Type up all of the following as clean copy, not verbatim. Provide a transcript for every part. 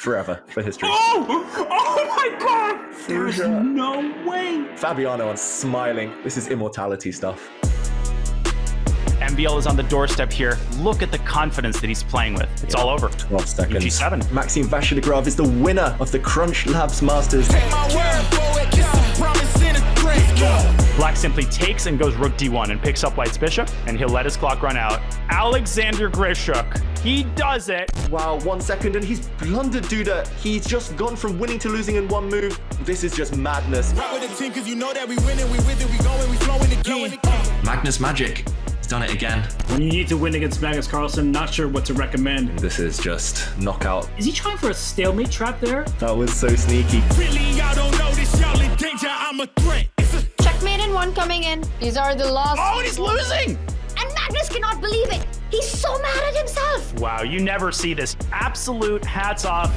forever for history. Oh my God! There's no way. Fabiano on smiling. This is immortality stuff. MVL is on the doorstep here. Look at the confidence that he's playing with. It's all over. 12 seconds. G7. Maxime Vachier-Lagrave is the winner of the CrunchLabs Masters. Black simply takes and goes rook d1 and picks up white's bishop, and he'll let his clock run out. Alexander Grischuk, he does it. Wow, 1 second, and he's blundered Duda. He's just gone from winning to losing in one move. This is just madness. Magnus Magic. He's done it again. When you need to win against Magnus Carlsen, not sure what to recommend. This is just knockout. Is he trying for a stalemate trap there? That was so sneaky. Really, y'all don't know this, y'all in danger, I'm a threat. Checkmate in one coming in. These are the last. Oh, and he's losing! And Magnus cannot believe it. He's so mad at himself. Wow, you never see this. Absolute hats off.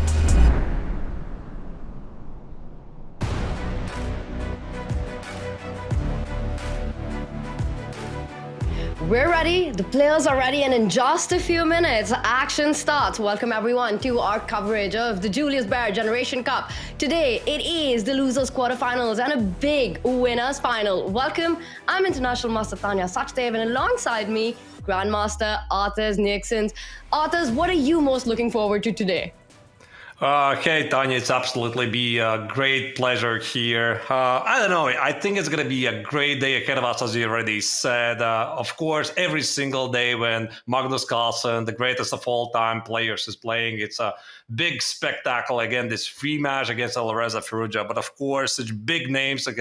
We're ready, the players are ready, and in just a few minutes, action starts. Welcome everyone to our coverage of the Julius Baer Generation Cup. Today, it is the losers quarterfinals and a big winners final. Welcome, I'm International Master Tanya Sachdev, and alongside me, Grandmaster Arthurs Nixons. Arthurs, what are you most looking forward to today? Hey, Tanya, it's absolutely be a great pleasure here. I don't know. I think it's going to be a great day ahead of us, as you already said. Of course, every single day when Magnus Carlsen, the greatest of all time players, is playing, it's a big spectacle. Again, this free match against Alireza Firouzja. But of course, such big names like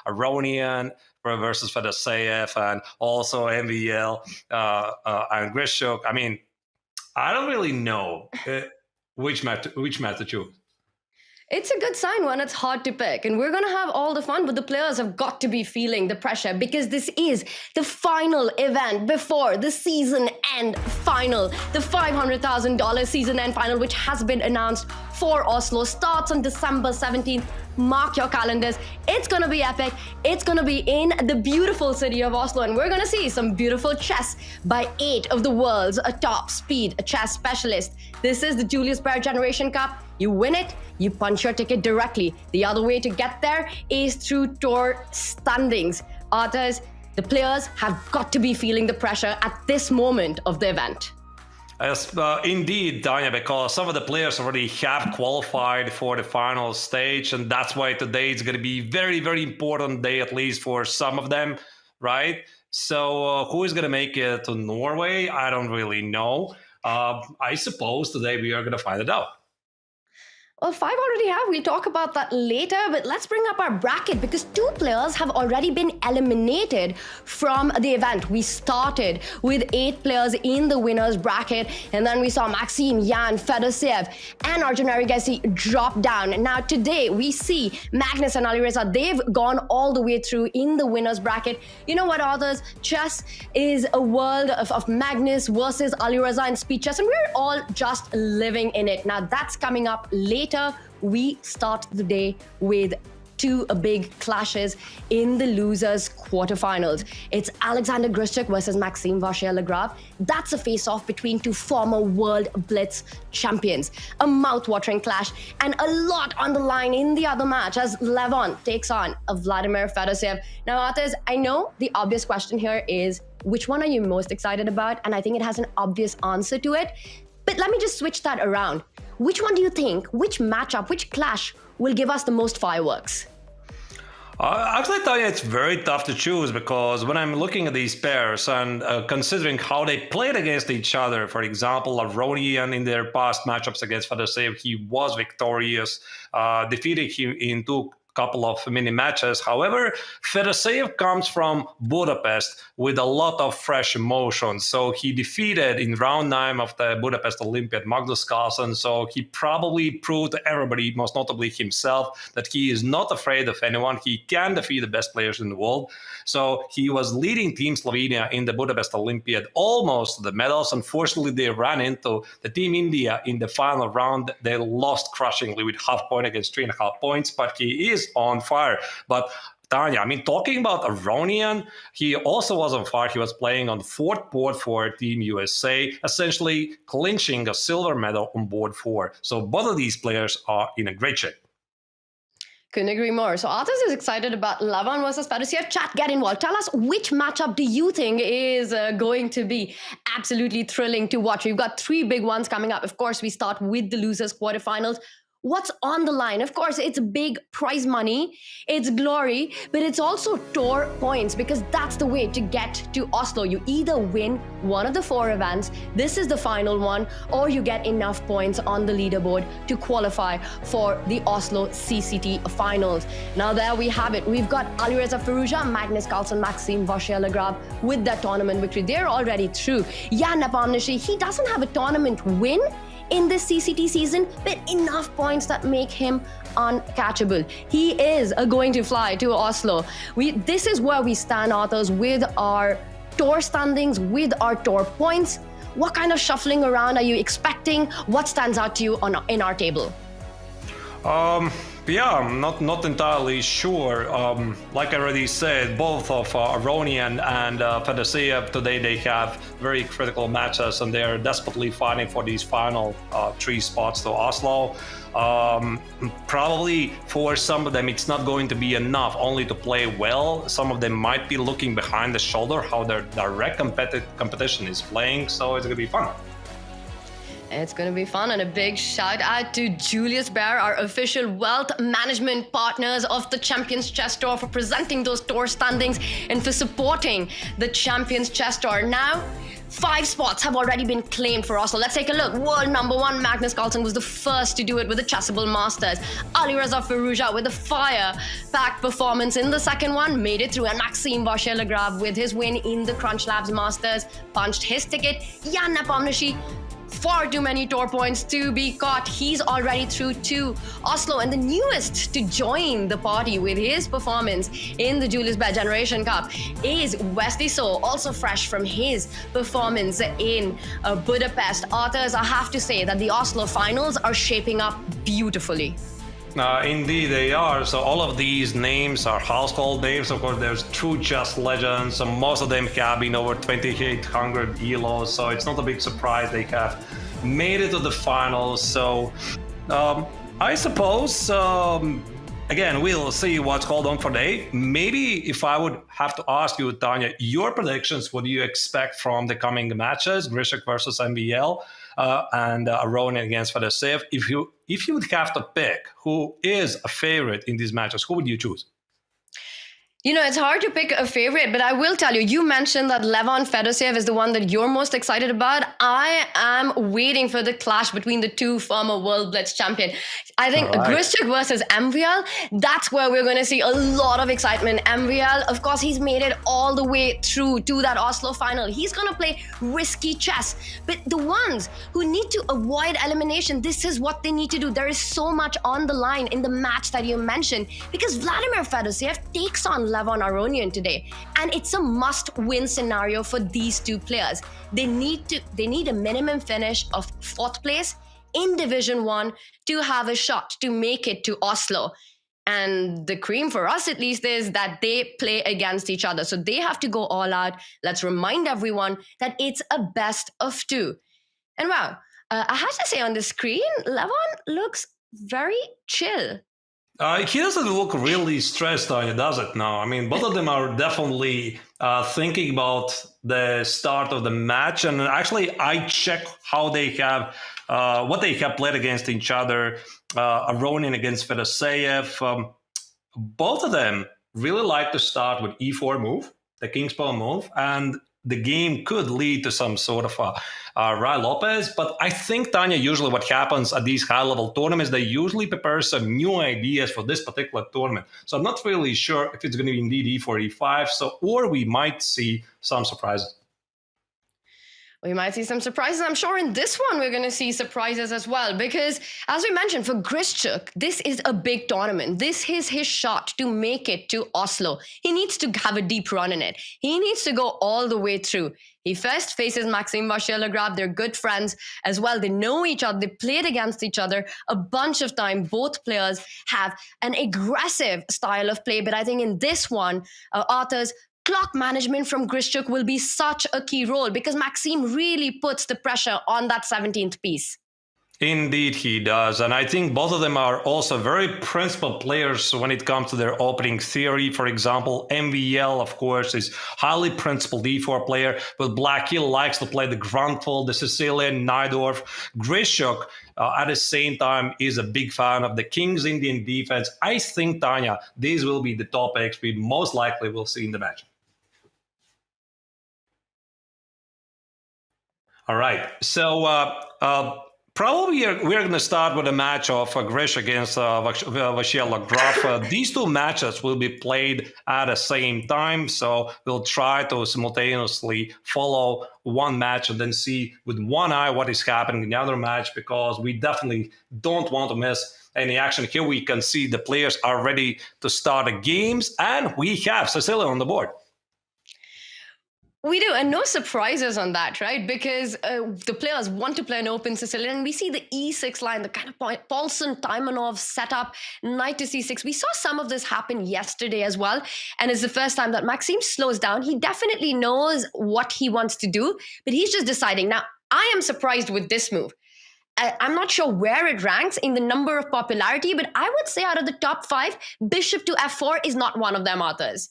Aronian versus Fedoseev, and also MVL and Grischuk. I mean, I don't really know. Which match to choose? It's a good sign when it's hard to pick, and we're going to have all the fun, but the players have got to be feeling the pressure because this is the final event before the season end final. The $500,000 season end final, which has been announced for Oslo, starts on December 17th. Mark your calendars. It's going to be epic. It's going to be in the beautiful city of Oslo, and we're going to see some beautiful chess by 8 of the world's top speed chess specialists. This is the Julius Baer Generation Cup. You win it, you punch your ticket directly. The other way to get there is through tour standings. Arthurs, the players have got to be feeling the pressure at this moment of the event. Yes, indeed, Tanya, because some of the players already have qualified for the final stage, and that's why today is going to be very, very important day, at least for some of them, right? So who is going to make it to Norway? I don't really know. I suppose today we are going to find it out. Well, 5 already have. We'll talk about that later, but let's bring up our bracket because 2 players have already been eliminated from the event. We started with 8 players in the winners bracket, and then we saw Maxime, Jan, Fedoseev, and Arjun Arigasi drop down. Now today we see Magnus and Alireza. They've gone all the way through in the winners bracket. You know what, others? Chess is a world of Magnus versus Alireza in speed chess, and we're all just living in it. Now that's coming up later. We start the day with 2 big clashes in the losers quarterfinals. It's Alexander Grischuk versus Maxime Vachier-Lagrave. That's a face-off between 2 former World Blitz champions. A mouth-watering clash, and a lot on the line in the other match as Levon takes on Vladimir Fedoseev. Now, Arthurs, I know the obvious question here is, which one are you most excited about? And I think it has an obvious answer to it. But let me just switch that around. Which one do you think, which matchup, which clash will give us the most fireworks? Actually, Tanya, it's very tough to choose because when I'm looking at these pairs and considering how they played against each other, for example, Aronian in their past matchups against Fedoseev, he was victorious, defeated him in 2 couple of mini matches. However, Fedoseev comes from Budapest with a lot of fresh emotions. So he defeated in round 9 of the Budapest Olympiad Magnus Carlsen. So he probably proved to everybody, most notably himself, that he is not afraid of anyone. He can defeat the best players in the world. So he was leading Team Slovenia in the Budapest Olympiad almost to the medals. Unfortunately, they ran into the Team India in the final round. They lost crushingly with half point against 3.5 points, but he is on fire. But Tanya, I mean, talking about Aronian, he also was on fire. He was playing on fourth board for Team USA, essentially clinching a silver medal on board 4. So both of these players are in a great shape. Couldn't agree more. So Arthurs is excited about Levon versus Fedoseev. Chat, get involved. Tell us which matchup do you think is going to be absolutely thrilling to watch. We've got 3 big ones coming up. Of course, we start with the losers quarterfinals. What's on the line? Of course, it's big prize money, it's glory, but it's also tour points, because that's the way to get to Oslo. You either win one of the 4 events, this is the final one, or you get enough points on the leaderboard to qualify for the Oslo CCT finals. Now there we have it. We've got Alireza Firouzja, Magnus, Carlsen, Maxime Vachier-Lagrave with that tournament victory. They're already through. Jan Nepomniachtchi, he doesn't have a tournament win in this CCT season, but enough points that make him uncatchable. He is going to fly to Oslo. This is where we stand, Arthurs, with our tour standings, with our tour points. What kind of shuffling around are you expecting? What stands out to you in our table? Yeah, I'm not entirely sure. Like I already said, both of Aronian and Fedoseev today, they have very critical matches, and they're desperately fighting for these final 3 spots to Oslo. Probably for some of them, it's not going to be enough only to play well. Some of them might be looking behind the shoulder how their direct competition is playing, so it's going to be fun. It's going to be fun, and a big shout out to Julius Baer, our official wealth management partners of the Champions Chess Tour, for presenting those tour standings and for supporting the Champions Chess Tour. Now, 5 spots have already been claimed for Oslo. Let's take a look. World number 1, Magnus Carlsen, was the first to do it with the CrunchLabs Masters. Alireza Firouzja with a fire-packed performance in the second one, made it through. And Maxime Vachier-Lagrave with his win in the CrunchLabs Masters punched his ticket. Jan Nepomniachtchi, far too many tour points to be caught. He's already through to Oslo, and the newest to join the party with his performance in the Julius Baer Generation Cup is Wesley So, also fresh from his performance in Budapest. Arthurs, I have to say that the Oslo finals are shaping up beautifully. Indeed, they are. So all of these names are household names. Of course, there's true chess legends, and most of them have been over 2,800 ELOs. So it's not a big surprise they have made it to the finals. So I suppose, again, we'll see what's called on for today. Maybe if I would have to ask you, Tanya, your predictions, what do you expect from the coming matches, Grischuk versus MVL? And Aronian against Fedoseev. If you would have to pick who is a favorite in these matches, who would you choose? You know, it's hard to pick a favorite, but I will tell you, you mentioned that Levon Fedoseev is the one that you're most excited about. I am waiting for the clash between the 2 former World Blitz champion. I think Grischuk versus MVL, that's where we're going to see a lot of excitement. MVL, of course, he's made it all the way through to that Oslo final. He's going to play risky chess. But the ones who need to avoid elimination, this is what they need to do. There is so much on the line in the match that you mentioned, because Vladimir Fedoseev takes on Levon Aronian today, and it's a must-win scenario for these 2 players. They need a minimum finish of 4th place in Division 1 to have a shot to make it to Oslo. And the cream for us, at least, is that they play against each other. So they have to go all out. Let's remind everyone that it's a best of 2. And wow, I have to say, on the screen, Levon looks very chill. He doesn't look really stressed, does it? No, I mean, both of them are definitely thinking about the start of the match. And actually, I check how they have, what they have played against each other. Aronian against Fedoseev. Both of them really like to start with e4 move, the king's pawn move, and the game could lead to some sort of Rai Lopez. But I think, Tanya, usually what happens at these high-level tournaments, they usually prepare some new ideas for this particular tournament. So I'm not really sure if it's going to be indeed e4, e5, or we might see some surprises. We might see some surprises. I'm sure in this one we're going to see surprises as well, because as we mentioned, for Grischuk, this is a big tournament. This is his shot to make it to Oslo. He needs to have a deep run in it. He needs to go all the way through. He first faces Maxime Vachier-Lagrave. They're good friends as well. They know each other. They played against each other a bunch of time. Both players have an aggressive style of play. But I think in this one, Arthur's clock management from Grischuk will be such a key role because Maxime really puts the pressure on that 17th piece. Indeed, he does. And I think both of them are also very principled players when it comes to their opening theory. For example, MVL, of course, is highly principled d4 player, but Black, he likes to play the Grandfold, the Sicilian, Najdorf. Grischuk, at the same time, is a big fan of the King's Indian defense. I think, Tanya, these will be the topics we most likely will see in the match. All right. So, probably we're going to start with a match of Grischuk against Vachier-Lagrave. These two matches will be played at the same time, so we'll try to simultaneously follow one match and then see with one eye what is happening in the other match, because we definitely don't want to miss any action. Here we can see the players are ready to start the games, and we have Sicily on the board. We do, and no surprises on that, right? Because the players want to play an open Sicilian, and we see the e6 line, the kind of Paulsen-Taimanov setup, knight to c6. We saw some of this happen yesterday as well, and it's the first time that Maxime slows down. He definitely knows what he wants to do, but he's just deciding. Now, I am surprised with this move. I'm not sure where it ranks in the number of popularity, but I would say out of the top 5, bishop to f4 is not one of them, Arthurs.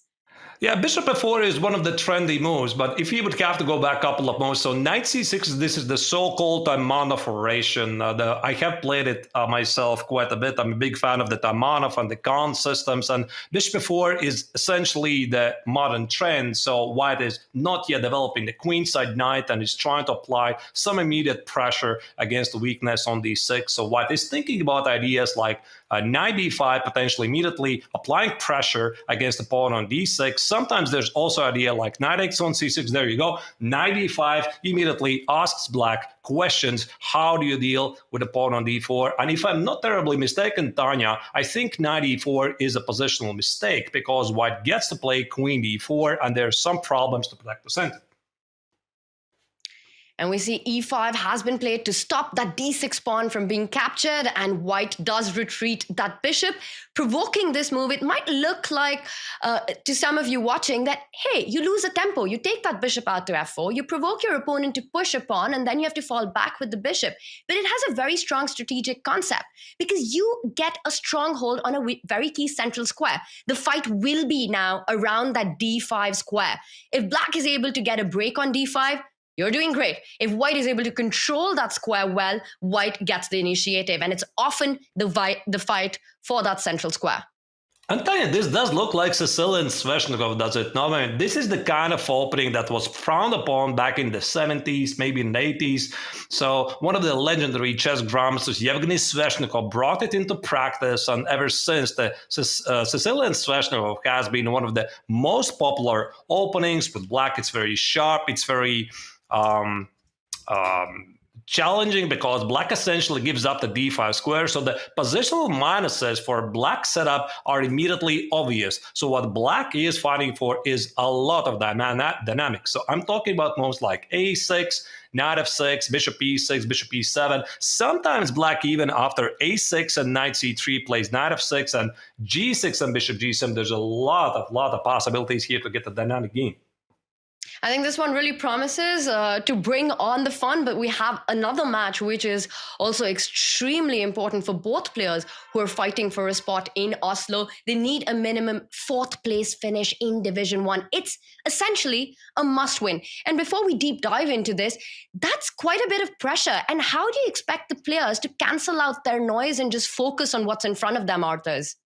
Yeah, bishop f4 is one of the trendy moves, but if you would have to go back a couple of moves, so knight c6, this is the so-called Taimanov operation. I have played it myself quite a bit. I'm a big fan of the Taimanov and the Khan systems, and bishop f4 is essentially the modern trend. So white is not yet developing the queenside knight and is trying to apply some immediate pressure against the weakness on d6. So white is thinking about ideas like knight b5, potentially immediately applying pressure against the pawn on d6. Sometimes there's also an idea like knight x on c6. There you go. Knight b5 immediately asks black questions. How do you deal with the pawn on d4? And if I'm not terribly mistaken, Tanya, I think knight e4 is a positional mistake because white gets to play queen d4, and there's some problems to protect the center. And we see e5 has been played to stop that d6 pawn from being captured, and white does retreat that bishop, provoking this move. It might look like, to some of you watching, that, hey, you lose a tempo. You take that bishop out to f4, you provoke your opponent to push a pawn, and then you have to fall back with the bishop. But it has a very strong strategic concept because you get a stronghold on a very key central square. The fight will be now around that d5 square. If black is able to get a break on d5, you're doing great. If white is able to control that square well, white gets the initiative, and it's often the fight for that central square. And Tanya, this does look like Sicilian Sveshnikov does it. No, I mean, this is the kind of opening that was frowned upon back in the 70s, maybe in the 80s. So one of the legendary chess grandmasters, Yevgeny Sveshnikov, brought it into practice, and ever since, the Sicilian Sveshnikov has been one of the most popular openings. With black, it's very sharp, it's very challenging because black essentially gives up the d5 square. So the positional minuses for black setup are immediately obvious. So what black is fighting for is a lot of dynamics. So I'm talking about moves like a6, knight f6, bishop e6, bishop e7. Sometimes black, even after a6 and knight c3, plays knight f6 and g6 and bishop g7. There's a lot of possibilities here to get the dynamic game. I think this one really promises to bring on the fun, but we have another match which is also extremely important for both players who are fighting for a spot in Oslo. They need a minimum 4th place finish in Division 1. It's essentially a must-win. And before we deep dive into this, that's quite a bit of pressure. And how do you expect the players to cancel out their noise and just focus on what's in front of them, Arthurs?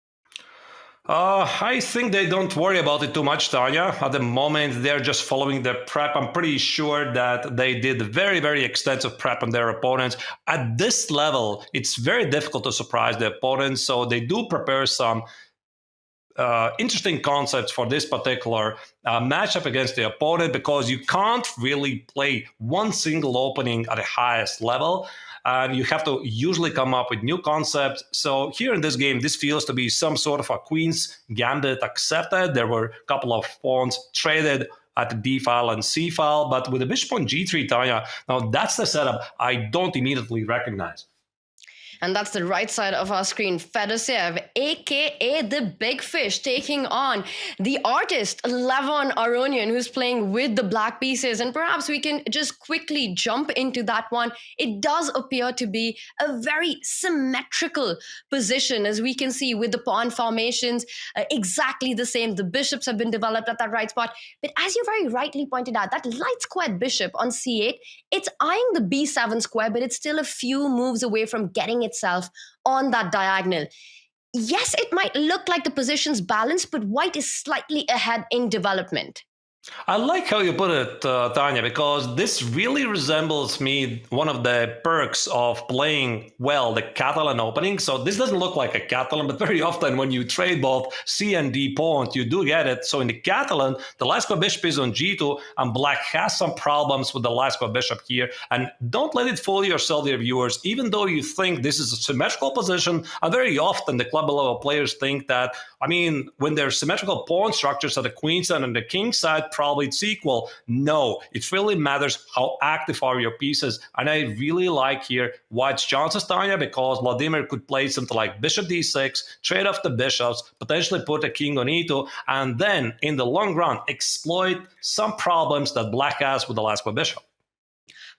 I think they don't worry about it too much, Tanya. At the moment, they're just following their prep. I'm pretty sure that they did very, very extensive prep on their opponents. At this level, it's very difficult to surprise the opponents, so they do prepare some interesting concepts for this particular matchup against the opponent, because you can't really play one single opening at the highest level. And you have to usually come up with new concepts. So here in this game, this feels to be some sort of a queen's gambit accepted. There were a couple of pawns traded at the d file and c file. But with the bishop on g3, Tanya, now that's the setup I don't immediately recognize. And that's the right side of our screen. Fedoseev, aka the big fish, taking on the artist Levon Aronian, who's playing with the black pieces. And perhaps we can just quickly jump into that one. It does appear to be a very symmetrical position, as we can see with the pawn formations, exactly the same. The bishops have been developed at that right spot. But as you very rightly pointed out, that light squared bishop on c8, it's eyeing the b7 square, but it's still a few moves away from getting itself on that diagonal. Yes, it might look like the position's balanced, but white is slightly ahead in development. I like how you put it, Tanya, because this really resembles me one of the perks of playing well the Catalan opening. So this doesn't look like a Catalan, but very often when you trade both C and D pawns, you do get it. So in the Catalan, the light square bishop is on G2, and black has some problems with the light square bishop here. And don't let it fool yourself, dear viewers, even though you think this is a symmetrical position, and very often the club level players think that, I mean, when there's symmetrical pawn structures at the queen side and the king side, probably it's equal. No, it really matters how active are your pieces. And I really like here white's chances, Tanya, because Vladimir could play something like bishop d6, trade off the bishops, potentially put a king on e2, and then in the long run exploit some problems that black has with the light square bishop.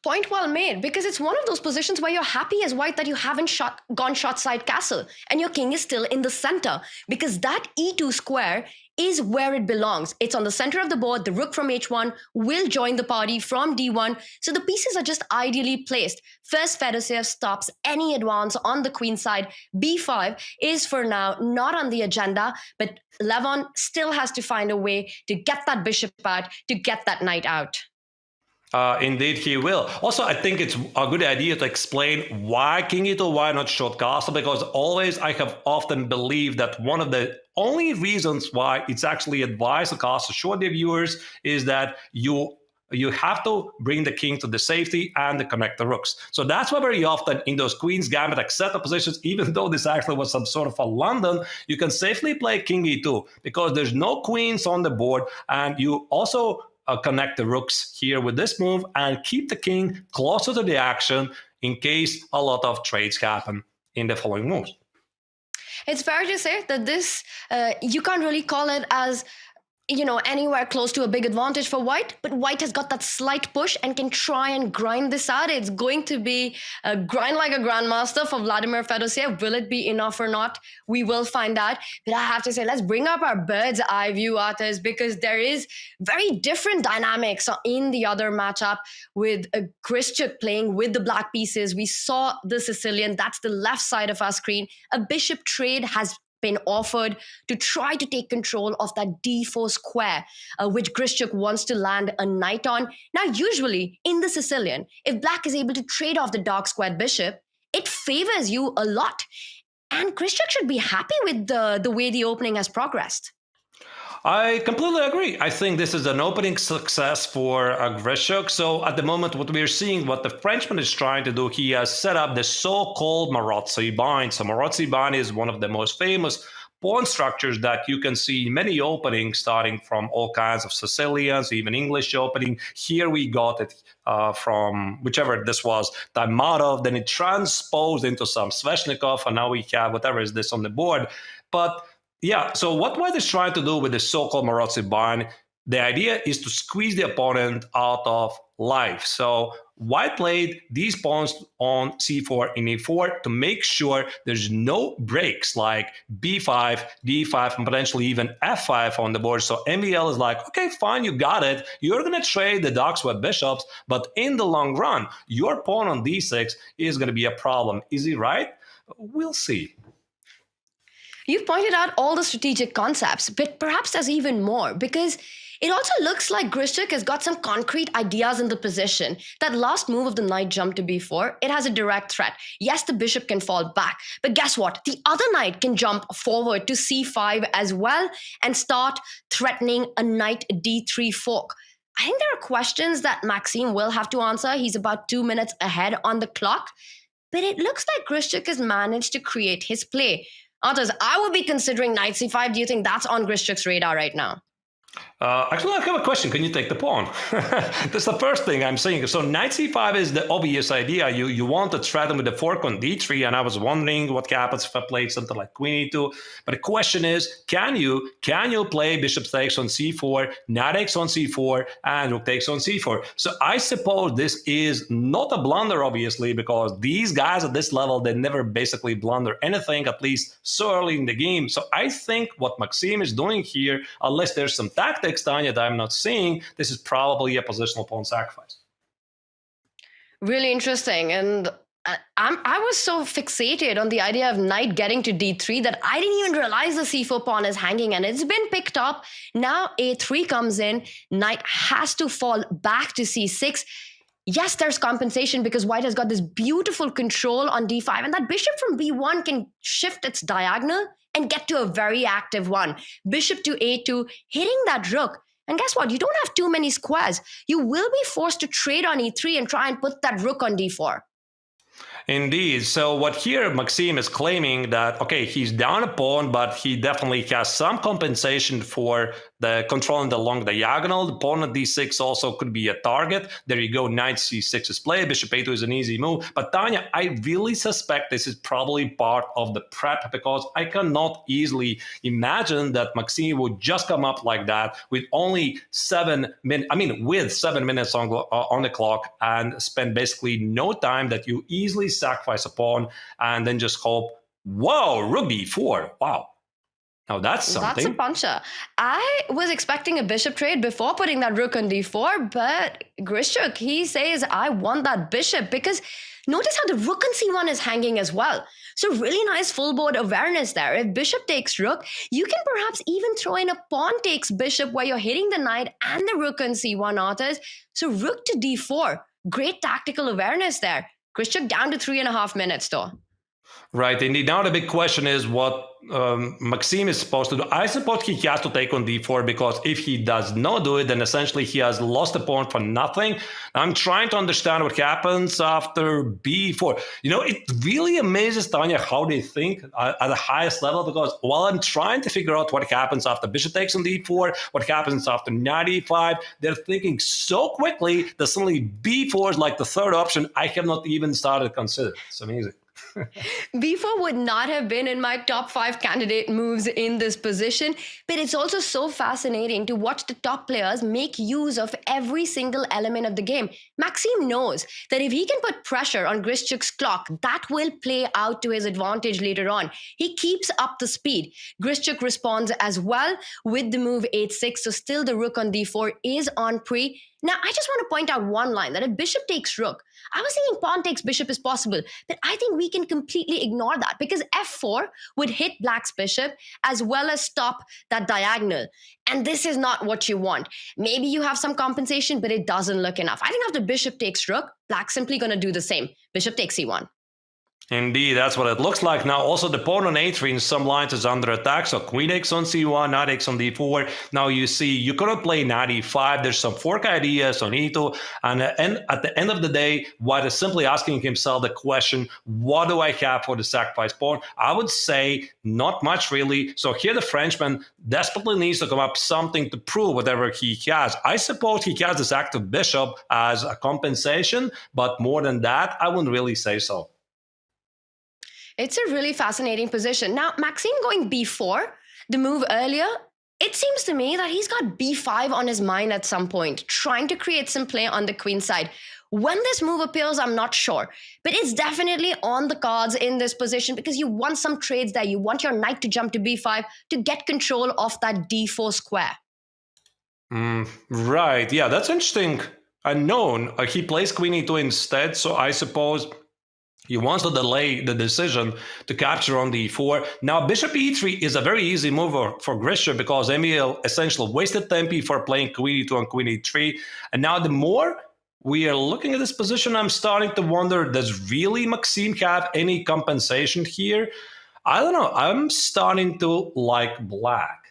Point well made, because it's one of those positions where you're happy as white that you haven't gone short side castle and your king is still in the center, because that e2 square is where it belongs. It's on the center of the board. The rook from h1 will join the party from d1. So the pieces are just ideally placed. First, Fedoseev stops any advance on the queen side. b5 is for now not on the agenda, but Levon still has to find a way to get that bishop out, to get that knight out. Indeed, he will. Also, I think it's a good idea to explain why king e2, why not short castle, because I have often believed that one of the only reasons why it's actually advised to castle short, the viewers, is that you have to bring the king to the safety and to connect the rooks. So that's why very often in those Queen's Gambit etc. positions, even though this actually was some sort of a London, you can safely play king e2 because there's no queens on the board, and you also connect the rooks here with this move and keep the king closer to the action in case a lot of trades happen in the following moves. It's fair to say that this, you can't really call it as, anywhere close to a big advantage for white, but white has got that slight push and can try and grind this out. It's going to be a grind like a grandmaster for Vladimir Fedoseev. Will it be enough or not? We will find out. But I have to say, let's bring up our bird's eye view, artists, because there is very different dynamics in the other matchup with Grischuk playing with the black pieces. We saw the Sicilian, that's the left side of our screen. A bishop trade has been offered to try to take control of that d4 square, which Grischuk wants to land a knight on. Now, usually in the Sicilian, if black is able to trade off the dark squared bishop, it favors you a lot. And Grischuk should be happy with the way the opening has progressed. I completely agree. I think this is an opening success for Grischuk. So at the moment, what we're seeing, what the Frenchman is trying to do, he has set up the so-called Marozzi bind. So Marozzi bind is one of the most famous pawn structures that you can see in many openings, starting from all kinds of Sicilians, even English opening. Here we got it from whichever this was, Taimatov, then it transposed into some Sveshnikov, and now we have whatever is this on the board. But yeah, so what white is trying to do with the so-called Marozzi bind, the idea is to squeeze the opponent out of life. So white played these pawns on c4 and e4 to make sure there's no breaks like b5, d5, and potentially even f5 on the board. So MVL is like, okay, fine, you got it. You're going to trade the dark square bishops, but in the long run, your pawn on d6 is going to be a problem. Is he right? We'll see. You've pointed out all the strategic concepts, but perhaps there's even more, because it also looks like Grischuk has got some concrete ideas in the position. That last move of the knight jump to b4, it has a direct threat. Yes, the bishop can fall back, but guess what? The other knight can jump forward to c5 as well and start threatening a knight d3 fork. I think there are questions that Maxime will have to answer. He's about 2 minutes ahead on the clock, but it looks like Grischuk has managed to create his play. Others, I would be considering knight c5. Do you think that's on Grischuk's radar right now? Actually, I have a question. Can you take the pawn? That's the first thing I'm saying. So knight c5 is the obvious idea. You want to threaten with the fork on d3, and I was wondering what happens if I played something like queen e2. But the question is, can you play bishop takes on c4, knight takes on c4, and rook takes on c4? So I suppose this is not a blunder, obviously, because these guys at this level, they never basically blunder anything, at least so early in the game. So I think what Maxime is doing here, unless there's some tactics, Tanya, that I'm not seeing, this is probably a positional pawn sacrifice. Really interesting. And I was so fixated on the idea of knight getting to d3 that I didn't even realize the c4 pawn is hanging, and it's been picked up. Now a3 comes in, knight has to fall back to c6. Yes, there's compensation because white has got this beautiful control on d5, and that bishop from b1 can shift its diagonal and get to a very active one. Bishop to a2, hitting that rook. And guess what? You don't have too many squares. You will be forced to trade on e3 and try and put that rook on d4. Indeed. So what here Maxime is claiming that, okay, he's down a pawn, but he definitely has some compensation for the controlling the long diagonal. The pawn at d6 also could be a target. There you go, knight c6 is played, bishop a2 is an easy move. But Tanya, I really suspect this is probably part of the prep, because I cannot easily imagine that Maxime would just come up like that with only 7 minutes, with 7 minutes on the clock, and spend basically no time, that you easily sacrifice a pawn and then just hope, whoa, rook d4, wow. Now that's something. That's a puncher. I was expecting a bishop trade before putting that rook on d4, but Grischuk, he says, I want that bishop, because notice how the rook on c1 is hanging as well. So really nice full board awareness there. If bishop takes rook, you can perhaps even throw in a pawn takes bishop where you're hitting the knight and the rook on c1 authors. So rook to d4, great tactical awareness there. Grischuk down to 3.5 minutes though. Right, indeed. Now the big question is what Maxime is supposed to do. I suppose he has to take on d4, because if he does not do it, then essentially he has lost a pawn for nothing. I'm trying to understand what happens after b4. You know, it really amazes Tanya how they think at the highest level, because while I'm trying to figure out what happens after bishop takes on d4, what happens after knight e5, they're thinking so quickly that suddenly b4 is like the third option I have not even started to consider. It's amazing. b4 would not have been in my top 5 candidate moves in this position, but it's also so fascinating to watch the top players make use of every single element of the game. Maxime knows that if he can put pressure on Grischuk's clock, that will play out to his advantage later on. He keeps up the speed. Grischuk responds as well with the move 8-6, so still the rook on d4 is on pre. Now, I just want to point out one line, that if bishop takes rook, I was thinking pawn takes bishop is possible, but I think we can completely ignore that, because f4 would hit black's bishop as well as stop that diagonal. And this is not what you want. Maybe you have some compensation, but it doesn't look enough. I think after bishop takes rook, black's simply going to do the same. Bishop takes c1. Indeed, that's what it looks like. Now, also the pawn on a3 in some lines is under attack. So queen takes on c1, knight takes on d4. Now you see, you cannot play knight e5. There's some fork ideas on e2. And at the end of the day, White is simply asking himself the question, what do I have for the sacrifice pawn? I would say not much, really. So here the Frenchman desperately needs to come up something to prove whatever he has. I suppose he has this active bishop as a compensation, but more than that, I wouldn't really say so. It's a really fascinating position. Now, Maxime going b4, the move earlier, it seems to me that he's got b5 on his mind at some point, trying to create some play on the queen side. When this move appears, I'm not sure, but it's definitely on the cards in this position, because you want some trades there. You want your knight to jump to b5 to get control of that d4 square. Right, yeah, that's interesting. Unknown. He plays queen e2 instead, so I suppose he wants to delay the decision to capture on d4. Now, bishop e3 is a very easy move for Grischuk, because Emil essentially wasted tempi for playing queen e2 and queen e3. And now the more we are looking at this position, I'm starting to wonder, does really Maxime have any compensation here? I don't know. I'm starting to like black.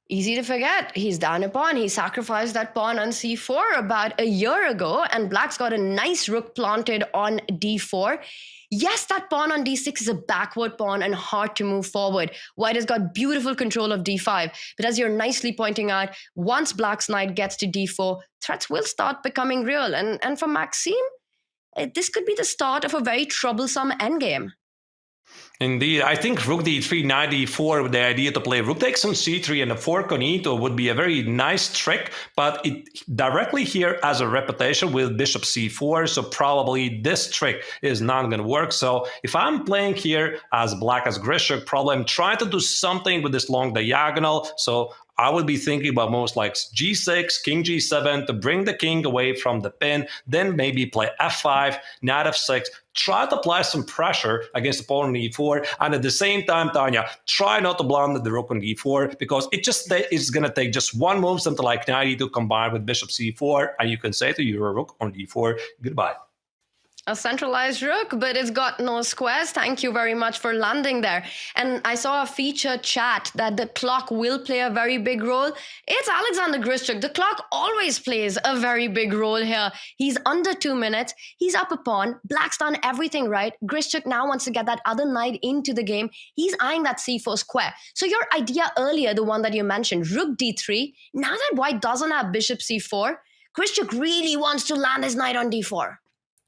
Easy to forget. He's down a pawn. He sacrificed that pawn on c4 about a year ago, and black's got a nice rook planted on d4. Yes, that pawn on d6 is a backward pawn and hard to move forward. White has got beautiful control of d5. But as you're nicely pointing out, once black's knight gets to d4, threats will start becoming real. And for Maxime, this could be the start of a very troublesome endgame. Indeed, I think rook d3, knight d4, with the idea to play rook takes on c3 and a fork on e2 would be a very nice trick, but it directly here as a repetition with bishop c4, so probably this trick is not going to work. So if I'm playing here as black as Grischuk, probably I'm trying to do something with this long diagonal, so I would be thinking about moves like g6, king g7 to bring the king away from the pin, then maybe play f5, knight f6, try to apply some pressure against the pawn on e4, and at the same time, Tanya, try not to blunder the rook on e4, because it just is going to take just one move, something like knight e2 combined with bishop c4, and you can say to your rook on e4, goodbye. A centralized rook, but it's got no squares. Thank you very much for landing there. And I saw a feature chat that the clock will play a very big role. It's Alexander Grischuk. The clock always plays a very big role here. He's under 2 minutes. He's up a pawn. Black's done everything right. Grischuk now wants to get that other knight into the game. He's eyeing that c4 square. So your idea earlier, the one that you mentioned, rook d3, now that white doesn't have bishop c4, Grischuk really wants to land his knight on d4.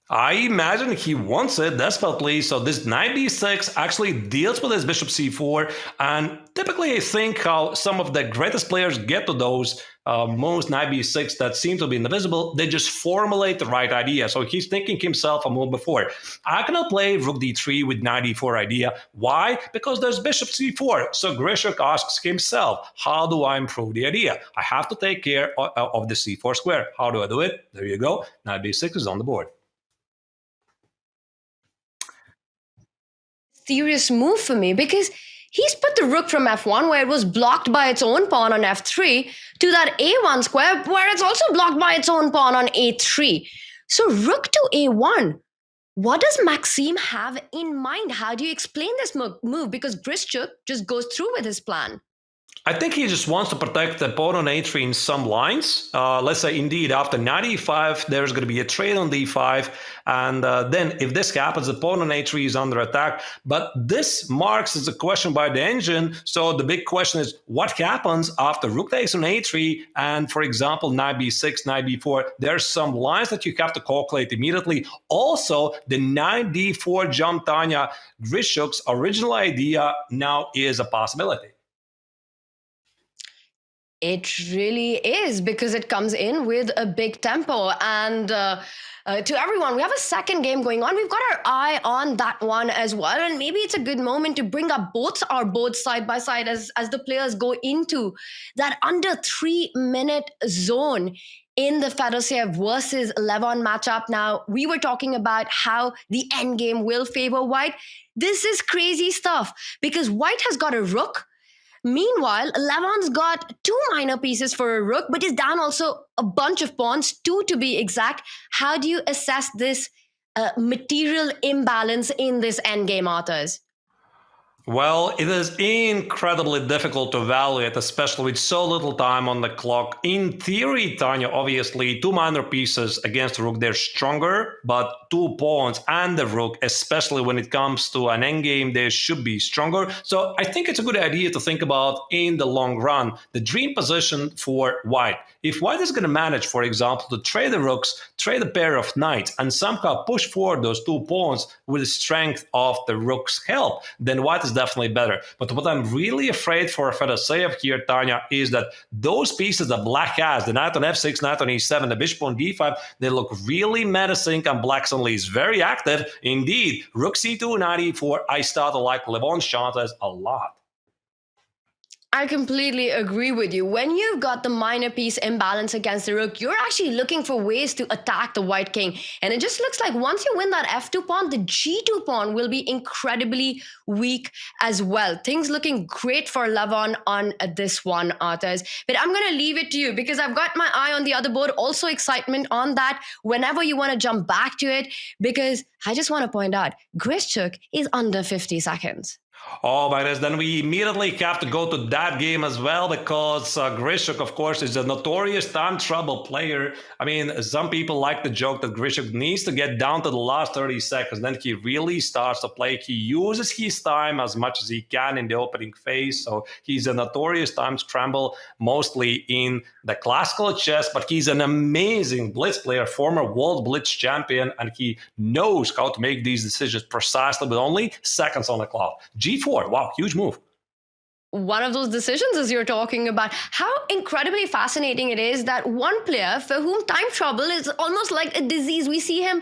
I imagine he wants it desperately, so this knight d6 actually deals with his bishop c4, and typically I think how some of the greatest players get to those moves, knight b6, that seem to be invisible, they just formulate the right idea. So he's thinking himself a move before. I cannot play rook d3 with knight d4 idea. Why? Because there's bishop c4. So Grischuk asks himself, how do I improve the idea? I have to take care of the c4 square. How do I do it? There you go. Knight b6 is on the board. Serious move for me, because he's put the rook from f1, where it was blocked by its own pawn on f3, to that a1 square where it's also blocked by its own pawn on a3. So rook to a1. What does Maxime have in mind? How do you explain this move? Because Grischuk just goes through with his plan. I think he just wants to protect the pawn on a3 in some lines. Let's say, indeed, after knight e5, there's going to be a trade on d5. And then if this happens, the pawn on a3 is under attack. But this marks as a question by the engine. So the big question is, what happens after rook takes on a3 and, for example, knight b6, knight b4? There's some lines that you have to calculate immediately. Also, the knight d4 jump, Tanya, Grischuk's original idea now is a possibility. It really is, because it comes in with a big tempo. And to everyone, we have a second game going on. We've got our eye on that one as well. And maybe it's a good moment to bring up both our boards side by side as the players go into that under 3 minute zone in the Fedoseev versus Levon matchup. Now, we were talking about how the endgame will favor white. This is crazy stuff, because white has got a rook. Meanwhile, Levon's got 2 minor pieces for a rook, but is down also a bunch of pawns, 2 to be exact. How do you assess this material imbalance in this endgame, Arthurs? Well, it is incredibly difficult to evaluate, especially with so little time on the clock. In theory, Tanya, obviously, 2 minor pieces against the rook, they're stronger, but 2 pawns and the rook, especially when it comes to an endgame, they should be stronger. So I think it's a good idea to think about in the long run, the dream position for white. If white is going to manage, for example, to trade the rooks, trade a pair of knights, and somehow push forward those 2 pawns with the strength of the rook's help, then white is definitely better. But what I'm really afraid for Fedoseev here, Tanya, is that those pieces that black has, the knight on f6, knight on e7, the bishop on d5, they look really menacing, and black suddenly is very active. Indeed, rook c2, knight e4, I start to like Levon's chances a lot. I completely agree with you. When you've got the minor piece imbalance against the rook, you're actually looking for ways to attack the white king. And it just looks like once you win that f2 pawn, the g2 pawn will be incredibly weak as well. Things looking great for Levon on this one, Arthurs. But I'm going to leave it to you, because I've got my eye on the other board. Also excitement on that whenever you want to jump back to it, because I just want to point out, Grischuk is under 50 seconds. Oh, Magnus, then we immediately have to go to that game as well because Grischuk, of course, is a notorious time trouble player. I mean, some people like the joke that Grischuk needs to get down to the last 30 seconds. Then he really starts to play. He uses his time as much as he can in the opening phase. So he's a notorious time scramble, mostly in the classical chess, but he's an amazing blitz player, former world blitz champion, and he knows how to make these decisions precisely with only seconds on the clock. G4, wow, huge move. One of those decisions as you're talking about. How incredibly fascinating it is that one player for whom time trouble is almost like a disease. We see him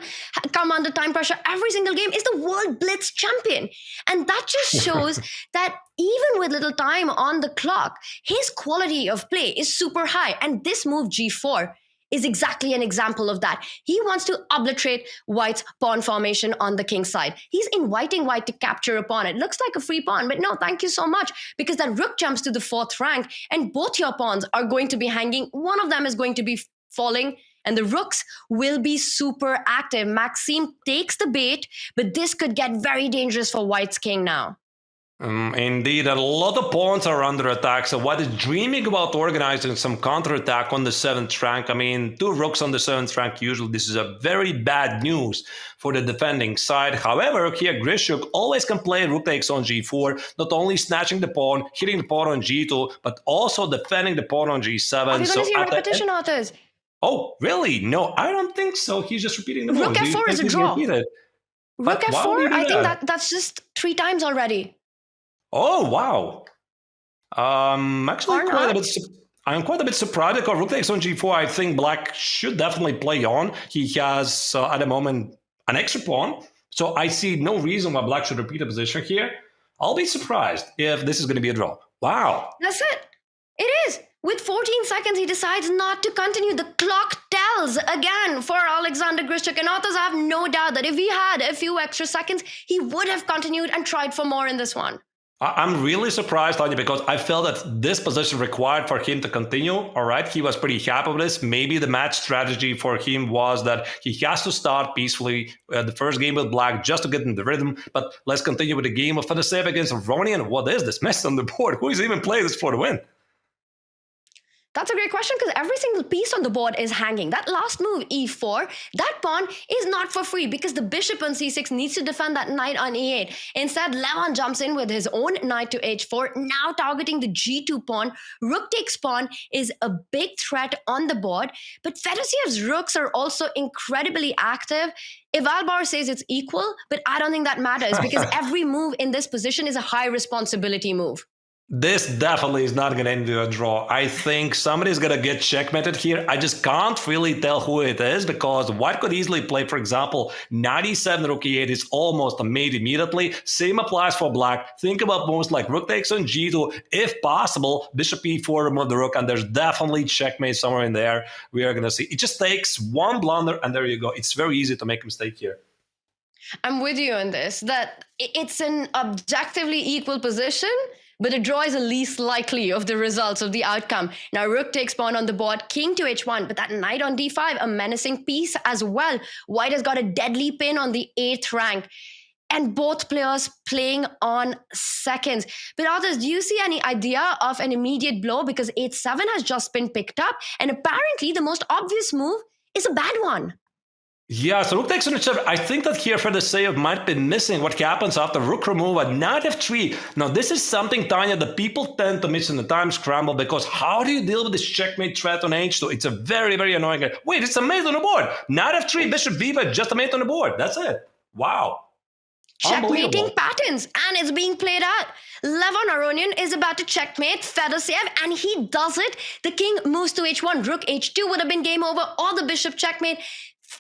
come under time pressure every single game, is the world blitz champion. And that just shows that even with little time on the clock, his quality of play is super high. And this move G4 is exactly an example of that. He wants to obliterate White's pawn formation on the king's side. He's inviting White to capture a pawn. It looks like a free pawn, but no, thank you so much, because that rook jumps to the 4th rank and both your pawns are going to be hanging. One of them is going to be falling and the rooks will be super active. Maxime takes the bait, but this could get very dangerous for White's king now. Indeed, a lot of pawns are under attack, so White is dreaming about organizing some counterattack on the 7th rank. I mean, 2 rooks on the 7th rank, usually this is a very bad news for the defending side. However, here Grischuk always can play rook takes on G4, not only snatching the pawn, hitting the pawn on G2, but also defending the pawn on G7. Are we going to see repetition, authors? Oh, really? No, I don't think so. He's just repeating the move. Rook F4 is a draw. Rook F4, I think that's just 3 times already. Oh, wow. Actually, I'm quite a bit surprised because rook takes on G4. I think Black should definitely play on. He has, at the moment, an extra pawn. So I see no reason why Black should repeat a position here. I'll be surprised if this is going to be a draw. Wow. That's it. It is. With 14 seconds, he decides not to continue. The clock tells again for Alexander Grischuk. And authors have no doubt that if he had a few extra seconds, he would have continued and tried for more in this one. I'm really surprised, Tanya, because I felt that this position required for him to continue. All right, he was pretty happy with this. Maybe the match strategy for him was that he has to start peacefully the first game with Black just to get in the rhythm. But let's continue with the game of Fedoseev against Aronian. What is this mess on the board? Who is even playing this for the win? That's a great question because every single piece on the board is hanging. That last move, e4, that pawn is not for free because the bishop on c6 needs to defend that knight on e8. Instead, Levon jumps in with his own knight to h4, now targeting the g2 pawn. Rook takes pawn is a big threat on the board, but Fedosev's rooks are also incredibly active. Ivalbar says it's equal, but I don't think that matters because every move in this position is a high responsibility move. This definitely is not going to end in a draw. I think somebody's going to get checkmated here. I just can't really tell who it is because White could easily play, for example, 97 rook e8 is almost a mate immediately. Same applies for Black. Think about moves like rook takes on g2. If possible, bishop e4, remove the rook, and there's definitely checkmate somewhere in there. We are going to see. It just takes one blunder, and there you go. It's very easy to make a mistake here. I'm with you on this, that it's an objectively equal position, but a draw is the least likely of the results of the outcome. Now, rook takes pawn on the board, king to h1, but that knight on d5, a menacing piece as well. White has got a deadly pin on the 8th rank. And both players playing on seconds. But others, do you see any idea of an immediate blow? Because 8-7 has just been picked up, and apparently the most obvious move is a bad one. Yeah, so rook takes on h7. I think that here Fedoseev might be missing what happens after rook remove at knight f3. Now, this is something, Tanya, that people tend to miss in the time scramble because how do you deal with this checkmate threat on h2? It's a very, very annoying. Wait, it's a mate on the board. Knight f3, bishop b5, just a mate on the board. That's it. Wow. Checkmating patterns, and it's being played out. Levon Aronian is about to checkmate Fedoseev, and he does it. The king moves to h1. Rook h2 would have been game over, or the bishop checkmate.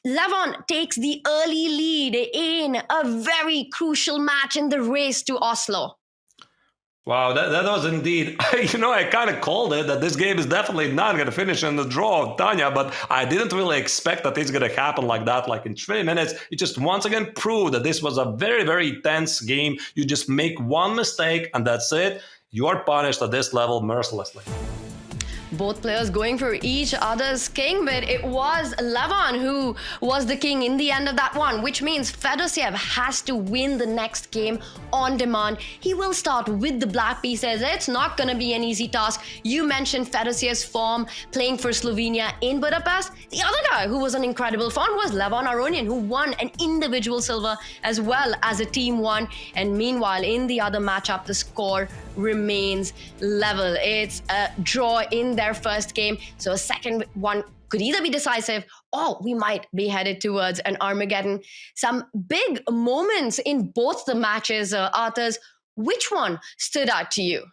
Levon takes the early lead in a very crucial match in the race to Oslo. Wow, that was indeed, I kind of called it that this game is definitely not going to finish in the draw, Tanya, but I didn't really expect that it's going to happen like that, like in 3 minutes. It just once again proved that this was a very, very tense game. You just make one mistake and that's it. You are punished at this level mercilessly. Both players going for each other's king, but it was Levon who was the king in the end of that one, which means Fedoseev has to win the next game on demand. He will start with the black pieces. It's not going to be an easy task. You mentioned Fedosev's form playing for Slovenia in Budapest. The other guy who was an incredible form was Levon Aronian, who won an individual silver as well as a team one. And meanwhile, in the other matchup, the score remains level. It's a draw in their first game, so a second one could either be decisive or we might be headed towards an Armageddon. Some big moments in both the matches, Arthurs. Which one stood out to you?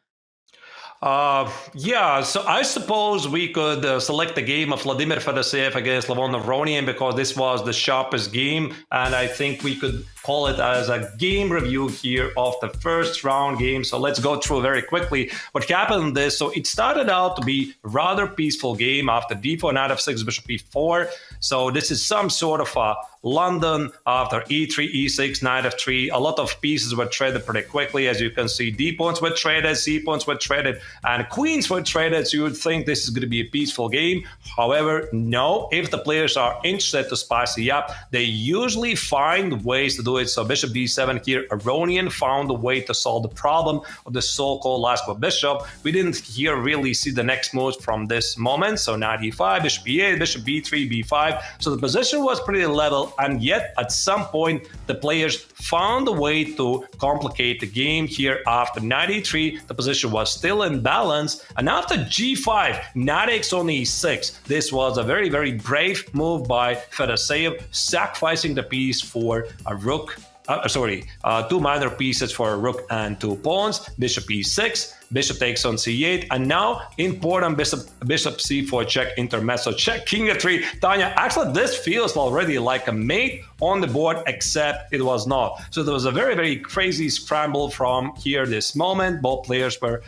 So I suppose we could select the game of Vladimir Fedoseev against Levon Aronian because this was the sharpest game, and I think we could call it as a game review here of the first round game. So let's go through very quickly what happened in this. So it started out to be a rather peaceful game after d4, knight f6, bishop e4. So this is some sort of a London after e3, e6, knight f3. A lot of pieces were traded pretty quickly. As you can see, d pawns were traded, c pawns were traded, and queens were traded. So you would think this is going to be a peaceful game. However, no. If the players are interested to spicy up, they usually find ways to do it. So bishop d7 here, Aronian found a way to solve the problem of the so-called last bishop. We didn't here really see the next moves from this moment. So knight e5, bishop e8, bishop b3, b5. So the position was pretty level, and yet at some point the players found a way to complicate the game here. After knight e3, the position was still in balance, and after g5, knight takes on e6. This was a very, very brave move by Fedoseev, sacrificing the piece for a rook. Two minor pieces for a rook and 2 pawns. Bishop e6, bishop takes on c8, and now important bishop c4 check, intermezzo check, king f3. Tanya, actually this feels already like a mate on the board, except it was not. So there was a very, very crazy scramble from here this moment. Both players were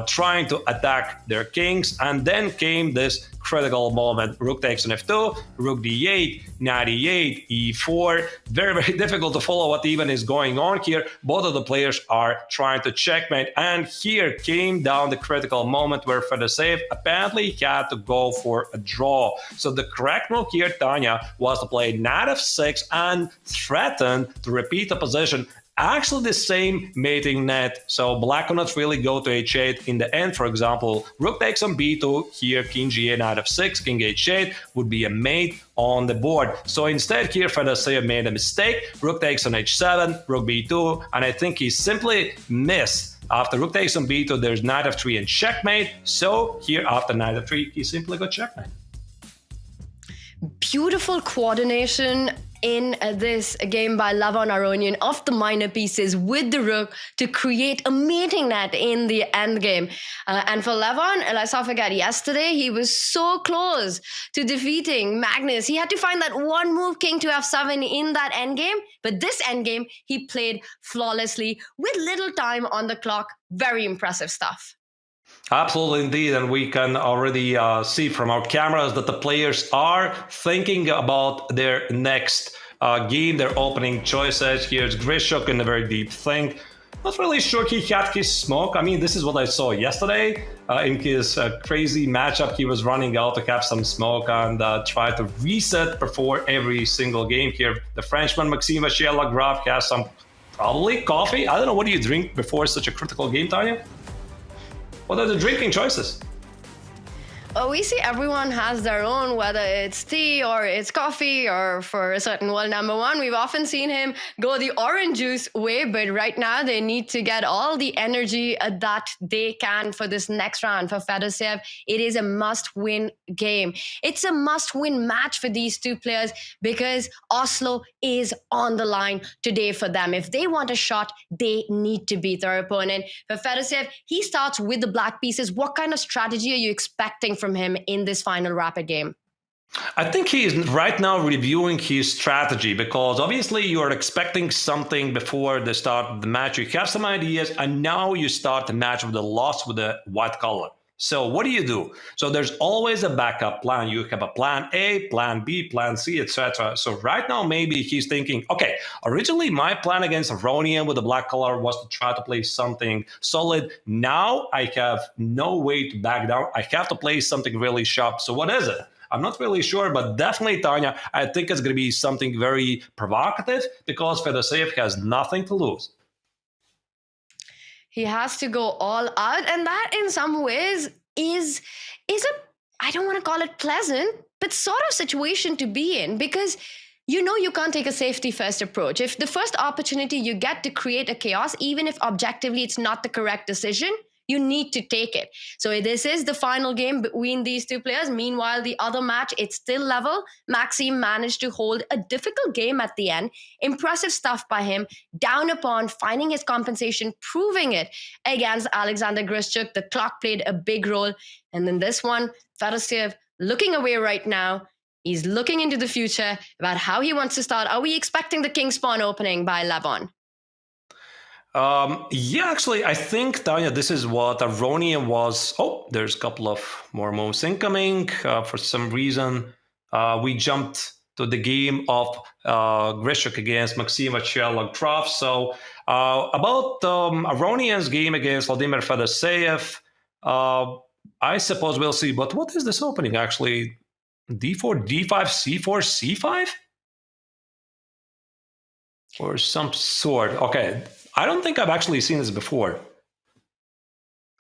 trying to attack their kings, and then came this critical moment. Rook takes on f2, rook d8, knight e8, e4. Very, very difficult to follow what even is going on here. Both of the players are trying to checkmate, and here came down the critical moment where Fedoseev apparently had to go for a draw. So the correct move here, Tanya, was to play knight f6 and threaten to repeat the position. Actually the same mating net, so black cannot really go to h8 in the end. For example, rook takes on b2, here king g8, knight f6, king h8 would be a mate on the board. So instead here Fedoseev made a mistake, rook takes on h7, rook b2, and I think he simply missed. After rook takes on b2, there's knight f3 and checkmate, so here after knight f3, he simply got checkmate. Beautiful coordination in this game by Levon Aronian of the minor pieces with the rook to create a mating net in the endgame. And for Levon, let's not forget, yesterday he was so close to defeating Magnus. He had to find that one move, king to f7 in that endgame, but this endgame he played flawlessly with little time on the clock. Very impressive stuff. Absolutely indeed, and we can already see from our cameras that the players are thinking about their next game, their opening choices. Here's Grischuk in a very deep think. Not really sure he had his smoke. I mean, this is what I saw yesterday. In his crazy matchup, he was running out to have some smoke and try to reset before every single game here. The Frenchman Maxime Vachier-Lagrave has some probably coffee. I don't know, what do you drink before such a critical game, Tanya? What are the drinking choices? We see everyone has their own, whether it's tea or it's coffee, or for a certain world number one, we've often seen him go the orange juice way, but right now they need to get all the energy that they can for this next round. For Fedoseev, it is a must-win game. It's a must-win match for these two players because Oslo is on the line today for them. If they want a shot, they need to beat their opponent. For Fedoseev, he starts with the black pieces. What kind of strategy are you expecting from him in this final rapid game? I think he is right now reviewing his strategy, because obviously you are expecting something before the start of the match. You have some ideas, and now you start the match with a loss with a white color. So what do? So there's always a backup plan. You have a plan A, plan B, plan C, etc. So right now, maybe he's thinking, okay, originally my plan against Aronian with the black color was to try to play something solid. Now I have no way to back down. I have to play something really sharp. So what is it? I'm not really sure, but definitely, Tanya, I think it's going to be something very provocative because Fedoseev has nothing to lose. He has to go all out, and that in some ways is a, I don't want to call it pleasant, but sort of situation to be in, because you know you can't take a safety first approach. If the first opportunity you get to create a chaos, even if objectively it's not the correct decision, you need to take it. So this is the final game between these two players. Meanwhile, the other match, it's still level. Maxime managed to hold a difficult game at the end. Impressive stuff by him. Down upon, finding his compensation, proving it against Alexander Grischuk. The clock played a big role. And then this one, Fedoseev looking away right now. He's looking into the future about how he wants to start. Are we expecting the King's Pawn opening by Levon? Yeah, actually, I think, Tanya, this is what Aronian was. Oh, there's a couple of more moves incoming. For some reason, we jumped to the game of Grischuk against Maxime Vachier-Lagrave. So about Aronian's game against Vladimir Fedoseev, I suppose we'll see. But what is this opening, actually? D4, D5, C4, C5? Or some sort. Okay. I don't think I've actually seen this before.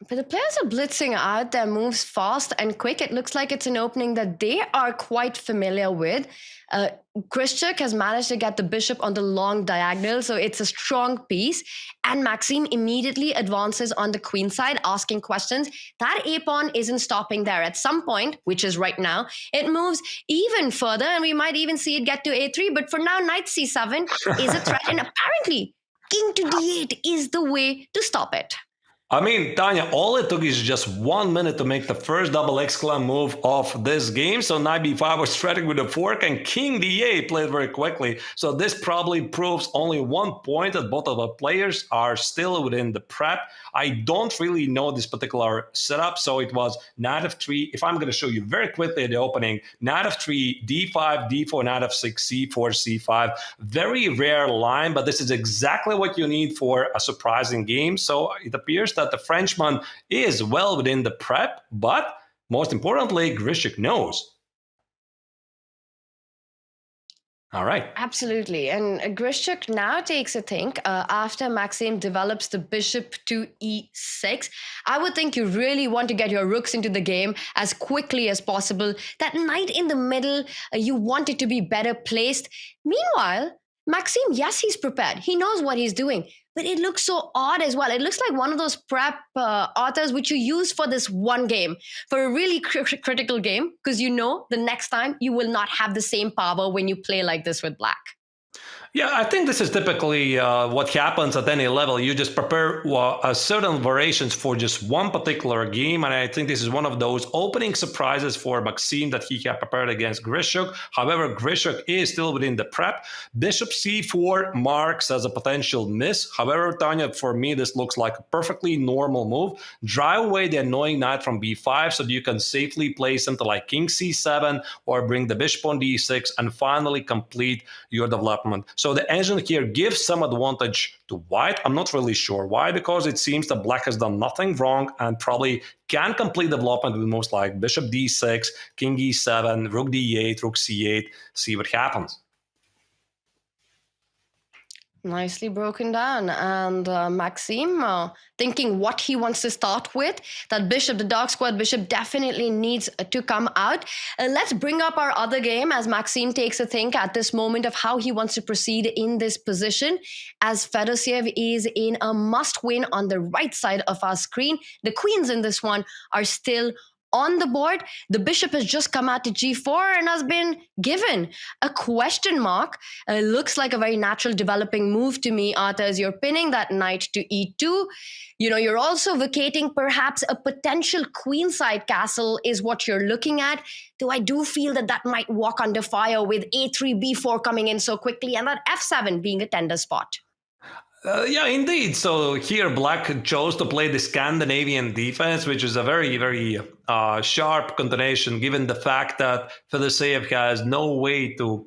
But the players are blitzing out their moves fast and quick. It looks like it's an opening that they are quite familiar with. Grischuk has managed to get the bishop on the long diagonal, so it's a strong piece. And Maxime immediately advances on the queen side, asking questions. That a-pawn isn't stopping there. At some point, which is right now, it moves even further, and we might even see it get to a3. But for now, knight c7 is a threat, and apparently king to d8 is the way to stop it. I mean, Tanya, all it took is just 1 minute to make the first double exclam move of this game. So knight b5 was threatening with a fork, and king d8 played very quickly. So this probably proves only 1 point that both of the players are still within the prep. I don't really know this particular setup. So it was knight f3. If I'm going to show you very quickly the opening, knight f3, d5, d4, knight f6, c4, c5. Very rare line, but this is exactly what you need for a surprising game. So it appears that the Frenchman is well within the prep, but most importantly, Grischuk knows. All right. Absolutely. And Grischuk now takes a think after Maxime develops the bishop to e6. I would think you really want to get your rooks into the game as quickly as possible. That knight in the middle, you want it to be better placed. Meanwhile, Maxime, yes, he's prepared. He knows what he's doing. But it looks so odd as well. It looks like one of those prep authors which you use for this one game, for a really critical game, because you know the next time you will not have the same power when you play like this with black. Yeah, I think this is typically what happens at any level. You just prepare certain variations for just one particular game. And I think this is one of those opening surprises for Maxime that he had prepared against Grischuk. However, Grischuk is still within the prep. Bishop c4 marks as a potential miss. However, Tanya, for me, this looks like a perfectly normal move. Drive away the annoying knight from b5 so that you can safely play something like king c7 or bring the bishop on d6 and finally complete your development. So the engine here gives some advantage to white. I'm not really sure why, because it seems that black has done nothing wrong and probably can complete development with moves like bishop d6, king e7, rook d8, rook c8, see what happens. Nicely broken down. And Maxime thinking what he wants to start with. That bishop, the dark squared bishop, definitely needs to come out. Let's bring up our other game as Maxime takes a think at this moment of how he wants to proceed in this position, as Fedoseev is in a must-win on the right side of our screen. The queens in this one are still on the board. The bishop has just come out to g4 and has been given a question mark. Looks like a very natural developing move to me, Arthur, as you're pinning that knight to e2. You know, you're also vacating perhaps a potential queenside castle is what you're looking at. Though I do feel that that might walk under fire with a3, b4 coming in so quickly and that f7 being a tender spot. Yeah, indeed. So here, Black chose to play the Scandinavian defense, which is a very, very sharp combination, given the fact that Fedoseev has no way to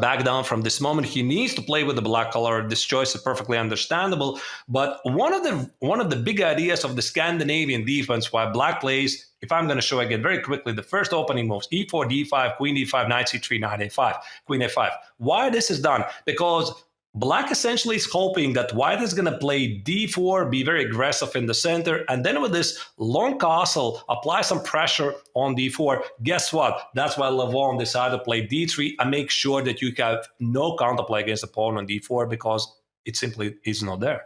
back down from this moment. He needs to play with the black color. This choice is perfectly understandable. But one of the big ideas of the Scandinavian defense, why Black plays, if I'm going to show again very quickly, the first opening moves: e4, d5, queen d5, knight c3, knight a5, queen a5. Why this is done? Because Black essentially is hoping that White is going to play d4, be very aggressive in the center, and then with this long castle, apply some pressure on d4. Guess what? That's why Levon decided to play d3 and make sure that you have no counterplay against the pawn on d4, because it simply is not there.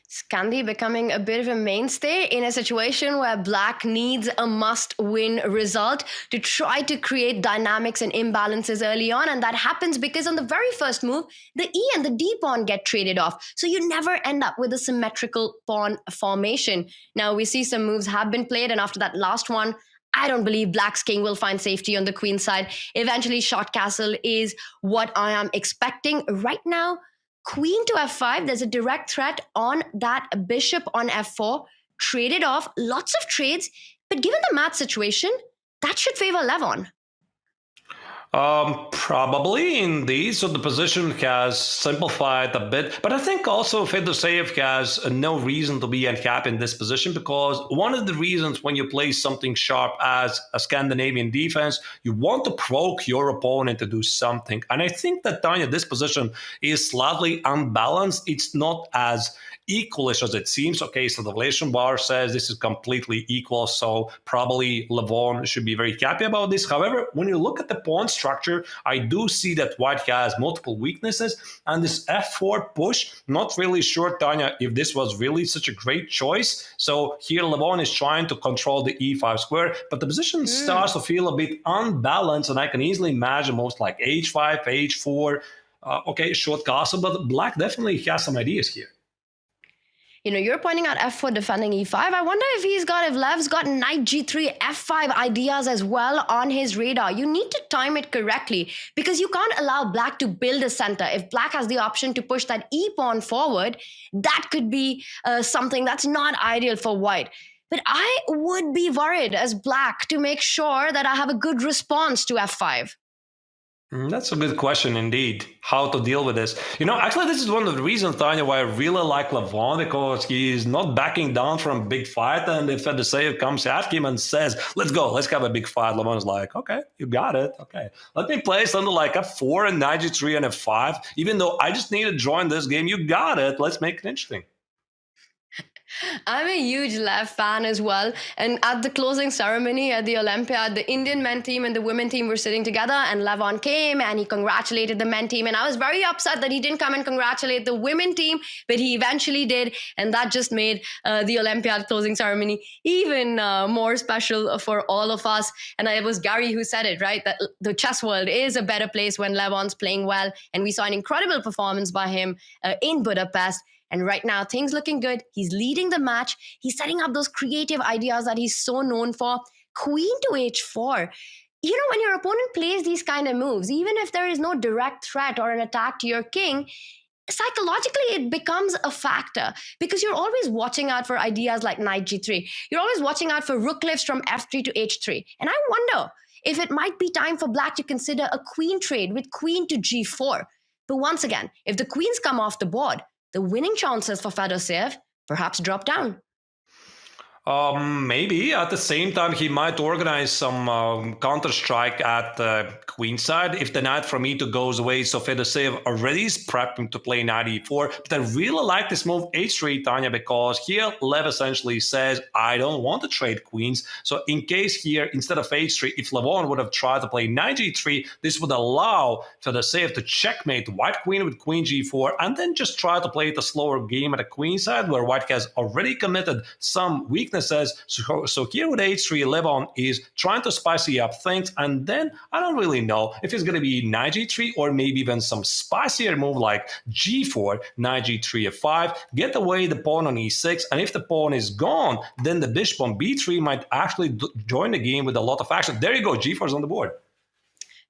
Scandi becoming a bit of a mainstay in a situation where Black needs a must-win result to try to create dynamics and imbalances early on. And that happens because on the very first move, the E and the D pawn get traded off. So you never end up with a symmetrical pawn formation. Now, we see some moves have been played, and after that last one, I don't believe Black's king will find safety on the queen side. Eventually, short castle is what I am expecting. Right now, queen to f5, there's a direct threat on that bishop on f4, traded off, lots of trades, but given the mat situation, that should favor Levon. Probably indeed. So the position has simplified a bit, but I think also Fedoseev has no reason to be unhappy in this position, because one of the reasons when you play something sharp as a Scandinavian defense, you want to provoke your opponent to do something. And I think that, Tanya, this position is slightly unbalanced. It's not as equalish as it seems. Okay, so the relation bar says this is completely equal, so probably Levon should be very happy about this. However, when you look at the pawn structure, I do see that White has multiple weaknesses, and this f4 push, not really sure, Tanya, if this was really such a great choice. So here Levon is trying to control the e5 square, but the position starts to feel a bit unbalanced, and I can easily imagine moves like h5, h4, okay, short castle, but Black definitely has some ideas here. You know, you're pointing out f4 defending e5. I wonder if Lev's got knight g3, f5 ideas as well on his radar. You need to time it correctly, because you can't allow Black to build a center. If Black has the option to push that e pawn forward, that could be something that's not ideal for White. But I would be worried as Black to make sure that I have a good response to f5. That's a good question indeed, how to deal with this. You know, actually, this is one of the reasons, Tanya, why I really like Levon, because he is not backing down from a big fight. And if Fedoseev comes at him and says, let's go, let's have a big fight, Levon's like, okay, you got it. Okay, let me play something like f4 and knight g3 and f5. Even though I just need to join this game, you got it. Let's make it interesting. I'm a huge Lev fan as well. And at the closing ceremony at the Olympiad, the Indian men team and the women team were sitting together, and Levon came and he congratulated the men team. And I was very upset that he didn't come and congratulate the women team, but he eventually did. And that just made the Olympiad closing ceremony even more special for all of us. And it was Gary who said it, right? That the chess world is a better place when Levon's playing well. And we saw an incredible performance by him in Budapest. And right now, things looking good. He's leading the match. He's setting up those creative ideas that he's so known for. Queen to h4. You know, when your opponent plays these kind of moves, even if there is no direct threat or an attack to your king, psychologically, it becomes a factor, because you're always watching out for ideas like knight g3. You're always watching out for rook lifts from f3 to h3. And I wonder if it might be time for Black to consider a queen trade with queen to g4. But once again, if the queens come off the board, the winning chances for Fedoseev perhaps drop down. Maybe. At the same time, he might organize some counter-strike at the queen side if the knight from e2 goes away. So Fedoseev already is prepping to play knight e4. But I really like this move h3, Tanya, because here Lev essentially says, I don't want to trade queens. So in case here, instead of h3, if Levon would have tried to play knight g3, this would allow Fedoseev to checkmate white queen with queen g4, and then just try to play the slower game at the queen side, where white has already committed some weakness. So here with h3, Levon is trying to spicy up things, and then I don't really know if it's going to be knight g3 or maybe even some spicier move like g4, knight g3, f5, get away the pawn on e6, and if the pawn is gone, then the bishop on b3 might actually join the game with a lot of action. There you go, g4 is on the board.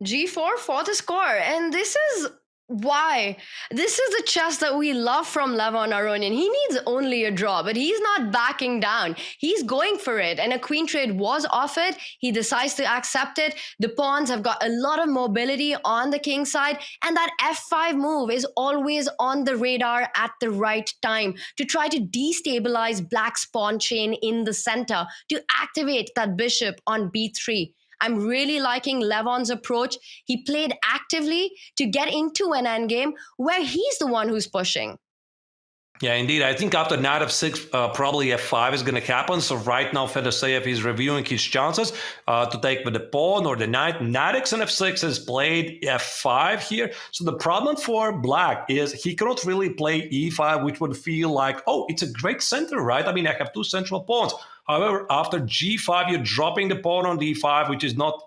G4 for the score, and this is Why? This is the chess that we love from Levon Aronian. He needs only a draw, but he's not backing down. He's going for it. And a queen trade was offered. He decides to accept it. The pawns have got a lot of mobility on the king side. And that f5 move is always on the radar at the right time to try to destabilize black's pawn chain in the center, to activate that bishop on b3. I'm really liking Levon's approach. He played actively to get into an endgame where he's the one who's pushing. Yeah, indeed. I think after knight f6, probably f5 is going to happen. So right now, Fedoseev is reviewing his chances to take with the pawn or the knight. Knight x and f6 is played f5 here. So the problem for black is he cannot really play e5, which would feel like, oh, it's a great center, right? I mean, I have two central pawns. However, after g5, you're dropping the pawn on d5, which is not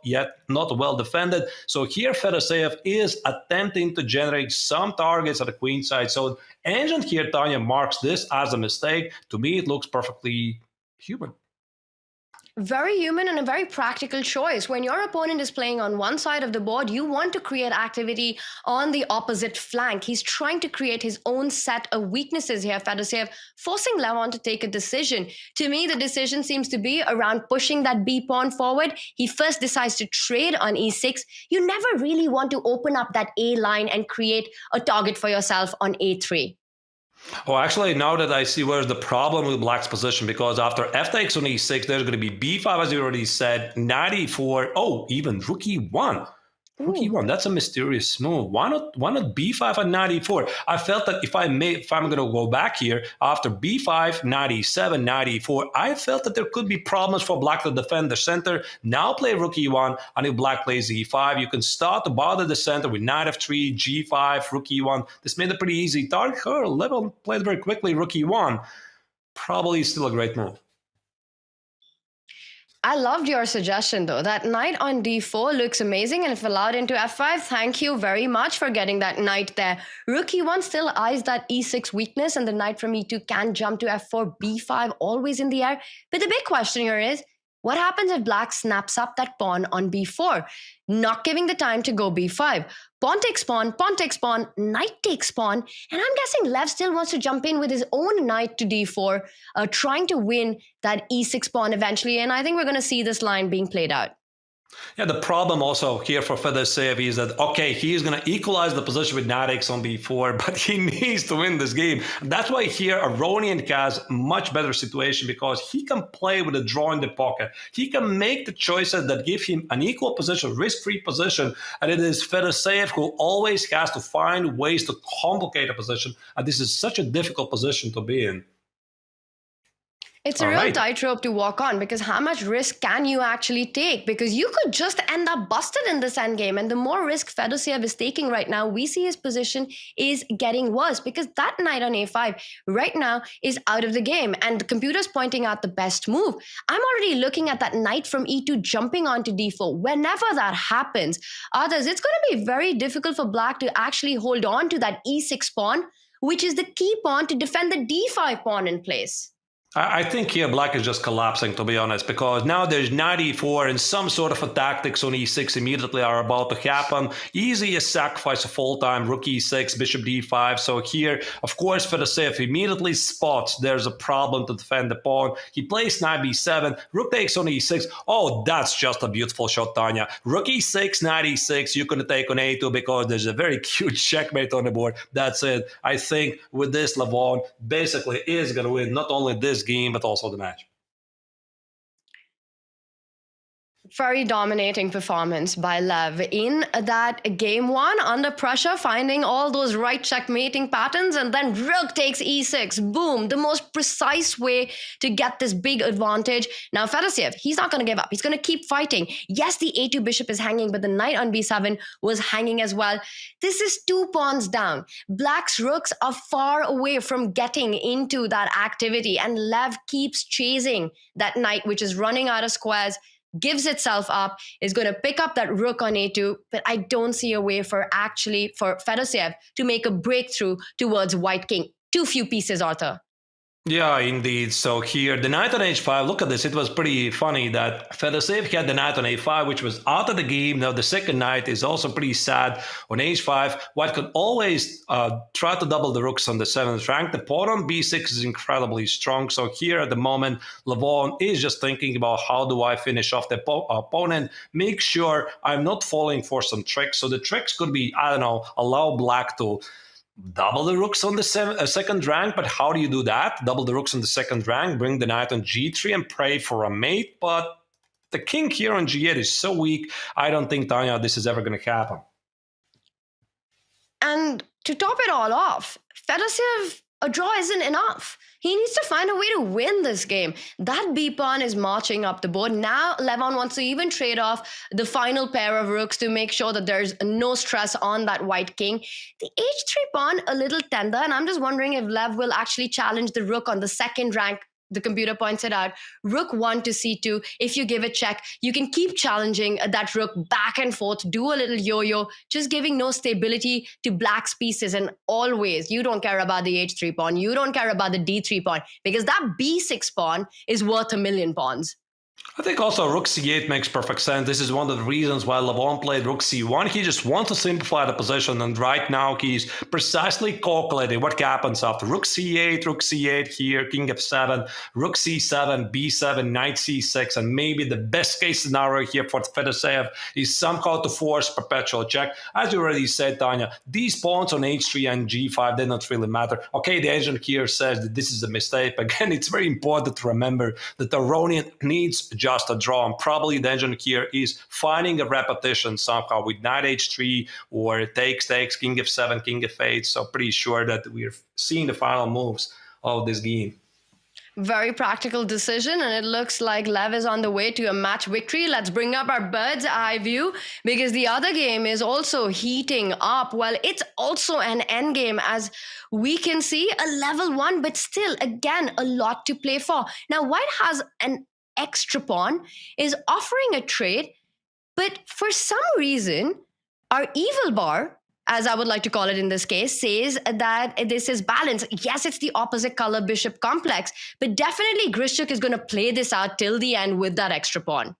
well defended. So here, Fedoseev is attempting to generate some targets at the queen side. So Ancient here, Tanya, marks this as a mistake. To me, it looks perfectly human. Very human and a very practical choice. When your opponent is playing on one side of the board, you want to create activity on the opposite flank. He's trying to create his own set of weaknesses here, Fedoseev, forcing Levon to take a decision. To me, the decision seems to be around pushing that B pawn forward. He first decides to trade on e6. You never really want to open up that A line and create a target for yourself on a3. Oh, actually, now that I see where's the problem with black's position, because after f takes on e6, there's going to be b5, as you already said, knight e4, oh, even rook e1. Rook e1, that's a mysterious move. Why not b5 and knight e4? I felt that if I'm going to go back here, after b5, knight e7, knight e4, I felt that there could be problems for black to defend the center. Now play rook e1, and if black plays e5, you can start to bother the center with knight f3, g5, rook e1. This made a pretty easy target. Levon played very quickly rook e1. Probably still a great move. I loved your suggestion, though. That knight on d4 looks amazing, and if allowed into f5, thank you very much for getting that knight there. Rook e1 still eyes that e6 weakness, and the knight from e2 can jump to f4, b5, always in the air. But the big question here is, what happens if black snaps up that pawn on b4? Not giving the time to go b5. Pawn takes pawn, knight takes pawn. And I'm guessing Lev still wants to jump in with his own knight to d4, trying to win that e6 pawn eventually. And I think we're going to see this line being played out. Yeah, the problem also here for Fedoseev is that, okay, he's going to equalize the position with knight x on b4, but he needs to win this game. That's why here Aronian has much better situation, because he can play with a draw in the pocket. He can make the choices that give him an equal position, risk-free position, and it is Fedoseev who always has to find ways to complicate a position, and this is such a difficult position to be in. It's a real tightrope to walk on, because how much risk can you actually take? Because you could just end up busted in this endgame. And the more risk Fedoseev is taking right now, we see his position is getting worse, because that knight on a5 right now is out of the game. And the computer's pointing out the best move. I'm already looking at that knight from e2 jumping onto d4. Whenever that happens, others, it's going to be very difficult for black to actually hold on to that e6 pawn, which is the key pawn to defend the d5 pawn in place. I think here black is just collapsing, to be honest, because now there's knight e4 and some sort of a tactics on e6 immediately are about to happen. Easiest sacrifice of all time, rook e6, bishop d5. So here, of course, Fedoseev immediately spots there's a problem to defend the pawn. He plays knight b7, rook takes on e6. Oh, that's just a beautiful shot, Tanya. Rook e6, knight e6, you're going to take on a2 because there's a very cute checkmate on the board. That's it. I think with this, Levon basically is going to win not only this game, but also the match. Very dominating performance by Lev in that game one, under pressure, finding all those right checkmating patterns, and then rook takes e6. Boom, the most precise way to get this big advantage. Now Fedoseev, he's not going to give up. He's going to keep fighting. Yes, the a2 bishop is hanging, but the knight on b7 was hanging as well. This is 2 pawns down. Black's rooks are far away from getting into that activity, and Lev keeps chasing that knight, which is running out of squares, gives itself up, is going to pick up that rook on a2, but I don't see a way for Fedoseev to make a breakthrough towards white king. Too few pieces, Arthur. Yeah, indeed. So here, the knight on h5, look at this. It was pretty funny that Fedoseev had the knight on a5, which was out of the game. Now, the second knight is also pretty sad on h5. White could always try to double the rooks on the 7th rank. The pawn on b6 is incredibly strong. So here at the moment, Levon is just thinking about how do I finish off the opponent, make sure I'm not falling for some tricks. So the tricks could be, I don't know, allow black to double the rooks on the second rank, but how do you do that? Double the rooks on the second rank, bring the knight on g3 and pray for a mate, but the king here on g8 is so weak, I don't think, Tanya, this is ever going to happen. And to top it all off, Fedoseev, a draw isn't enough. He needs to find a way to win this game. That b-pawn is marching up the board. Now Levon wants to even trade off the final pair of rooks to make sure that there's no stress on that white king. The h3 pawn, a little tender, and I'm just wondering if Lev will actually challenge the rook on the second rank. The computer points it out. Rook 1 to c2. If you give a check, you can keep challenging that rook back and forth, do a little yo-yo, just giving no stability to black's pieces. And always, you don't care about the h3 pawn. You don't care about the d3 pawn, because that b6 pawn is worth 1,000,000 pawns. I think also rook c8 makes perfect sense. This is one of the reasons why Levon played rook c1. He just wants to simplify the position, and right now he's precisely calculating what happens after rook c8 here, king f7, rook c7, b7, knight c6, and maybe the best case scenario here for Fedoseev is somehow to force perpetual check. As you already said, Tanya, these pawns on h3 and g5, they don't really matter. Okay, the agent here says that this is a mistake. Again, it's very important to remember that the Aronian needs just a draw, and probably the engine here is finding a repetition somehow with knight h3 or takes, king f7, king f8. So pretty sure that we're seeing the final moves of this game. Very practical decision, and it looks like Lev is on the way to a match victory. Let's bring up our bird's eye view, because the other game is also heating up. Well, it's also an end game, as we can see, a level 1, but still, again, a lot to play for. Now, White has an extra pawn, is offering a trade, but for some reason, our evil bar, as I would like to call it in this case, says that this is balanced. Yes, it's the opposite color bishop complex, but definitely Grischuk is going to play this out till the end with that extra pawn.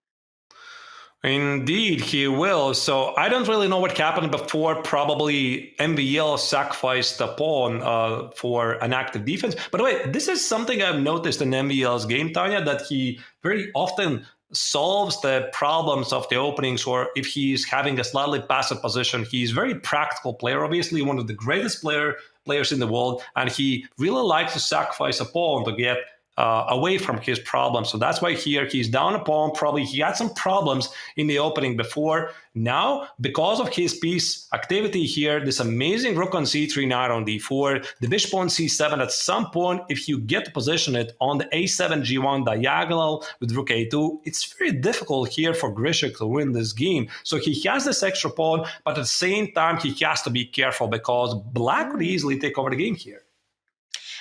Indeed, he will. So I don't really know what happened before. Probably MVL sacrificed a pawn for an active defense. By the way, this is something I've noticed in MVL's game, Tanya, that he very often solves the problems of the openings, or if he's having a slightly passive position. He's a very practical player, obviously one of the greatest players in the world, and he really likes to sacrifice a pawn to get away from his problems. So that's why here he's down a pawn. Probably he had some problems in the opening before. Now, because of his piece activity here, this amazing rook on c3, knight on d4, the bishop on c7, at some point, if you get to position it on the a7, g1 diagonal with rook a2, it's very difficult here for Grischuk to win this game. So he has this extra pawn, but at the same time, he has to be careful because black could easily take over the game here.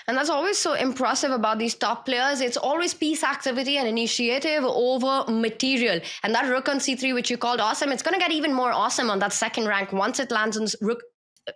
And that's always so impressive about these top players. It's always piece activity and initiative over material. And that rook on c3, which you called awesome, it's going to get even more awesome on that second rank once it lands on rook.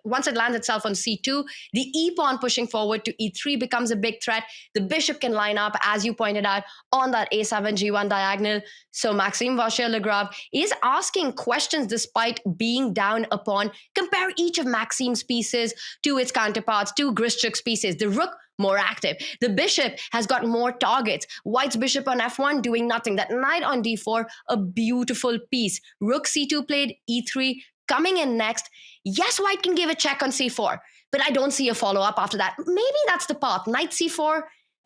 Once it lands itself on c2, the e-pawn pushing forward to e3 becomes a big threat. The bishop can line up, as you pointed out, on that a7, g1 diagonal. So Maxime Vachier-Lagrave is asking questions despite being down a pawn. Compare each of Maxime's pieces to its counterparts, to Grischuk's pieces. The rook, more active. The bishop has got more targets. White's bishop on f1 doing nothing. That knight on d4, a beautiful piece. Rook c2 played, e3 coming in next. Yes, White can give a check on c4, but I don't see a follow-up after that. Maybe that's the path. Knight c4,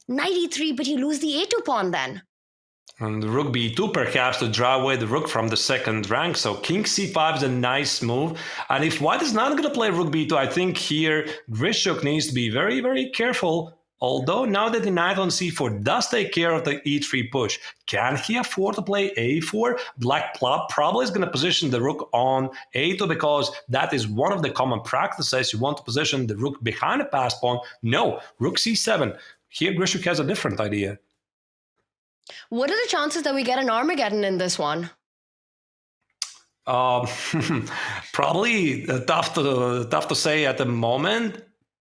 knight e3, but you lose the a2 pawn then. And the rook b2 perhaps to draw away the rook from the second rank. So king c5 is a nice move. And if White is not going to play rook b2, I think here Grischuk needs to be very, very careful. Although now that the knight on c4 does take care of the e3 push, can he afford to play a4? Black probably is going to position the rook on a2 because that is one of the common practices. You want to position the rook behind the passed pawn. No, rook c7. Here Grischuk has a different idea. What are the chances that we get an Armageddon in this one? Probably tough to say at the moment.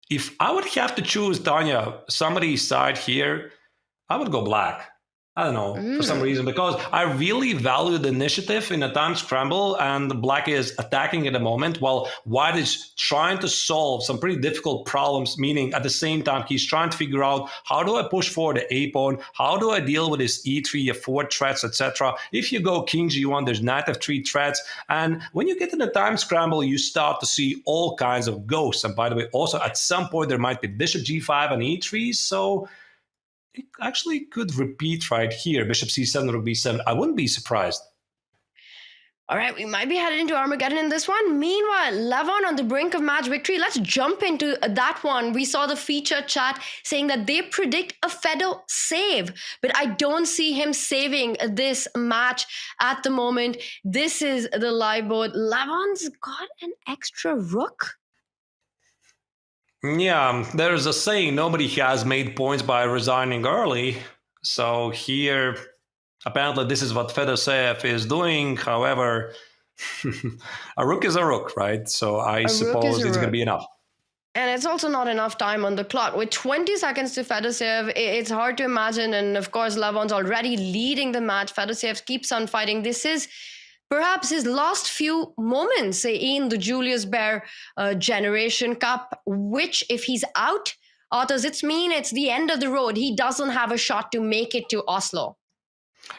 If I would have to choose, Tanya, somebody's side here, I would go black. I don't know, for some reason, because I really value the initiative in a time scramble, and black is attacking at the moment while white is trying to solve some pretty difficult problems, meaning at the same time, he's trying to figure out how do I push forward the A pawn? How do I deal with his E3, F4 threats, etc. If you go King G1, there's Knight F3 threats. And when you get to the time scramble, you start to see all kinds of ghosts. And by the way, also at some point, there might be Bishop G5 and E3. So it actually could repeat right here. Bishop C7, Rook B7. I wouldn't be surprised. All right, we might be headed into Armageddon in this one. Meanwhile, Levon on the brink of match victory. Let's jump into that one. We saw the feature chat saying that they predict a Fedoseev, but I don't see him saving this match at the moment. This is the live board. Levon's got an extra rook. Yeah, there's a saying, nobody has made points by resigning early. So here, apparently this is what Fedoseev is doing. However, a rook is a rook, right? So I suppose it's going to be enough. And it's also not enough time on the clock. With 20 seconds to Fedoseev, it's hard to imagine. And of course, Levon's already leading the match. Fedoseev keeps on fighting. This is perhaps his last few moments in the Julius Baer Generation Cup, which if he's out, Otters, it's the end of the road. He doesn't have a shot to make it to Oslo.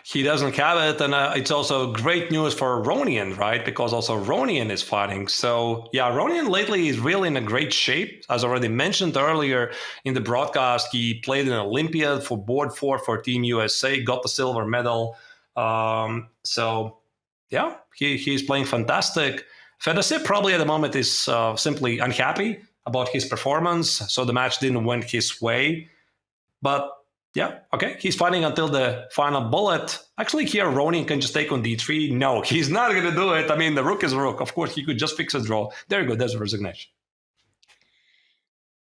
He doesn't have it, and it's also great news for Aronian, right? Because also Aronian is fighting. So yeah, Aronian lately is really in a great shape. As already mentioned earlier in the broadcast, he played in Olympia for board 4 for Team USA, got the silver medal. So yeah, he's playing fantastic. Fedoseev probably at the moment is simply unhappy about his performance, so the match didn't went his way. But yeah, okay, he's fighting until the final bullet. Actually, here Aronian can just take on D3. No, he's not going to do it. I mean, the rook is a rook. Of course, he could just fix a draw. There you go, there's a resignation.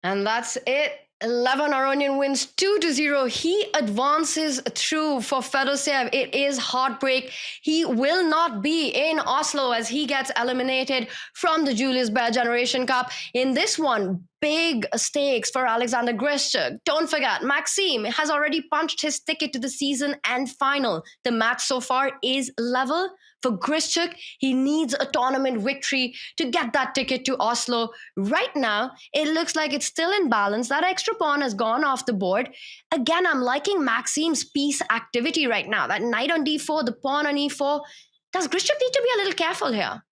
And that's it. 11 Aronian wins 2-0. He advances through for Fedoseev. It is heartbreak. He will not be in Oslo as he gets eliminated from the Julius Baer Generation Cup. In this one, big stakes for Alexander Grischuk. Don't forget, Maxime has already punched his ticket to the season and final. The match so far is level. For Grischuk, he needs a tournament victory to get that ticket to Oslo. Right now, it looks like it's still in balance. That extra pawn has gone off the board. Again, I'm liking Maxime's piece activity right now. That knight on d4, the pawn on e4. Does Grischuk need to be a little careful here?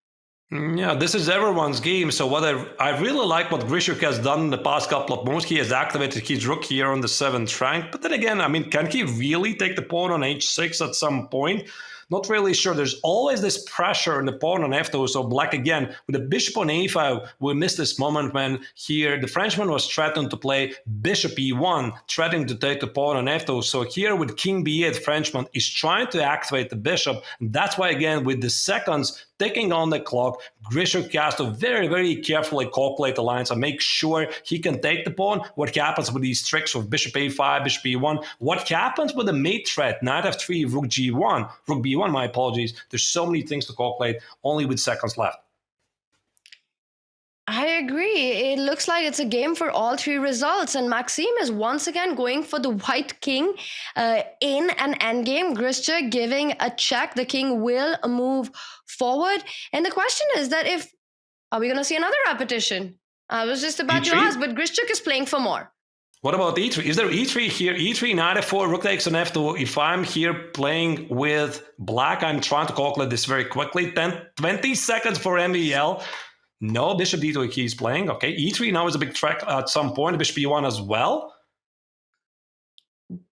Yeah, this is everyone's game. So what I really like what Grischuk has done in the past couple of moves. He has activated his rook here on the 7th rank. But then again, I mean, can he really take the pawn on h6 at some point? Not really sure. There's always this pressure on the pawn on f2. So black again with the bishop on a5. We missed this moment when here the Frenchman was threatened to play bishop e1, threatening to take the pawn on f2. So here with king b8, Frenchman is trying to activate the bishop. And that's why again with the seconds ticking on the clock, Grischuk has to very, very carefully calculate the lines and make sure he can take the pawn. What happens with these tricks of bishop a5, bishop e1? What happens with the mate threat, knight f3, rook g1, rook b1, my apologies. There's so many things to calculate only with seconds left. I agree. It looks like it's a game for all three results. And Maxime is once again going for the white king in an endgame. Grischuk giving a check. The king will move forward. And the question is that are we going to see another repetition? I was just about to ask, but Grischuk is playing for more. What about e3? Is there e3 here? e3, knight f4, rook takes on f2. If I'm here playing with black, I'm trying to calculate this very quickly. 20 seconds for MVL. No, bishop d2 he's playing. Okay, e3 now is a big threat at some point. Bishop e1 as well.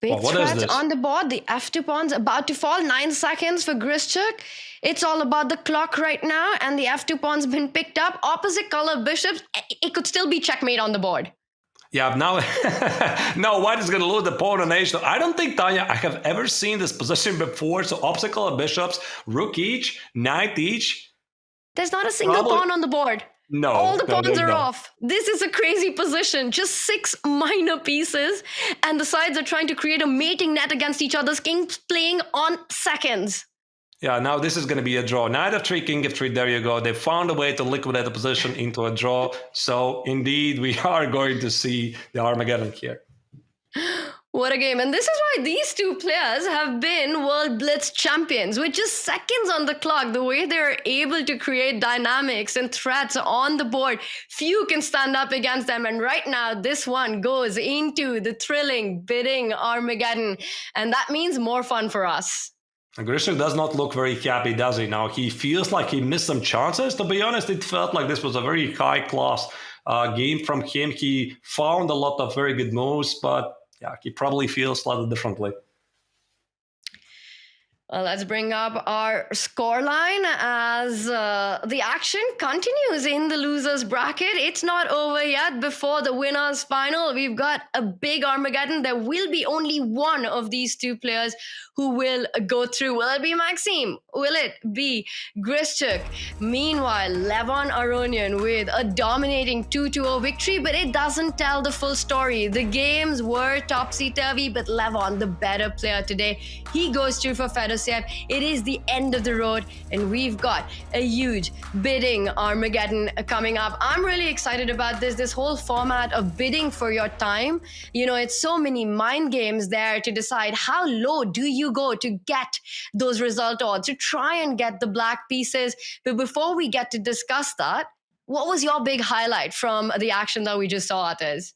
Big threat on the board. The f2 pawn's about to fall. 9 seconds for Grischuk. It's all about the clock right now. And the f2 pawn's been picked up. Opposite color bishops. It could still be checkmate on the board. Yeah, now, no, white is going to lose the pawn on h2. I don't think, Tanya, I have ever seen this position before. So opposite color bishops, rook each, knight each. There's not a single pawn on the board. No. All the pawns are off. This is a crazy position. Just 6 minor pieces. And the sides are trying to create a mating net against each other's kings, playing on seconds. Yeah, now this is going to be a draw. Knight f3, king f3, there you go. They found a way to liquidate the position into a draw. So indeed, we are going to see the Armageddon here. What a game. And this is why these two players have been World Blitz champions, with just seconds on the clock. The way they're able to create dynamics and threats on the board, few can stand up against them. And right now, this one goes into the thrilling bidding Armageddon. And that means more fun for us. Grischuk does not look very happy, does he? Now, he feels like he missed some chances. To be honest, it felt like this was a very high-class game from him. He found a lot of very good moves, but yeah, he probably feels slightly differently. Let's bring up our scoreline as the action continues in the losers bracket. It's not over yet. Before the winners final, we've got a big Armageddon. There will be only one of these two players who will go through. Will it be Maxime? Will it be Grischuk? Meanwhile, Levon Aronian with a dominating 2-0 victory, but it doesn't tell the full story. The games were topsy-turvy, but Levon, the better player today, he goes through for Fedoseev. It is the end of the road, and we've got a huge bidding Armageddon coming up. I'm really excited about this whole format of bidding for your time. You know, it's so many mind games there to decide how low do you go to get those result odds, to try and get the black pieces. But before we get to discuss that, what was your big highlight from the action that we just saw, Atez?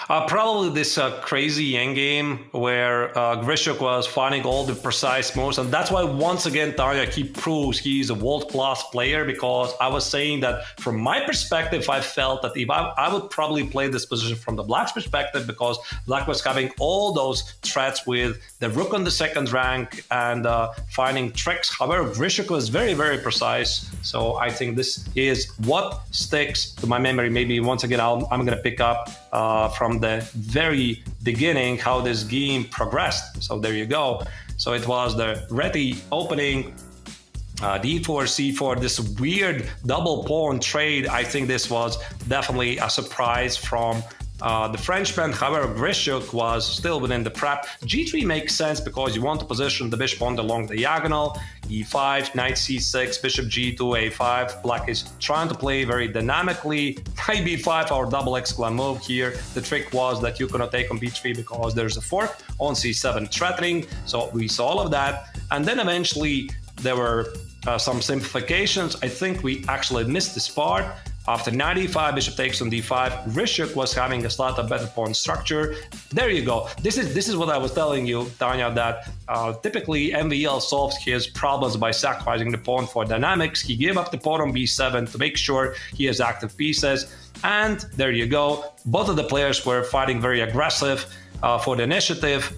Probably this crazy endgame where Grischuk was finding all the precise moves. And that's why, once again, Tanya, he proves he's a world-class player, because I was saying that from my perspective, I felt that if I would probably play this position from the Black's perspective, because Black was having all those threats with the rook on the second rank and finding tricks. However, Grischuk was very, very precise. So I think this is what sticks to my memory. Maybe once again, I'm going to pick up from the very beginning how this game progressed. So there you go. So it was the ready opening, d4, c4, this weird double pawn trade. I think this was definitely a surprise from the Frenchman. However, Grischuk was still within the prep. g3 makes sense because you want to position the bishop on the long diagonal. e5, knight c6, bishop g2, a5. Black is trying to play very dynamically. Knight b5, our double exclam move here. The trick was that you cannot take on b3 because there's a fork on c7 threatening. So we saw all of that. And then eventually there were some simplifications. I think we actually missed this part. After knight e5, bishop takes on d5, Grischuk was having a slightly better pawn structure. There you go. This is what I was telling you, Tanya, that typically MVL solves his problems by sacrificing the pawn for dynamics. He gave up the pawn on b7 to make sure he has active pieces. And there you go. Both of the players were fighting very aggressive for the initiative.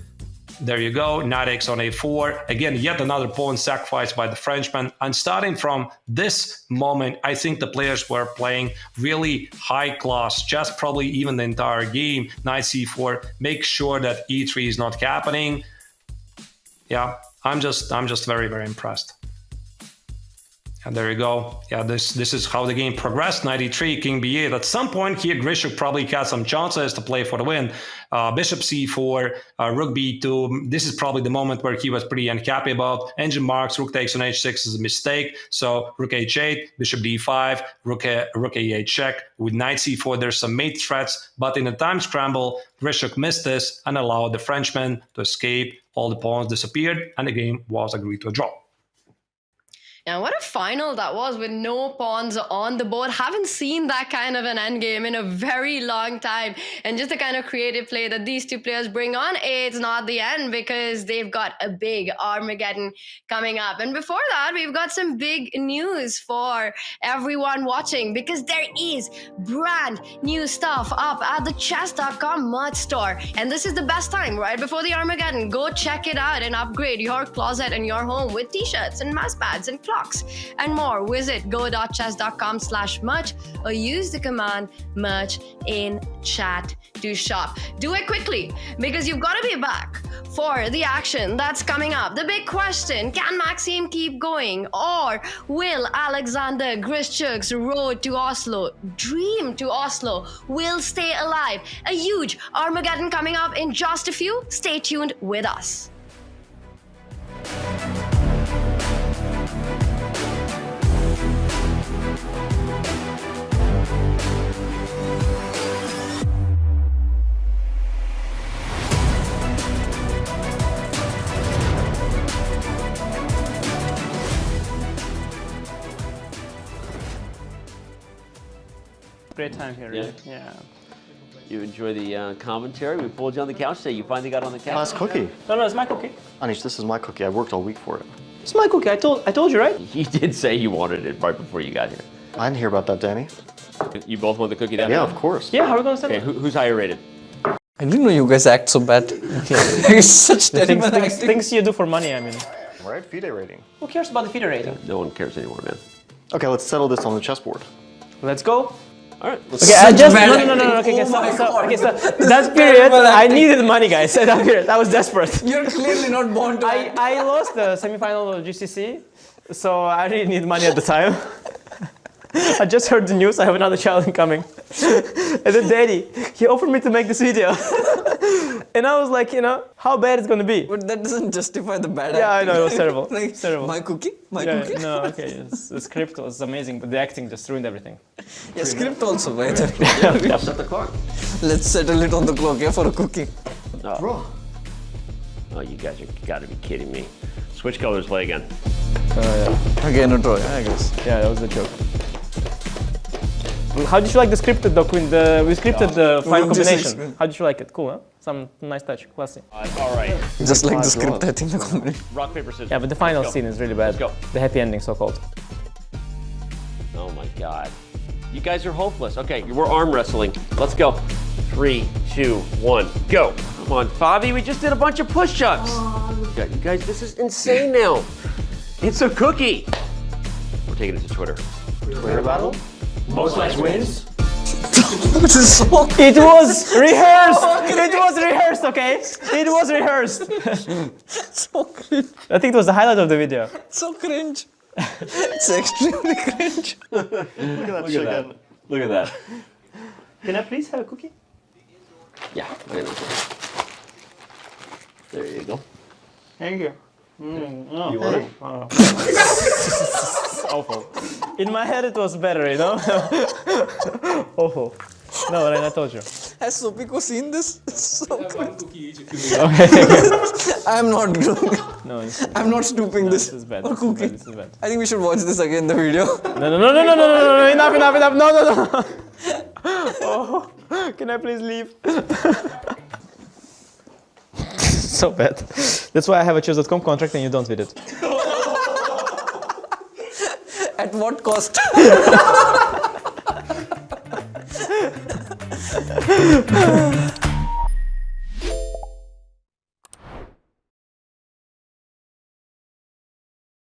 There you go, knight takes on a4. Again, yet another pawn sacrificed by the Frenchman. And starting from this moment, I think the players were playing really high-class chess, probably even the entire game. Knight c4, make sure that e3 is not happening. Yeah, I'm just very, very impressed. And there you go. Yeah, this is how the game progressed. Knight e3, king b8. At some point here, Grischuk probably had some chances to play for the win. Bishop c4, rook b2. This is probably the moment where he was pretty unhappy about. Engine marks, rook takes on h6 is a mistake. So rook h8, bishop d5, rook a8 check. With knight c4, there's some mate threats. But in the time scramble, Grischuk missed this and allowed the Frenchman to escape. All the pawns disappeared and the game was agreed to a draw. Yeah, what a final that was with no pawns on the board. Haven't seen that kind of an endgame in a very long time. And just the kind of creative play that these two players bring on, it's not the end because they've got a big Armageddon coming up. And before that, we've got some big news for everyone watching because there is brand new stuff up at the chess.com merch store. And this is the best time right before the Armageddon. Go check it out and upgrade your closet and your home with t-shirts and mouse pads and clocks and more. Visit go.chess.com/merch or use the command merch in chat to shop. Do it quickly because you've got to be back for the action that's coming up. The big question, can Maxime keep going or will Alexander Grischuk's road to Oslo, dream to Oslo, will stay alive? A huge Armageddon coming up in just a few. Stay tuned with us. great time here, really. Yeah. You enjoy the commentary? We pulled you on the couch today. You finally got on the couch. Last cookie. No, it's my cookie. Anish, this is my cookie. I worked all week for it. It's my cookie. I told you, right? You did say you wanted it right before you got here. I didn't hear about that, Danny. You both want the cookie down? Yeah, of course. Yeah, how are we gonna send Okay, it? who's higher rated? I didn't know you guys act so bad. It's such terrible acting. Things you do for money, I mean. Right, FIDE rating. Who cares about the feeder rating? No one cares anymore, man. Okay, let's settle this on the chessboard. Let's go. All right. Okay, I just no. Okay, stop. That period, I needed money, guys. That period, I was desperate. You're clearly not born to act. I lost the semi-final of GCC, so I really need money at the time. I just heard the news. I have another child incoming, and then Daddy, he offered me to make this video, and I was like, you know, how bad it's gonna be. But that doesn't justify the bad Yeah, I acting. know, it was terrible. Like, It's terrible. My cookie? My Yeah, cookie? no, okay, the script was amazing, but the acting just ruined everything. Yeah, script also, right? Set the clock. Let's settle it on the clock, yeah, for a cookie. Oh, you guys are gotta be kidding me. Switch colors, play again. Again, a draw, yeah, I guess. Yeah, that was the joke. How did you like the scripted though, Queen? We scripted the final combination. How did you like it? Cool, huh? Some nice touch, classy. All right. Just like the script, I think the comedy. Rock, paper, scissors. Yeah, but the final scene is really bad. Let's go. The happy ending, so-called. Oh my God. You guys are hopeless. Okay, we're arm wrestling. Let's go. 3, 2, 1, go. Come on, Fabi, we just did a bunch of push-ups. You guys, this is insane now. It's a cookie. We're taking it to Twitter. Twitter battle? Most likes wins. This is so It was rehearsed! It was rehearsed, okay? It was rehearsed. so cringe. I think it was the highlight of the video. So cringe. It's extremely cringe. Look at that chicken. Look at that. Can I please have a cookie? Yeah. There you go. Thank you. You want it? Awful. In my head it was better, you know? Awful. No, I told you. Has Sopiko seen this? It's so cringe. Okay. I'm not doing it. No, I'm not stooping this. this is bad. For cookie. This is bad. I think we should watch this again, the video. No, enough. No. Oh, can I please leave? So bad. That's why I have a Choose.com contract and you don't with it. At what cost?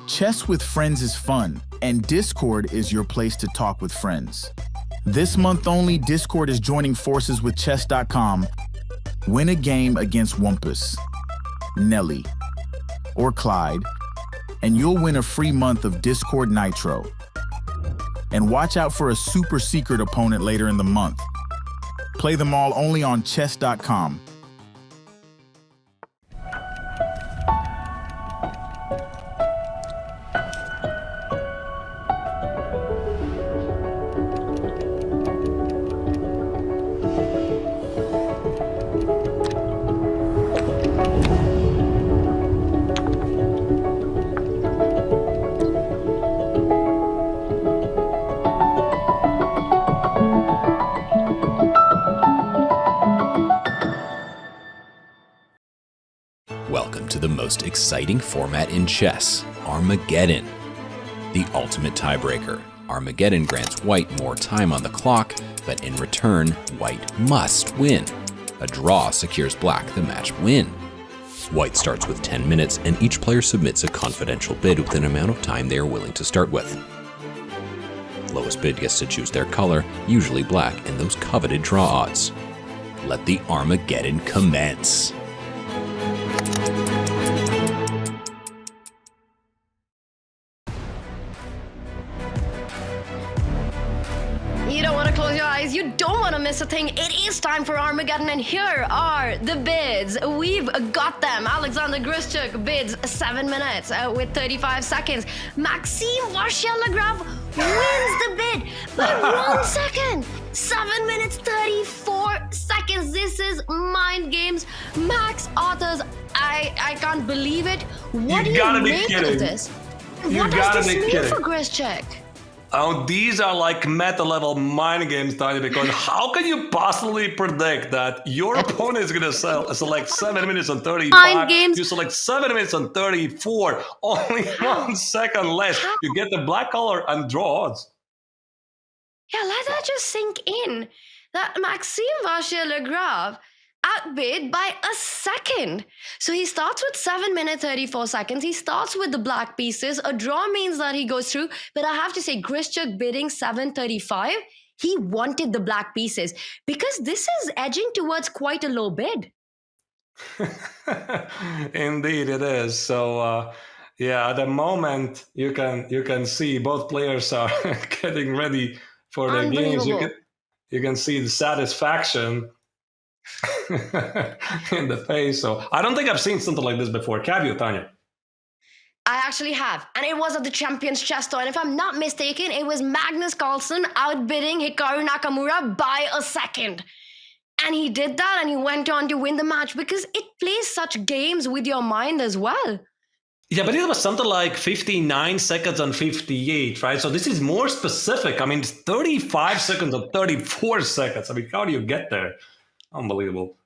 Chess with friends is fun, and Discord is your place to talk with friends. This month only, Discord is joining forces with Chess.com. Win a game against Wumpus, Nelly, or Clyde, and you'll win a free month of Discord Nitro. And watch out for a super secret opponent later in the month. Play them all only on Chess.com. Welcome to the most exciting format in chess, Armageddon. The ultimate tiebreaker. Armageddon grants white more time on the clock, but in return, white must win. A draw secures black the match win. White starts with 10 minutes, and each player submits a confidential bid with an amount of time they are willing to start with. Lowest bid gets to choose their color, usually black, and those coveted draw odds. Let the Armageddon commence. You don't want to close your eyes. You don't want to miss a thing. It is time for Armageddon, and here are the bids. We've got them. Alexander Grischuk bids 7 minutes with 35 seconds. Maxime Vachier-Lagrave wins the bid by 1 second. 7 minutes, 34 seconds. This is mind games. Max Authors, I can't believe it. What do you make of this? What does this mean for Grischuk? Oh, these are like meta-level mind games, Tanya, because how can you possibly predict that your opponent is going to select 7 minutes and 35, Mind games. you select 7 minutes and 34, only 1 second less, you get the black color and draw odds. Yeah, let that just sink in. That Maxime Vachier-Lagrave outbid by a second. So he starts with 7 minutes 34 seconds. He starts with the black pieces. A draw means that he goes through. But I have to say, Grischuk bidding 7:35. He wanted the black pieces because this is edging towards quite a low bid. Indeed, it is. So, yeah, at the moment you can see both players are getting ready for their games. You can see the satisfaction in the face. So I don't think I've seen something like this before. Have you, Tanya? I actually have. And it was at the Champions Chess Tour. And if I'm not mistaken, it was Magnus Carlsen outbidding Hikaru Nakamura by a second. And he did that and he went on to win the match because it plays such games with your mind as well. Yeah, but it was something like 59 seconds and 58, right? So this is more specific. I mean, it's 35 seconds and 34 seconds. I mean, how do you get there? Unbelievable.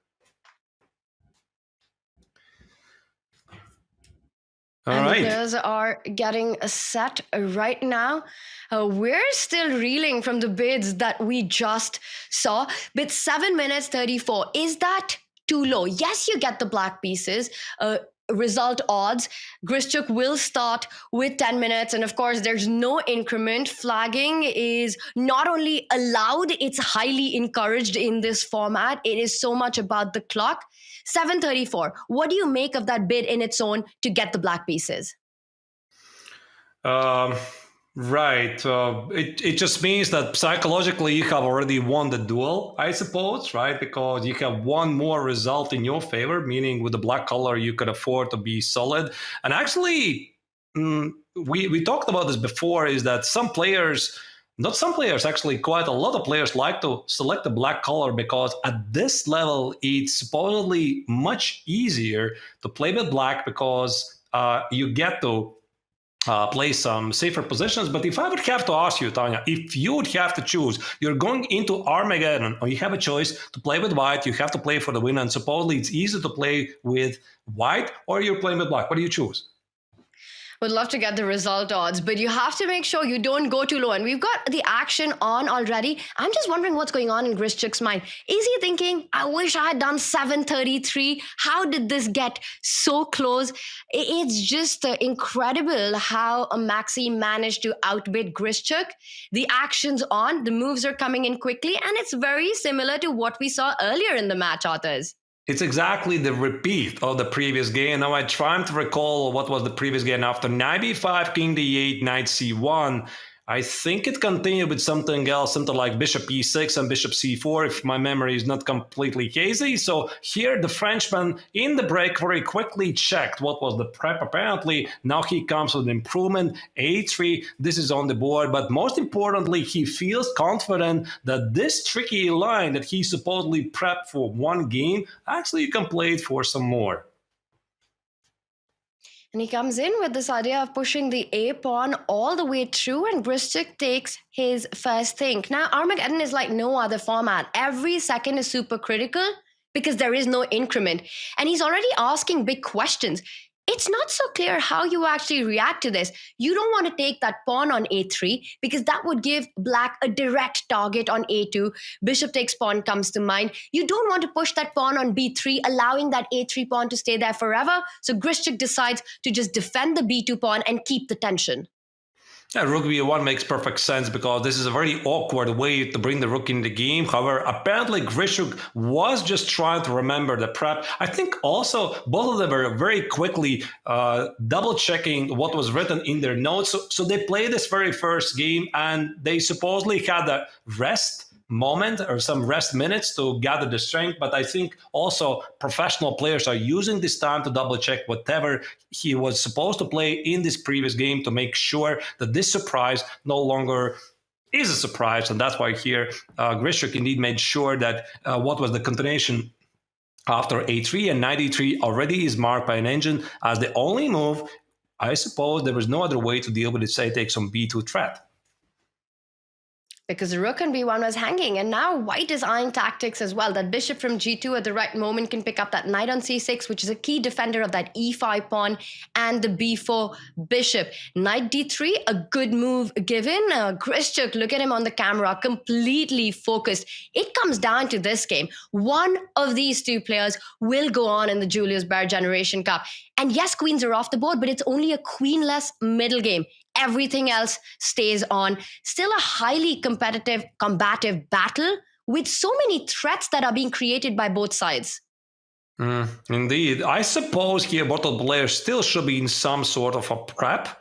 All right. Players are getting set right now. We're still reeling from the bids that we just saw. Bid 7 minutes 34. Is that too low? Yes, you get the black pieces. Result odds. Grischuk will start with 10 minutes. And of course, there's no increment. Flagging is not only allowed, it's highly encouraged in this format. It is so much about the clock. 7:34. What do you make of that bid in its own to get the black pieces? Right. It just means that psychologically you have already won the duel, I suppose, right? Because you have one more result in your favor, meaning with the black color you could afford to be solid. And actually, we talked about this before, is that actually quite a lot of players like to select the black color because at this level it's supposedly much easier to play with black because you get to play some safer positions. But if I would have to ask you, Tanya, if you would have to choose, you're going into Armageddon, or you have a choice to play with white, you have to play for the win, and supposedly it's easy to play with white, or you're playing with black. What do you choose? Would love to get the result odds, but you have to make sure you don't go too low. And we've got the action on already. I'm just wondering what's going on in Grischuk's mind. Is he thinking, I wish I had done 7:33? How did this get so close? It's just incredible how Maxime managed to outbid Grischuk. The action's on, the moves are coming in quickly, and it's very similar to what we saw earlier in the match, authors. It's exactly the repeat of the previous game. Now I try to recall what was the previous game after knight b5, king d8, knight c1. I think it continued with something else, something like bishop e6 and bishop c4, if my memory is not completely hazy. So here the Frenchman in the break very quickly checked what was the prep apparently. Now he comes with improvement, a3, this is on the board. But most importantly, he feels confident that this tricky line that he supposedly prepped for one game, actually you can play it for some more. And he comes in with this idea of pushing the A pawn all the way through, and Grischuk takes his first think. Now, Armageddon is like no other format. Every second is super critical because there is no increment. And he's already asking big questions. It's not so clear how you actually react to this. You don't want to take that pawn on a3 because that would give black a direct target on a2. Bishop takes pawn comes to mind. You don't want to push that pawn on b3, allowing that a3 pawn to stay there forever. So Grischuk decides to just defend the b2 pawn and keep the tension. Yeah, rook b1 makes perfect sense because this is a very awkward way to bring the rook in the game. However, apparently Grischuk was just trying to remember the prep. I think also both of them were very quickly double checking what was written in their notes. So they played this very first game and they supposedly had a rest moment or some rest minutes to gather the strength. But I think also professional players are using this time to double check whatever he was supposed to play in this previous game to make sure that this surprise no longer is a surprise. And that's why here Grischuk indeed made sure that what was the continuation after a3 and knight e3 already is marked by an engine as the only move. I suppose there was no other way to deal with it, say takes on b2 threat. because the rook on b1 was hanging, and now white is eyeing tactics as well. That bishop from g2 at the right moment can pick up that knight on c6, which is a key defender of that e5 pawn and the b4 bishop. Knight d3, a good move given. Grischuk, look at him on the camera, completely focused. It comes down to this game. One of these two players will go on in the Julius Baer Generation Cup. And yes, queens are off the board, but it's only a queenless middle game. Everything else stays on. Still a highly competitive, combative battle with so many threats that are being created by both sides. Indeed. I suppose here bottom players still should be in some sort of a prep.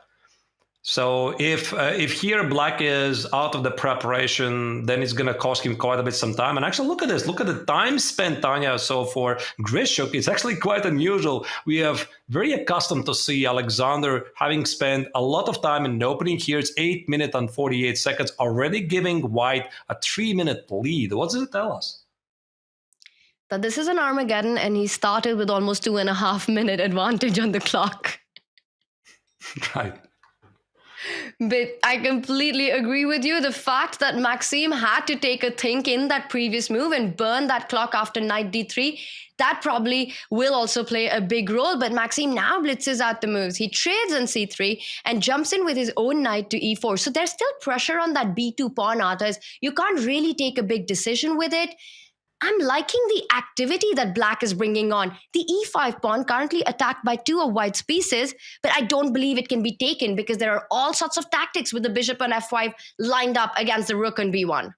So if here black is out of the preparation, then it's going to cost him quite a bit some time. And actually, look at this. Look at the time spent, Tanya. So for Grischuk, it's actually quite unusual. We have very accustomed to see Alexander having spent a lot of time in the opening. Here it's 8 minutes and 48 seconds, already giving white a 3-minute lead. What does it tell us? That this is an Armageddon, and he started with almost 2.5-minute advantage on the clock. Right. But I completely agree with you. The fact that Maxime had to take a think in that previous move and burn that clock after knight d3, that probably will also play a big role. But Maxime now blitzes out the moves. He trades on c3 and jumps in with his own knight to e4. So there's still pressure on that b2 pawn, Arthurs. You can't really take a big decision with it. I'm liking the activity that black is bringing on. The e5 pawn currently attacked by two of white's pieces, but I don't believe it can be taken because there are all sorts of tactics with the bishop on f5 lined up against the rook on b1.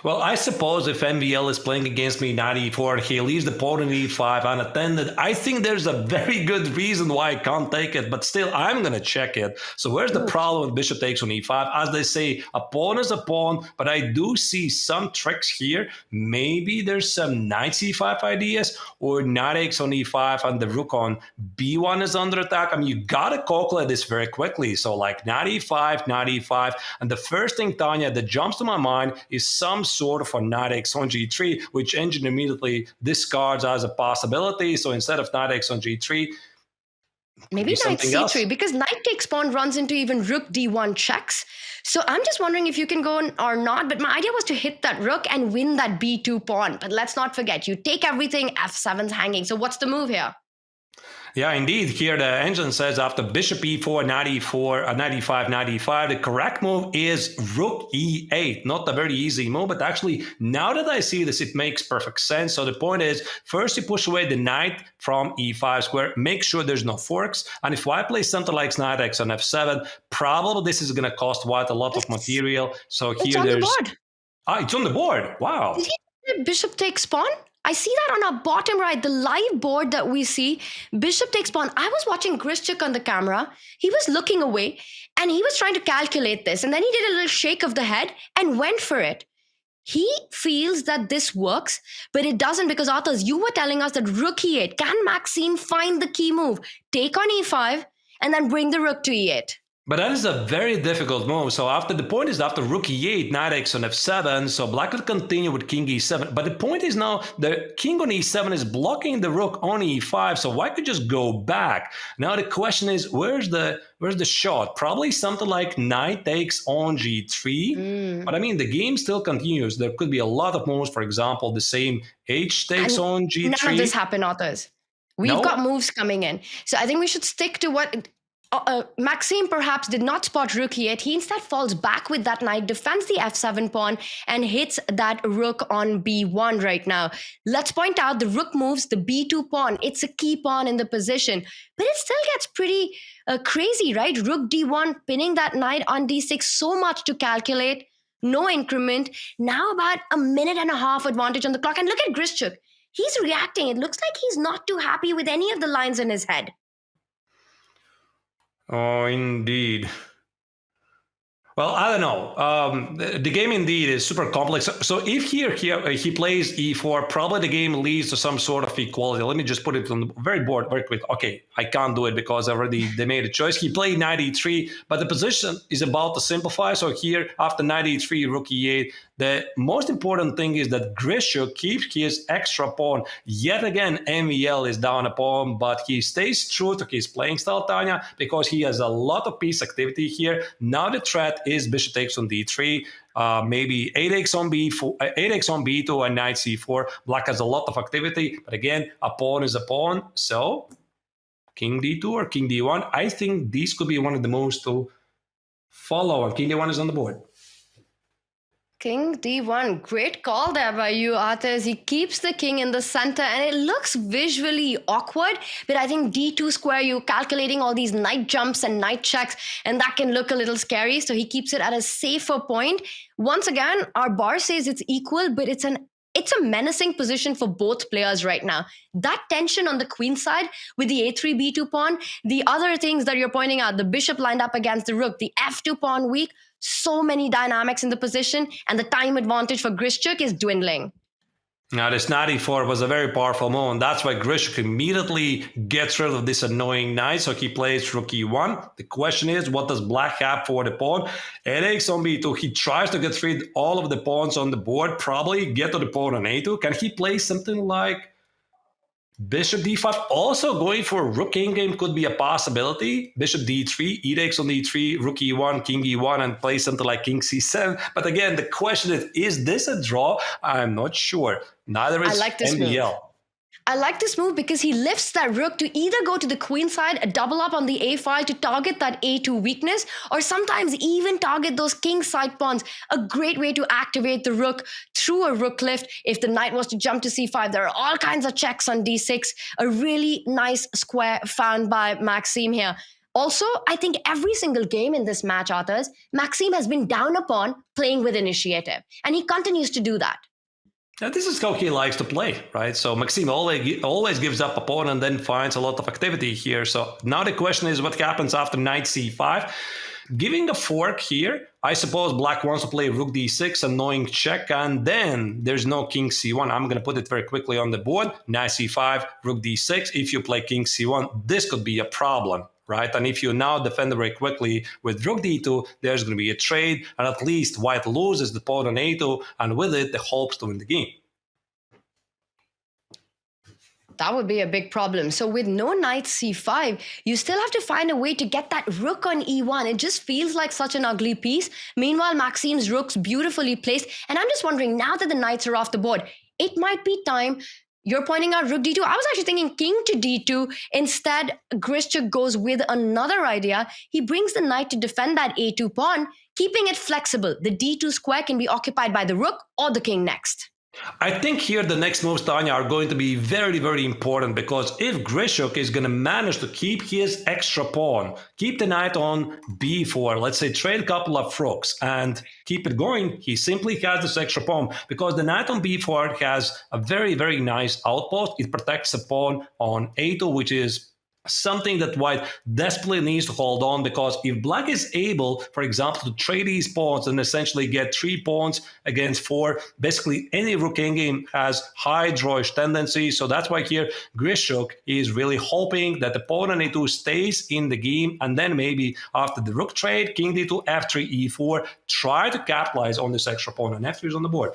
Well, I suppose if MVL is playing against me knight e4 and he leaves the pawn in e5 unattended, I think there's a very good reason why I can't take it, but still I'm going to check it. So where's the problem when bishop takes on e5? As they say, a pawn is a pawn, but I do see some tricks here. Maybe there's some knight c5 ideas, or knight takes on e5 and the rook on b1 is under attack. I mean, you got to calculate this very quickly. So like knight e5, and the first thing, Tanya, that jumps to my mind is some sort of a knight x on g3, which engine immediately discards as a possibility. So instead of knight x on g3, maybe knight c3, because knight takes pawn runs into even rook d1 checks. So I'm just wondering if you can go on or not. But my idea was to hit that rook and win that b2 pawn. But let's not forget, you take everything, f7's hanging. So what's the move here? Yeah, indeed. Here the engine says after bishop e4, knight e4, knight e5, knight e5, the correct move is rook e8. Not a very easy move, but actually now that I see this, it makes perfect sense. So the point is, first you push away the knight from e5 square, make sure there's no forks. And if white plays something like knight x on f7, probably this is going to cost white a lot of material. So here it's there's... on the board. It's on the board. Wow. Did he say bishop takes pawn? I see that on our bottom right, the live board that we see. Bishop takes pawn. I was watching Grischuk on the camera. He was looking away and he was trying to calculate this. And then he did a little shake of the head and went for it. He feels that this works, but it doesn't, because Arthurs, you were telling us that rook e8. Can Maxime find the key move? Take on e5 and then bring the rook to e8. But that is a very difficult move. So after the point is after rook e8, knight x on f7, so black will continue with king e7. But the point is now the king on e7 is blocking the rook on e5, so white could just go back. Now the question is, where's the shot? Probably something like knight takes on g3. But I mean, the game still continues. There could be a lot of moves. For example, the same h takes on g3. None of this happened, Arthurs. We've got moves coming in. So I think we should stick to what... Maxime perhaps did not spot rook e8. He instead falls back with that knight, defends the f7 pawn, and hits that rook on b1 right now. Let's point out the rook moves the b2 pawn. It's a key pawn in the position, but it still gets pretty crazy, right? Rook d1, pinning that knight on d6, so much to calculate, no increment. Now about a minute and a half advantage on the clock. And look at Grischuk. He's reacting. It looks like he's not too happy with any of the lines in his head. Oh, indeed. Well, I don't know. The game indeed is super complex. So if here he plays e4, probably the game leads to some sort of equality. Let me just put it on the very board very quick. Okay, I can't do it because they made a choice. He played knight e3, but the position is about to simplify. So here, after knight e3, rook e8, the most important thing is that Grischuk keeps his extra pawn. Yet again, MVL is down a pawn, but he stays true to his playing style, Tanya, because he has a lot of piece activity here. Now the threat is bishop takes on d3, maybe 8x on b4, 8x on b2, and knight c4. Black has a lot of activity, but again, a pawn is a pawn. So king d2 or king d1. I think these could be one of the most to follow, and king d1 is on the board. King d1, great call there by you, Arthurs. He keeps the king in the center and it looks visually awkward, but I think d2 square, you're calculating all these knight jumps and knight checks, and that can look a little scary, so he keeps it at a safer point. Once again, our bar says it's equal, but it's a menacing position for both players right now. That tension on the queen side with the a3, b2 pawn, the other things that you're pointing out, the bishop lined up against the rook, the f2 pawn weak, so many dynamics in the position, and the time advantage for Grischuk is dwindling. Now, this knight e4 was a very powerful move, and that's why Grischuk immediately gets rid of this annoying knight, so he plays rook e1. The question is, what does black have for the pawn? 8x on b2. He tries to get rid of all of the pawns on the board, probably get to the pawn on a2. Can he play something like bishop d5? Also going for a rook endgame could be a possibility. Bishop d3, 8x on d3, rook e1, king e1, and play something like king c7. But again, the question is this a draw? I'm not sure. Neither is MBL. I like this move because he lifts that rook to either go to the queen side, double up on the a file to target that a2 weakness, or sometimes even target those king side pawns. A great way to activate the rook through a rook lift. If the knight was to jump to c5, there are all kinds of checks on d6. A really nice square found by Maxime here. Also, I think every single game in this match, Arthurs, Maxime has been down a pawn playing with initiative, and he continues to do that. Now, this is how he likes to play, right? So Maxime always gives up a pawn and then finds a lot of activity here. So now the question is what happens after knight c5? Giving a fork here, I suppose black wants to play rook d6, annoying check, and then there's no king c1. I'm going to put it very quickly on the board. Knight c5, rook d6. If you play king c1, this could be a problem, right? And if you now defend very quickly with rook d2, there's going to be a trade, and at least white loses the pawn on a2, and with it, the hopes to win the game. That would be a big problem. So with no knight c5, you still have to find a way to get that rook on e1. It just feels like such an ugly piece. Meanwhile, Maxime's rook's beautifully placed. And I'm just wondering, now that the knights are off the board, it might be time. You're pointing out rook d2. I was actually thinking king to d2. Instead, Grischuk goes with another idea. He brings the knight to defend that a2 pawn, keeping it flexible. The d2 square can be occupied by the rook or the king next. I think here the next moves, Tanya, are going to be very, very important, because if Grischuk is going to manage to keep his extra pawn, keep the knight on b4, let's say trade a couple of rooks and keep it going, he simply has this extra pawn, because the knight on b4 has a very, very nice outpost. It protects the pawn on a2, which is something that white desperately needs to hold on, because if black is able, for example, to trade these pawns and essentially get 3 pawns against 4, basically any rook endgame has high drawish tendency. So that's why here Grischuk is really hoping that the pawn on a2 stays in the game, and then maybe after the rook trade, king d2, f3, e4, try to capitalize on this extra pawn, and f3 is on the board.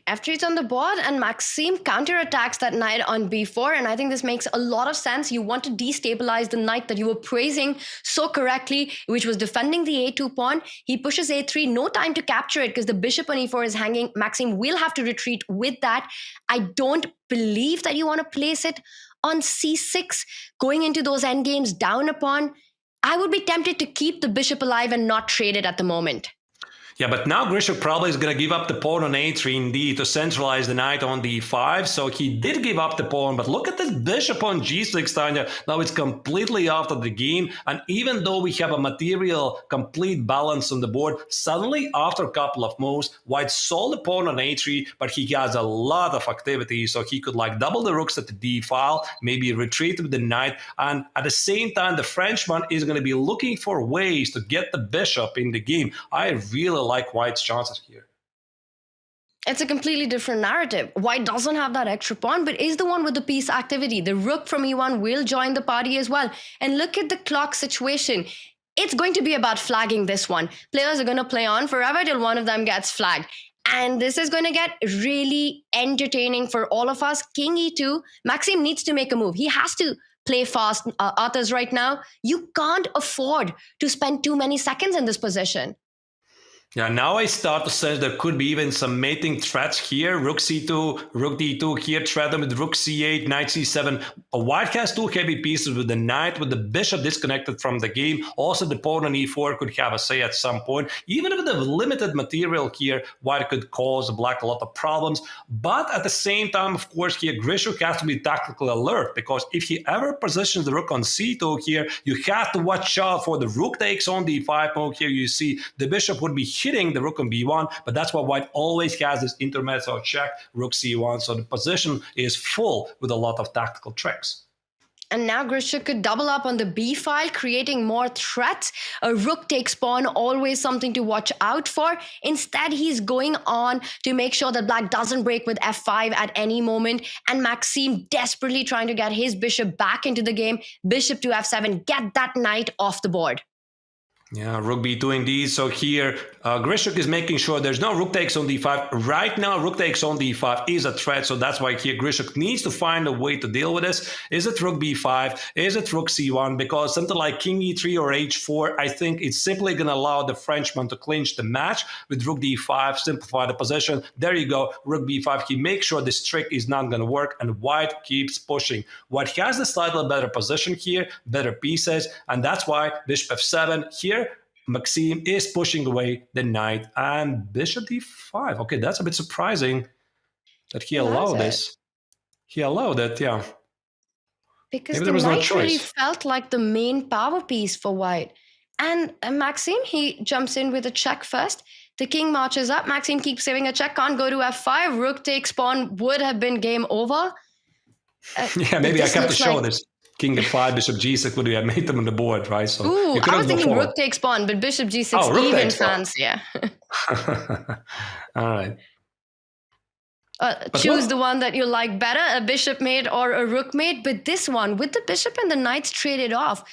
F3 is on the board, and Maxime counterattacks that knight on b4, and I think this makes a lot of sense. You want to destabilize the knight that you were praising so correctly, which was defending the a2 pawn. He pushes a3, no time to capture it because the bishop on e4 is hanging. Maxime will have to retreat with that. I don't believe that you want to place it on c6, going into those endgames down a pawn. I would be tempted to keep the bishop alive and not trade it at the moment. Yeah, but now Grischuk probably is going to give up the pawn on a3 indeed to centralize the knight on d5. So he did give up the pawn, but look at this bishop on g6, Tanya. Now it's completely out of the game. And even though we have a material complete balance on the board, suddenly after a couple of moves, white sold the pawn on a3, but he has a lot of activity. So he could like double the rooks at the d file, maybe retreat with the knight. And at the same time, the Frenchman is going to be looking for ways to get the bishop in the game. I really like white's chances here. It's a completely different narrative. White doesn't have that extra pawn, but is the one with the piece activity. The rook from e1 will join the party as well. And look at the clock situation. It's going to be about flagging this one. Players are going to play on forever till one of them gets flagged. And this is going to get really entertaining for all of us. King e2, Maxime needs to make a move. He has to play fast, Arthurs, right now. You can't afford to spend too many seconds in this position. Yeah, now I start to sense there could be even some mating threats here. Rook c2, rook d2 here, threatened with rook c8, knight c7. White has two heavy pieces with the knight, with the bishop disconnected from the game. Also, the pawn on e4 could have a say at some point. Even with the limited material here, white could cause black a lot of problems. But at the same time, of course, here Grischuk has to be tactically alert, because if he ever positions the rook on c2 here, you have to watch out for the rook takes on d5 move. Here you see the bishop would be hitting the rook on b1, but that's why white always has this intermezzo check, rook c1. So the position is full with a lot of tactical tricks. And now Grischuk could double up on the b file, creating more threats. A rook takes pawn, always something to watch out for. Instead, he's going on to make sure that black doesn't break with f5 at any moment. And Maxime desperately trying to get his bishop back into the game. Bishop to f7, get that knight off the board. Yeah, rook b2 indeed. So here, Grischuk is making sure there's no rook takes on d5. Right now, rook takes on d5 is a threat, so that's why here Grischuk needs to find a way to deal with this. Is it rook b5? Is it rook c1? Because something like king e3 or h4, I think it's simply going to allow the Frenchman to clinch the match with rook d5, simplify the position. There you go, rook b5. He makes sure this trick is not going to work, and white keeps pushing. White has the slightly better position here, better pieces, and that's why bishop f7 here. Maxime is pushing away the knight and bishop d5. Okay, that's a bit surprising that he allowed this. He allowed it, yeah. Because the knight really felt like the main power piece for white. And Maxime, he jumps in with a check first. The king marches up. Maxime keeps saving a check, can't go to f5. Rook takes pawn, would have been game over. Yeah, maybe I kept to show this. King f5, bishop g6 would have made them on the board, right? So ooh, I was thinking rook takes pawn, but bishop g6 even fans, yeah. All right. Choose the one that you like better, a bishop mate or a rook mate. But this one, with the bishop and the knights traded off,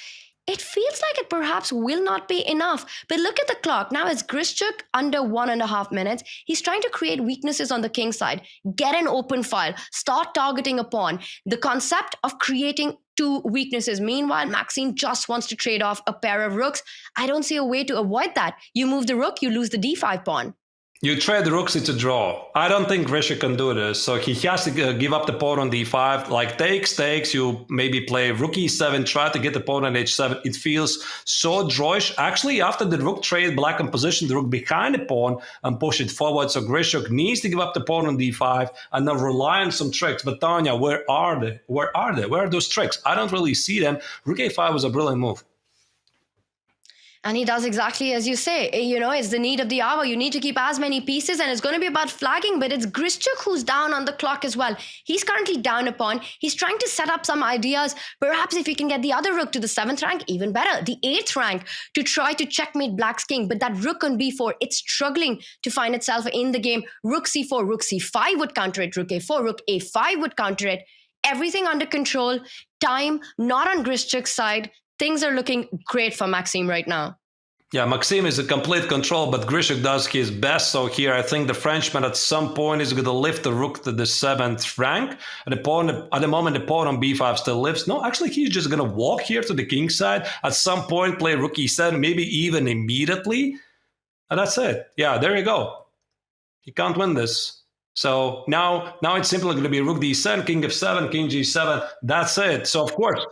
it feels like it perhaps will not be enough. But look at the clock. Now it's Grischuk under 1.5 minutes. He's trying to create weaknesses on the king side. Get an open file. Start targeting a pawn. The concept of creating two weaknesses. Meanwhile, Maxime just wants to trade off a pair of rooks. I don't see a way to avoid that. You move the rook, you lose the d5 pawn. You trade the rooks, it's a draw. I don't think Grischuk can do this. So he has to give up the pawn on d5. Like takes, you maybe play rook e7, try to get the pawn on h7. It feels so drawish. Actually, after the rook trade, black can position the rook behind the pawn and push it forward. So Grischuk needs to give up the pawn on d5 and then rely on some tricks. But Tanya, where are they? Where are they? Where are those tricks? I don't really see them. Rook a5 was a brilliant move. And he does exactly as you say. You know, it's the need of the hour. You need to keep as many pieces, and it's going to be about flagging, but it's Grischuk who's down on the clock as well. He's currently down a pawn. He's trying to set up some ideas. Perhaps if he can get the other rook to the 7th rank, even better. The 8th rank to try to checkmate black's king. But that rook on b4, it's struggling to find itself in the game. Rook c4, rook c5 would counter it. Rook a4, rook a5 would counter it. Everything under control. Time not on Grischuk's side. Things are looking great for Maxime right now. Yeah, Maxime is in complete control, but Grischuk does his best. So here, I think the Frenchman at some point is going to lift the rook to the 7th rank. At the moment, the pawn on b5 still lives. No, actually, he's just going to walk here to the king side. At some point, play rook e7, maybe even immediately. And that's it. Yeah, there you go. He can't win this. So now it's simply going to be rook d7, king f7, king g7. That's it. So of course,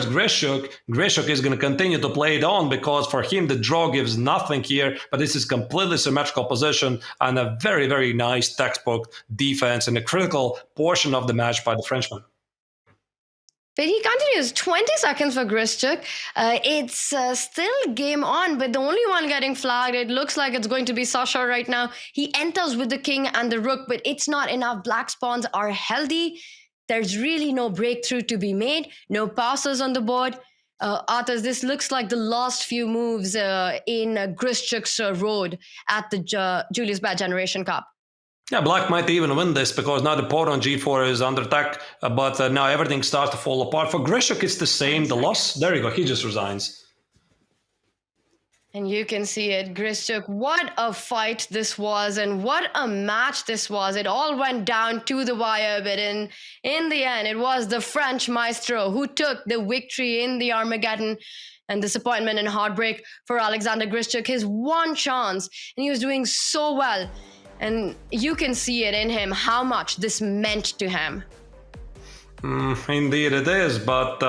Grischuk is going to continue to play it on because for him, the draw gives nothing here. But this is completely symmetrical position and a very, very nice textbook defense in a critical portion of the match by the Frenchman. But he continues, 20 seconds for Grischuk. It's still game on, but the only one getting flagged, it looks like it's going to be Sasha right now. He enters with the king and the rook, but it's not enough. Black's pawns are healthy. There's really no breakthrough to be made. No passes on the board. Arthur, this looks like the last few moves in Grischuk's road at the Julius Baer Generation Cup. Yeah, black might even win this because now the pawn on g4 is under attack, but now everything starts to fall apart. For Grischuk, it's the same. The loss, there you go. He just resigns. And you can see it, Grischuk. What a fight this was, and what a match this was. It all went down to the wire, but in the end, it was the French maestro who took the victory in the Armageddon. And disappointment and heartbreak for Alexander Grischuk, his one chance, and he was doing so well. And you can see it in him, how much this meant to him. Indeed it is, but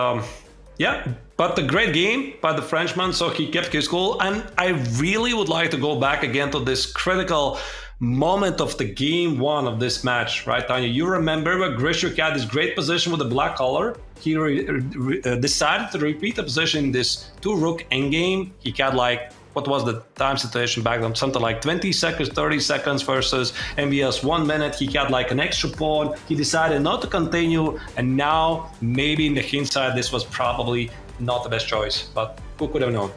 but a great game by the Frenchman, so he kept his cool. And I really would like to go back again to this critical moment of the game one of this match, right, Tanya? You remember where Grischuk had this great position with the black color. He decided to repeat the position in this 2-rook endgame. He had like, what was the time situation back then? Something like 20 seconds, 30 seconds versus MVS 1 minute. He had like an extra pawn. He decided not to continue. And now, maybe in the hindsight, this was probably not the best choice, but who could have known?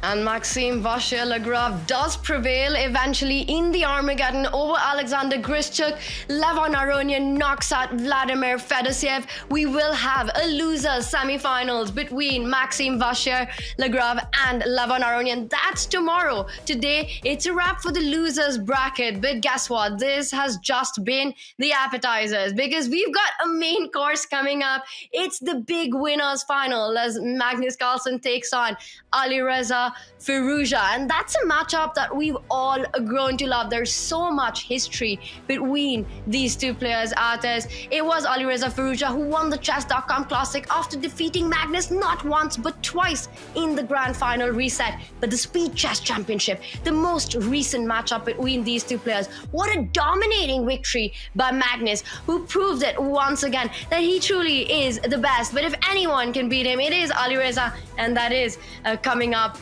And Maxime Vachier-Lagrave does prevail eventually in the Armageddon over Alexander Grischuk. Levon Aronian knocks out Vladimir Fedoseev. We will have a losers semi-finals between Maxime Vachier-Lagrave and Levon Aronian. That's tomorrow. Today, it's a wrap for the losers bracket. But guess what? This has just been the appetizers, because we've got a main course coming up. It's the big winners final as Magnus Carlsen takes on Alireza Firouzja, and that's a matchup that we've all grown to love. There's so much history between these two players out there. It was Alireza Firouzja who won the Chess.com Classic after defeating Magnus not once but twice in the grand final reset. But the Speed Chess Championship, the most recent matchup between these two players, what a dominating victory by Magnus, who proved it once again that he truly is the best. But if anyone can beat him, it is Alireza, and that is coming up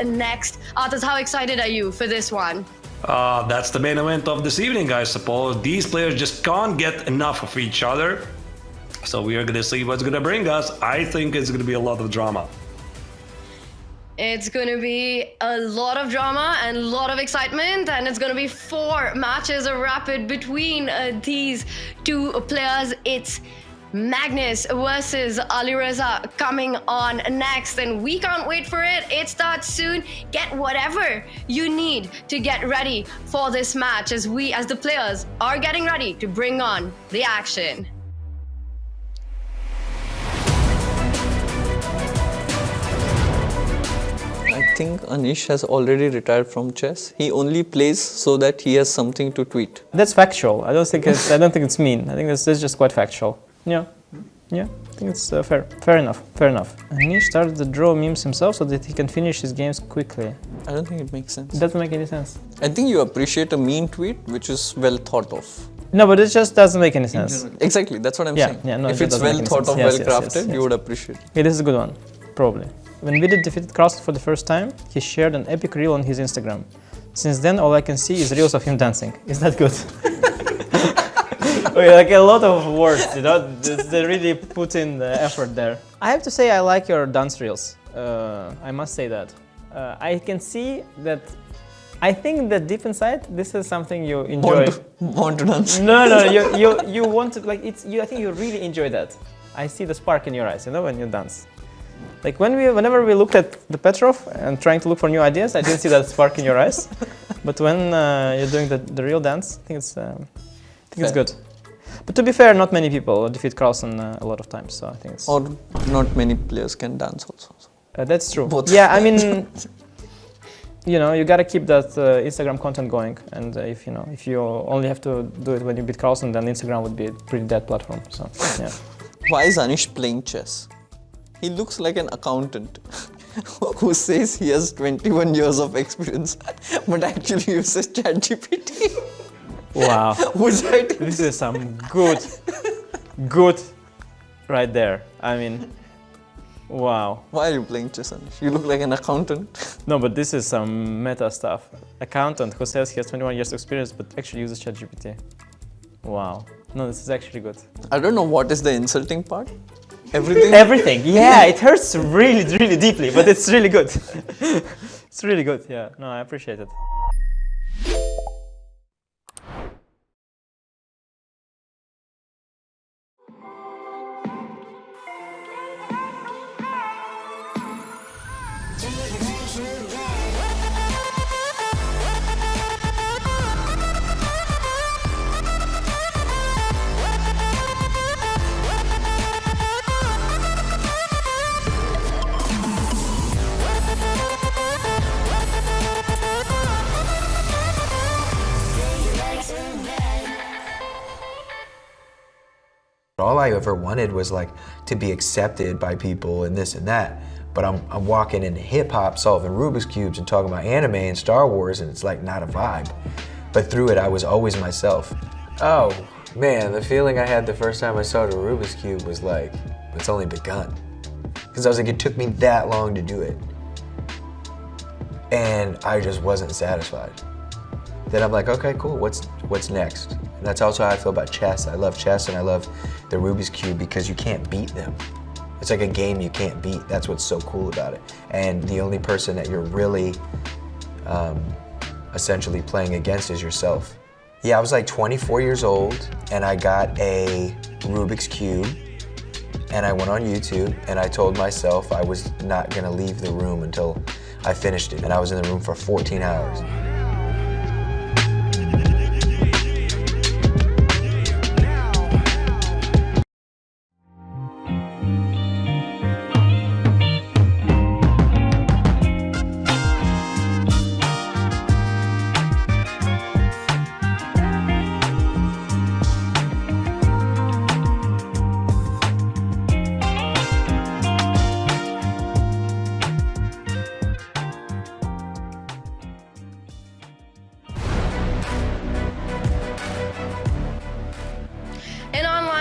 next. Arthas, how excited are you for this one? That's the main event of this evening, I suppose. These players just can't get enough of each other. So we are going to see what's going to bring us. I think it's going to be a lot of drama. It's going to be a lot of drama and a lot of excitement, and it's going to be 4 matches of rapid between these two players. It's Magnus versus Alireza coming on next, and we can't wait for it. It starts soon. Get whatever you need to get ready for this match as we, as the players, are getting ready to bring on the action. I think Anish has already retired from chess. He only plays so that he has something to tweet. That's factual. I don't think it's mean. I think this is just quite factual. Yeah, I think it's fair enough. Anish started to draw memes himself so that he can finish his games quickly. I don't think it makes sense. It doesn't make any sense. I think you appreciate a mean tweet which is well thought of. No, but it just doesn't make any sense. Exactly, that's what I'm saying. Yeah, no, if it's well thought of, well crafted, you would appreciate. Okay, this is a good one, probably. When Vidit defeated Carlsen for the first time, he shared an epic reel on his Instagram. Since then, all I can see is reels of him dancing. Is that good? Okay, like a lot of words, you know, they really put in the effort there. I have to say I like your dance reels. I must say that. I can see that. I think that deep inside, this is something you enjoy. Want to dance? No, you want to, like, it's you. I think you really enjoy that. I see the spark in your eyes, you know, when you dance. Like whenever we looked at the Petrov and trying to look for new ideas, I didn't see that spark in your eyes. But when you're doing the real dance, I think it's good. But to be fair, not many people defeat Carlsen a lot of times, so I think it's... Or not many players can dance also. That's true. Both. Yeah, I mean, you know, you gotta keep that Instagram content going, and if you only have to do it when you beat Carlsen, then Instagram would be a pretty dead platform. So yeah. Why is Anish playing chess? He looks like an accountant who says he has 21 years of experience, but actually uses ChatGPT. Wow. Right? This is some good right there. I mean, wow. Why are you playing chess, Anish? You look like an accountant. No, but this is some meta stuff. Accountant who says he has 21 years of experience, but actually uses ChatGPT. Wow. No, this is actually good. I don't know what is the insulting part. Everything? Everything. Yeah, it hurts really, really deeply, but it's really good. It's really good. Yeah. No, I appreciate it. All I ever wanted was like to be accepted by people and this and that. But I'm walking into hip hop, solving Rubik's Cubes and talking about anime and Star Wars, and it's like not a vibe. But through it, I was always myself. Oh man, the feeling I had the first time I saw the Rubik's Cube was like, it's only begun. Because I was like, it took me that long to do it. And I just wasn't satisfied. Then I'm like, okay, cool, what's next? And that's also how I feel about chess. I love chess and I love the Rubik's Cube because you can't beat them. It's like a game you can't beat. That's what's so cool about it. And the only person that you're really essentially playing against is yourself. Yeah, I was like 24 years old and I got a Rubik's Cube and I went on YouTube and I told myself I was not gonna leave the room until I finished it. And I was in the room for 14 hours.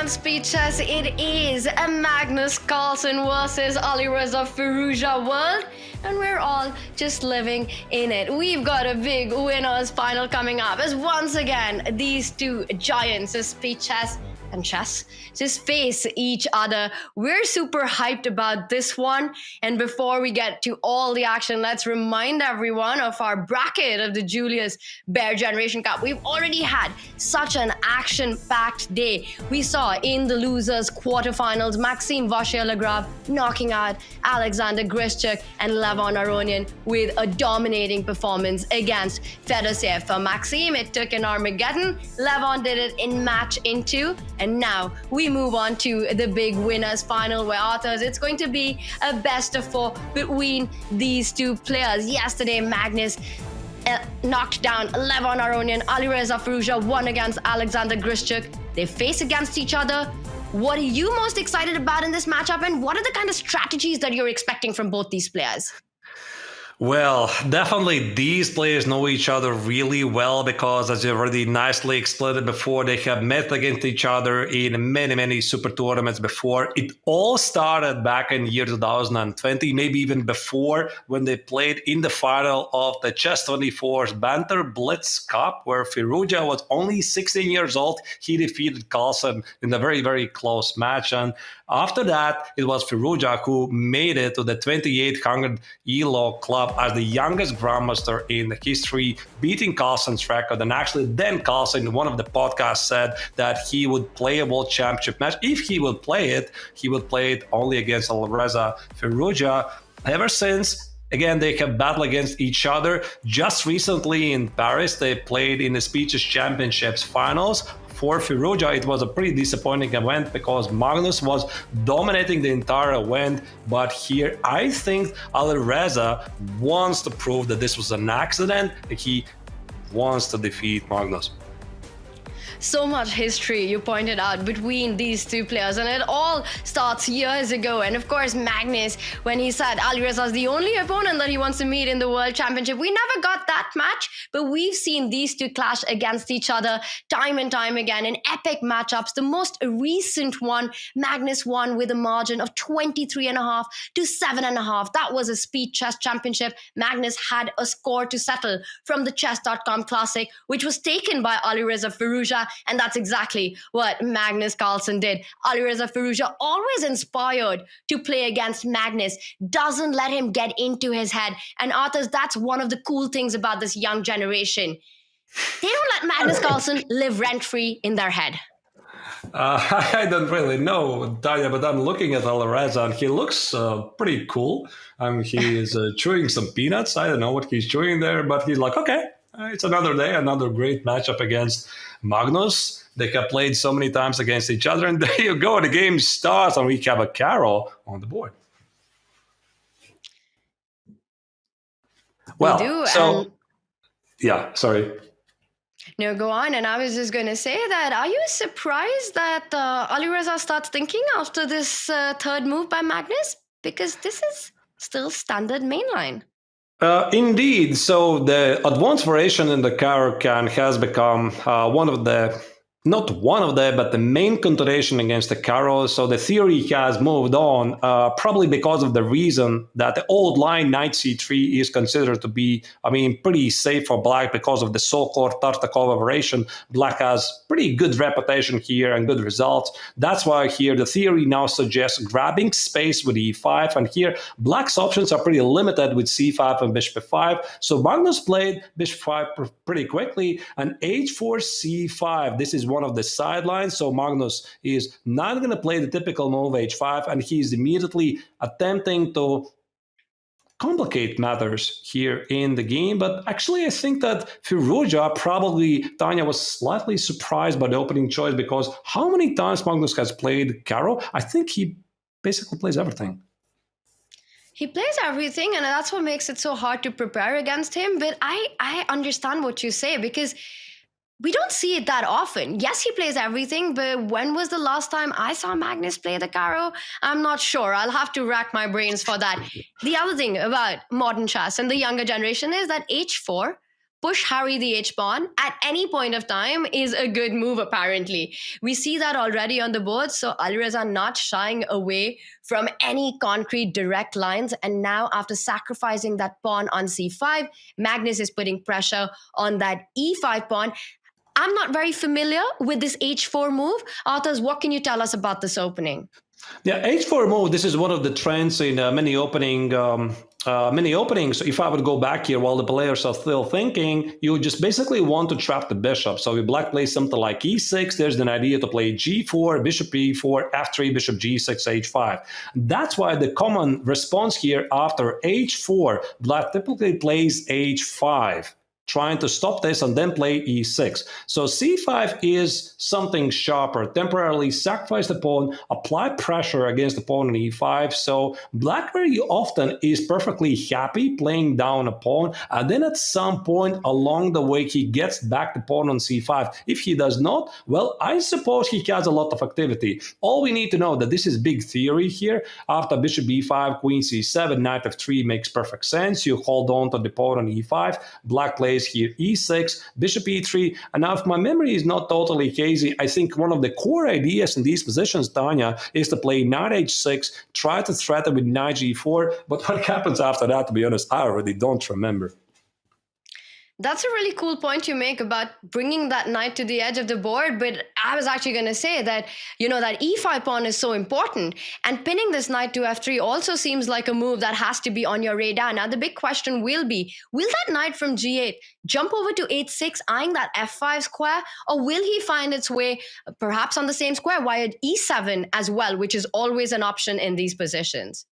Speed chess, it is a Magnus Carlsen versus Alireza Firouzja world, and we're all just living in it. We've got a big winners final coming up as once again these two giants of speed chess and chess just face each other. We're super hyped about this one, and before we get to all the action, let's remind everyone of our bracket of the Julius Baer Generation Cup. We've already had such an action-packed day. We saw in the losers quarterfinals Maxime Vachier-Lagrave knocking out Alexander Grischuk and Aronian with a dominating performance against Fedoseev. For Maxime, it took an Armageddon. Levon did it in match in 2. And now we move on to the big winners final where Arthurs, it's going to be a best of 4 between these two players. Yesterday, Magnus knocked down Levon Aronian. Alireza Firouzja won against Alexander Grischuk. They face against each other. What are you most excited about in this matchup, and what are the kind of strategies that you're expecting from both these players? Well, definitely these players know each other really well because, as you already nicely explained it before, they have met against each other in many, many super tournaments before. It all started back in year 2020, maybe even before, when they played in the final of the Chess24's Banter Blitz Cup, where Firouzja was only 16 years old. He defeated Carlsen in a very, very close match. And after that, it was Firouzja who made it to the 2800 ELO club as the youngest Grandmaster in history, beating Carlsen's record. And actually, then Carlsen, in one of the podcasts, said that he would play a World Championship match. If he would play it, he would play it only against Alireza Firouzja. Ever since, again, they have battled against each other. Just recently in Paris, they played in the Speeches Championships finals. For Firouzja, it was a pretty disappointing event because Magnus was dominating the entire event. But here, I think Alireza wants to prove that this was an accident. He wants to defeat Magnus. So much history, you pointed out, between these two players, and it all starts years ago. And of course, Magnus, when he said Alireza is the only opponent that he wants to meet in the World Championship, we never got that match, but we've seen these two clash against each other time and time again in epic matchups. The most recent one, Magnus won with a margin of 23.5 to 7.5. That was a Speed Chess Championship. Magnus had a score to settle from the Chess.com Classic, which was taken by Alireza Firouzja. And that's exactly what Magnus Carlsen did. Alireza Firouzja, always inspired to play against Magnus, doesn't let him get into his head. And Arthurs, that's one of the cool things about this young generation. They don't let Magnus Carlsen live rent-free in their head. I don't really know, Tanya, but I'm looking at Alireza and he looks pretty cool. He is chewing some peanuts. I don't know what he's chewing there, but he's like, okay, it's another day, another great matchup against Magnus. They have played so many times against each other, and there you go. The game starts, and we have a Carol on the board. Well, we do, so yeah, sorry. go on. And I was just going to say that, are you surprised that Alireza starts thinking after this third move by Magnus? Because this is still standard mainline. Indeed. So the advanced variation in the Caro-Can has become but the main consideration against the Caro. So the theory has moved on, probably because of the reason that the old line Knight C3 is considered to be, pretty safe for Black because of the so-called Tartakova variation. Black has pretty good reputation here and good results. That's why here the theory now suggests grabbing space with E5. And here Black's options are pretty limited with C5 and Bishop F5. So Magnus played Bishop 5 pretty quickly and H4 C5. This is one of the sidelines, so Magnus is not going to play the typical move H5, and he's immediately attempting to complicate matters here in the game. But actually, I think that Firouzja, probably Tanya, was slightly surprised by the opening choice, because how many times Magnus has played Caro? I think he basically plays everything. He plays everything, and that's what makes it so hard to prepare against him. But I understand what you say, because we don't see it that often. Yes, he plays everything, but when was the last time I saw Magnus play the Caro? I'm not sure. I'll have to rack my brains for that. The other thing about modern chess and the younger generation is that H4, push Harry the H-pawn at any point of time is a good move, apparently. We see that already on the board, so Alireza not shying away from any concrete direct lines. And now, after sacrificing that pawn on C5, Magnus is putting pressure on that E5 pawn. I'm not very familiar with this H4 move. Arthurs, what can you tell us about this opening? Yeah, H4 move, this is one of the trends in many openings. If I would go back here while the players are still thinking, you just basically want to trap the bishop. So if Black plays something like E6, there's an idea to play G4, Bishop E4, F3, Bishop G6, H5. That's why the common response here after H4, Black typically plays H5. Trying to stop this and then play E6. So C5 is something sharper. Temporarily sacrifice the pawn, apply pressure against the pawn on E5. So Black very often is perfectly happy playing down a pawn, and then at some point along the way he gets back the pawn on C5. If he does not, well, I suppose he has a lot of activity. All we need to know that this is big theory here. After Bishop B5, Queen C7, Knight F3 makes perfect sense. You hold on to the pawn on E5. Black plays here E6, Bishop E3, and now if my memory is not totally hazy, I think one of the core ideas in these positions, Tanya, is to play Knight H6, try to threaten with Knight G4, but what happens after that, to be honest, I already don't remember. That's a really cool point you make about bringing that knight to the edge of the board. But I was actually going to say that, that E5 pawn is so important. And pinning this knight to F3 also seems like a move that has to be on your radar. Now, the big question will be, will that knight from G8 jump over to H6, eyeing that F5 square? Or will he find its way perhaps on the same square via E7 as well, which is always an option in these positions?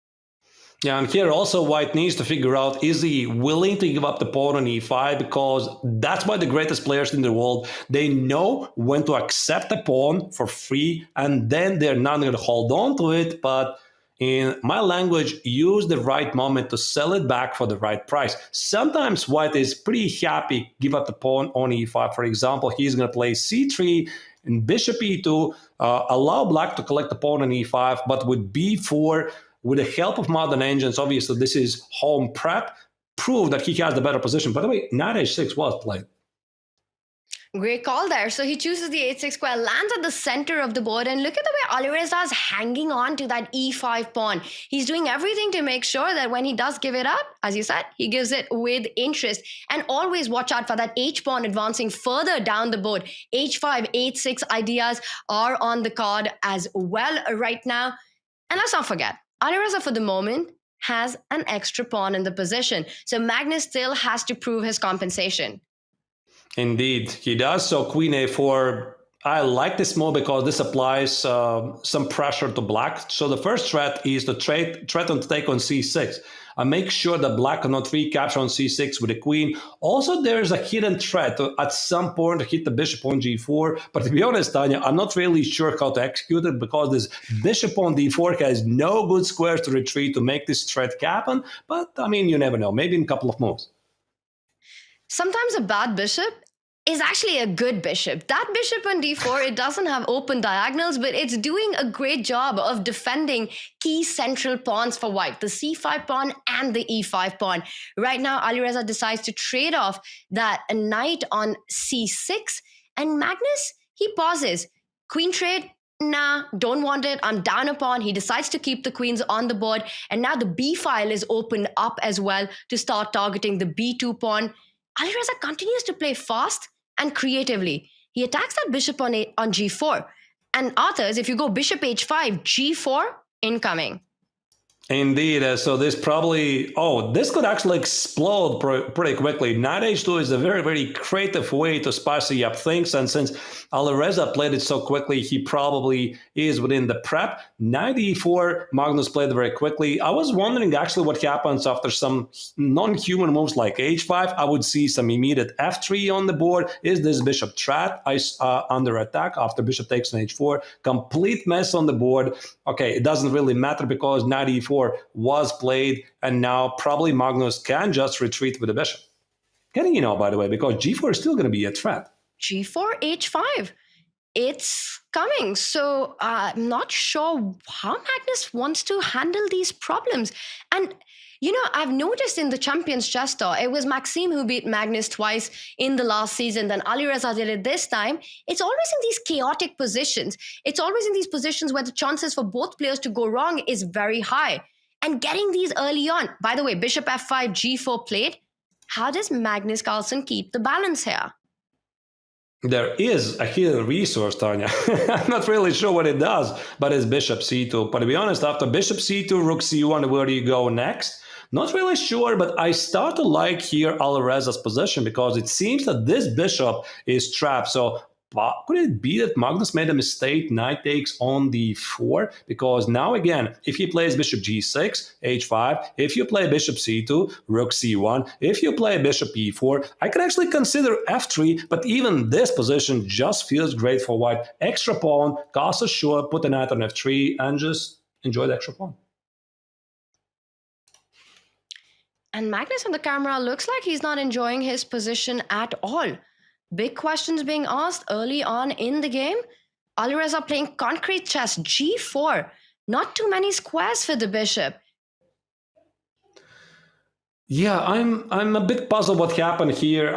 Yeah, and here also White needs to figure out, is he willing to give up the pawn on E5? Because that's why the greatest players in the world, they know when to accept the pawn for free, and then they're not going to hold on to it, but in my language, use the right moment to sell it back for the right price. Sometimes White is pretty happy give up the pawn on E5. For example, he's going to play C3 and Bishop E2, allow Black to collect the pawn on E5, but with B4, with the help of modern engines, obviously this is home prep, prove that he has the better position. By the way, Knight H6 was played. Great call there. So he chooses the H6 square, lands at the center of the board, and look at the way Alireza is hanging on to that E5 pawn. He's doing everything to make sure that when he does give it up, as you said, he gives it with interest. And always watch out for that H pawn advancing further down the board. H5, H6 ideas are on the card as well right now. And let's not forget, Alireza, for the moment, has an extra pawn in the position. So Magnus still has to prove his compensation. Indeed, he does. So Queen A4, I like this move because this applies some pressure to Black. So the first threat is to threaten to take on C6. And make sure that Black cannot recapture on C6 with the Queen. Also, there's a hidden threat to, at some point, hit the Bishop on G4. But to be honest, Tanya, I'm not really sure how to execute it because this Bishop on D4 has no good squares to retreat to make this threat happen. But, I mean, you never know. Maybe in a couple of moves. Sometimes a bad bishop is actually a good bishop. That bishop on d4, it doesn't have open diagonals, but it's doing a great job of defending key central pawns for white, the c5 pawn and the e5 pawn. Right now, Alireza decides to trade off that knight on c6, and Magnus, he pauses. Queen trade, nah, don't want it, I'm down a pawn. He decides to keep the queens on the board, and now the b file is opened up as well to start targeting the b2 pawn. Alireza continues to play fast and creatively. He attacks that bishop on g4. And authors, if you go bishop h5, g4, incoming. Indeed. So this probably, this could actually explode pretty quickly. Knight h2 is a very, very creative way to spicy up things. And since Alireza played it so quickly, he probably is within the prep. Knight e4, Magnus played very quickly. I was wondering actually what happens after some non-human moves like h5. I would see some immediate f3 on the board. Is this bishop trapped? Under attack after bishop takes on h4. Complete mess on the board. Okay, it doesn't really matter because knight e4 was played, and now probably Magnus can just retreat with the bishop. Getting by the way, because g4 is still going to be a threat. g4, h5. It's coming. So I'm not sure how Magnus wants to handle these problems. And I've noticed in the Champions Chess Tour, it was Maxime who beat Magnus twice in the last season, then Alireza did it this time. It's always in these chaotic positions. It's always in these positions where the chances for both players to go wrong is very high. And getting these early on, by the way, bishop f5, g4 played. How does Magnus Carlsen keep the balance here? There is a hidden resource, Tanya. I'm not really sure what it does, but it's bishop c2. But to be honest, after bishop c2, rook c1, where do you go next? Not really sure, but I start to like here Alireza's position because it seems that this bishop is trapped. So could it be that Magnus made a mistake? Knight takes on d4, because now again, if he plays bishop g6, h5, if you play bishop c2, rook c1, if you play bishop e4, I could actually consider f3, but even this position just feels great for white. Extra pawn, castle short, put the knight on f3, and just enjoy the extra pawn. And Magnus on the camera looks like he's not enjoying his position at all. Big questions being asked early on in the game. Alireza playing concrete chess, g4. Not too many squares for the bishop. Yeah, I'm a bit puzzled what happened here.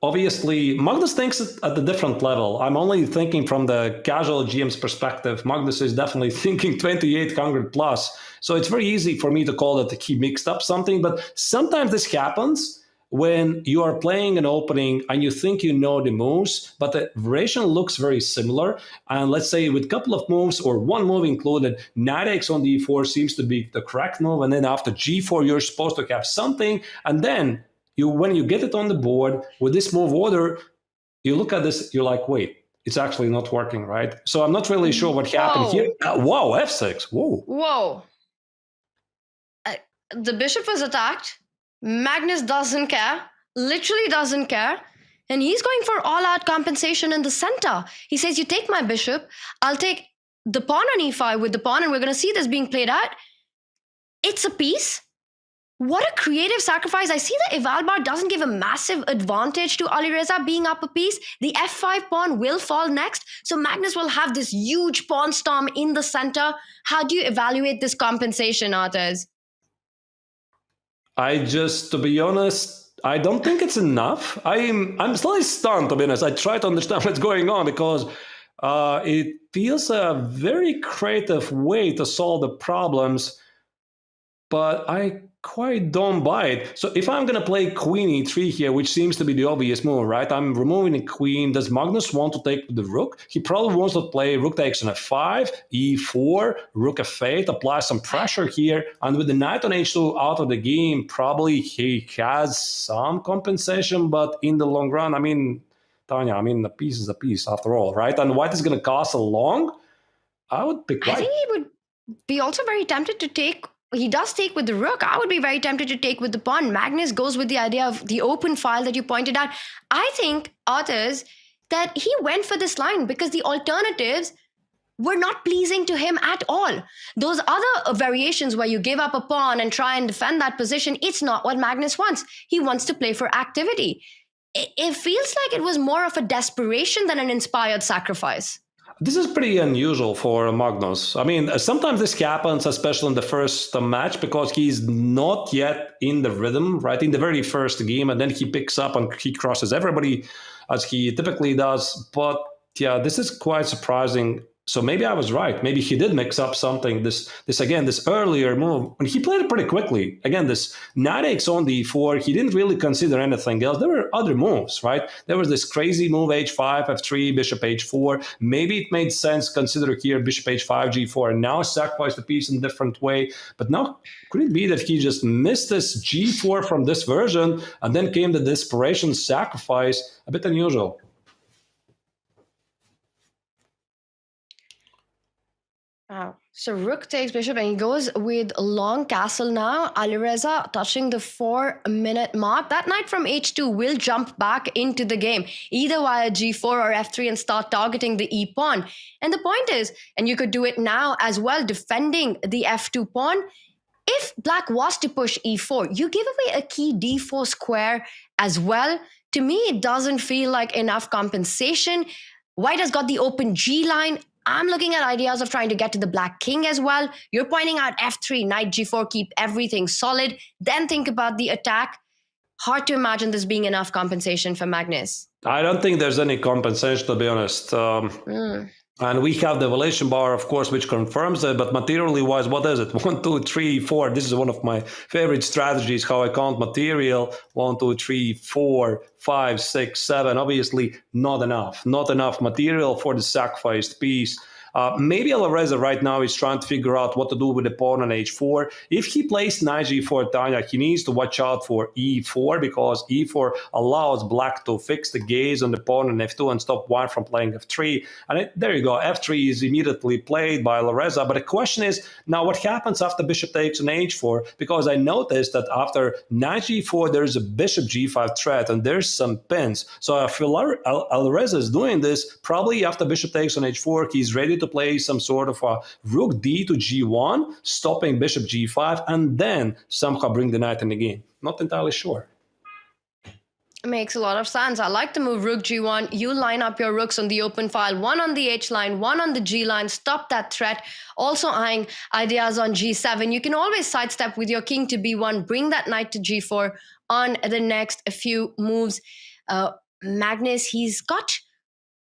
Obviously, Magnus thinks it at a different level. I'm only thinking from the casual GM's perspective. Magnus is definitely thinking 2800 plus. So it's very easy for me to call that he mixed up something. But sometimes this happens when you are playing an opening and you think you know the moves, but the variation looks very similar. And let's say with a couple of moves or one move included, knight takes on d4 seems to be the correct move. And then after g4, you're supposed to have something. And then when you get it on the board with this move order, you look at this, you're like, wait, it's actually not working, right? So I'm not really sure what happened here. Whoa, f6, whoa. Whoa. The bishop was attacked. Magnus doesn't care, literally doesn't care. And he's going for all-out compensation in the center. He says, you take my bishop, I'll take the pawn on e5 with the pawn, and we're going to see this being played out. It's a piece. What a creative sacrifice. I see that Evalbar doesn't give a massive advantage to Alireza being up a piece. The f5 pawn will fall next, so Magnus will have this huge pawn storm in the center. How do you evaluate this compensation, Arthurs? To be honest, I don't think it's enough. I'm slightly stunned, to be honest. I try to understand what's going on because it feels a very creative way to solve the problems, but I quite don't buy it. So if I'm going to play queen e3 here, which seems to be the obvious move, right? I'm removing the queen. Does Magnus want to take the rook? He probably wants to play rook takes on f5, e4, rook f8, apply some pressure here. And with the knight on h2 out of the game, probably he has some compensation, but in the long run, Tanya, a piece is a piece after all, right? And white is going to castle long. I would pick white. I think he would be also very tempted to take. He does take with the rook. I would be very tempted to take with the pawn. Magnus goes with the idea of the open file that you pointed out. I think, Arthurs, that he went for this line because the alternatives were not pleasing to him at all. Those other variations where you give up a pawn and try and defend that position, it's not what Magnus wants. He wants to play for activity. it feels like it was more of a desperation than an inspired sacrifice. This is pretty unusual for Magnus. I mean, sometimes this happens, especially in the first match, because he's not yet in the rhythm, right? In the very first game, and then he picks up and he crosses everybody, as he typically does. But yeah, this is quite surprising. So maybe I was right. Maybe he did mix up something. This earlier move, and he played it pretty quickly. Again, this knight takes on d4. He didn't really consider anything else. There were other moves, right? There was this crazy move h5, f3, bishop h4. Maybe it made sense consider here bishop h5, g4, and now sacrifice the piece in a different way. But now, could it be that he just missed this g4 from this version, and then came the desperation sacrifice? A bit unusual. Wow. So rook takes bishop and he goes with long castle now. Alireza touching the 4-minute mark. That knight from h2 will jump back into the game, either via g4 or f3 and start targeting the e pawn. And the point is, and you could do it now as well, defending the f2 pawn. If black was to push e4, you give away a key d4 square as well. To me, it doesn't feel like enough compensation. White has got the open g line. I'm looking at ideas of trying to get to the black king as well. You're pointing out f3, knight g4, keep everything solid. Then think about the attack. Hard to imagine this being enough compensation for Magnus. I don't think there's any compensation, to be honest. And we have the evaluation bar, of course, which confirms it. But materially wise, what is it? 1, 2, 3, 4. This is one of my favorite strategies, how I count material. 1, 2, 3, 4, 5, 6, 7. Obviously, not enough. Not enough material for the sacrificed piece. Maybe Alireza right now is trying to figure out what to do with the pawn on h4. If he plays knight g4, Tanya, he needs to watch out for e4, because e4 allows black to fix the gaze on the pawn on f2 and stop white from playing f3. And there you go. f3 is immediately played by Alireza. But the question is, now what happens after bishop takes on h4? Because I noticed that after knight g4, there's a bishop g5 threat, and there's some pins. So if Alireza is doing this, probably after bishop takes on h4, he's ready to play some sort of a rook d to g1, stopping bishop g5, and then somehow bring the knight in the game. Not entirely sure. Makes a lot of sense. I like to move rook g1. You line up your rooks on the open file, one on the h line, one on the g line, stop that threat. Also eyeing ideas on g7. You can always sidestep with your king to b1, bring that knight to g4 on the next few moves. Magnus, he's got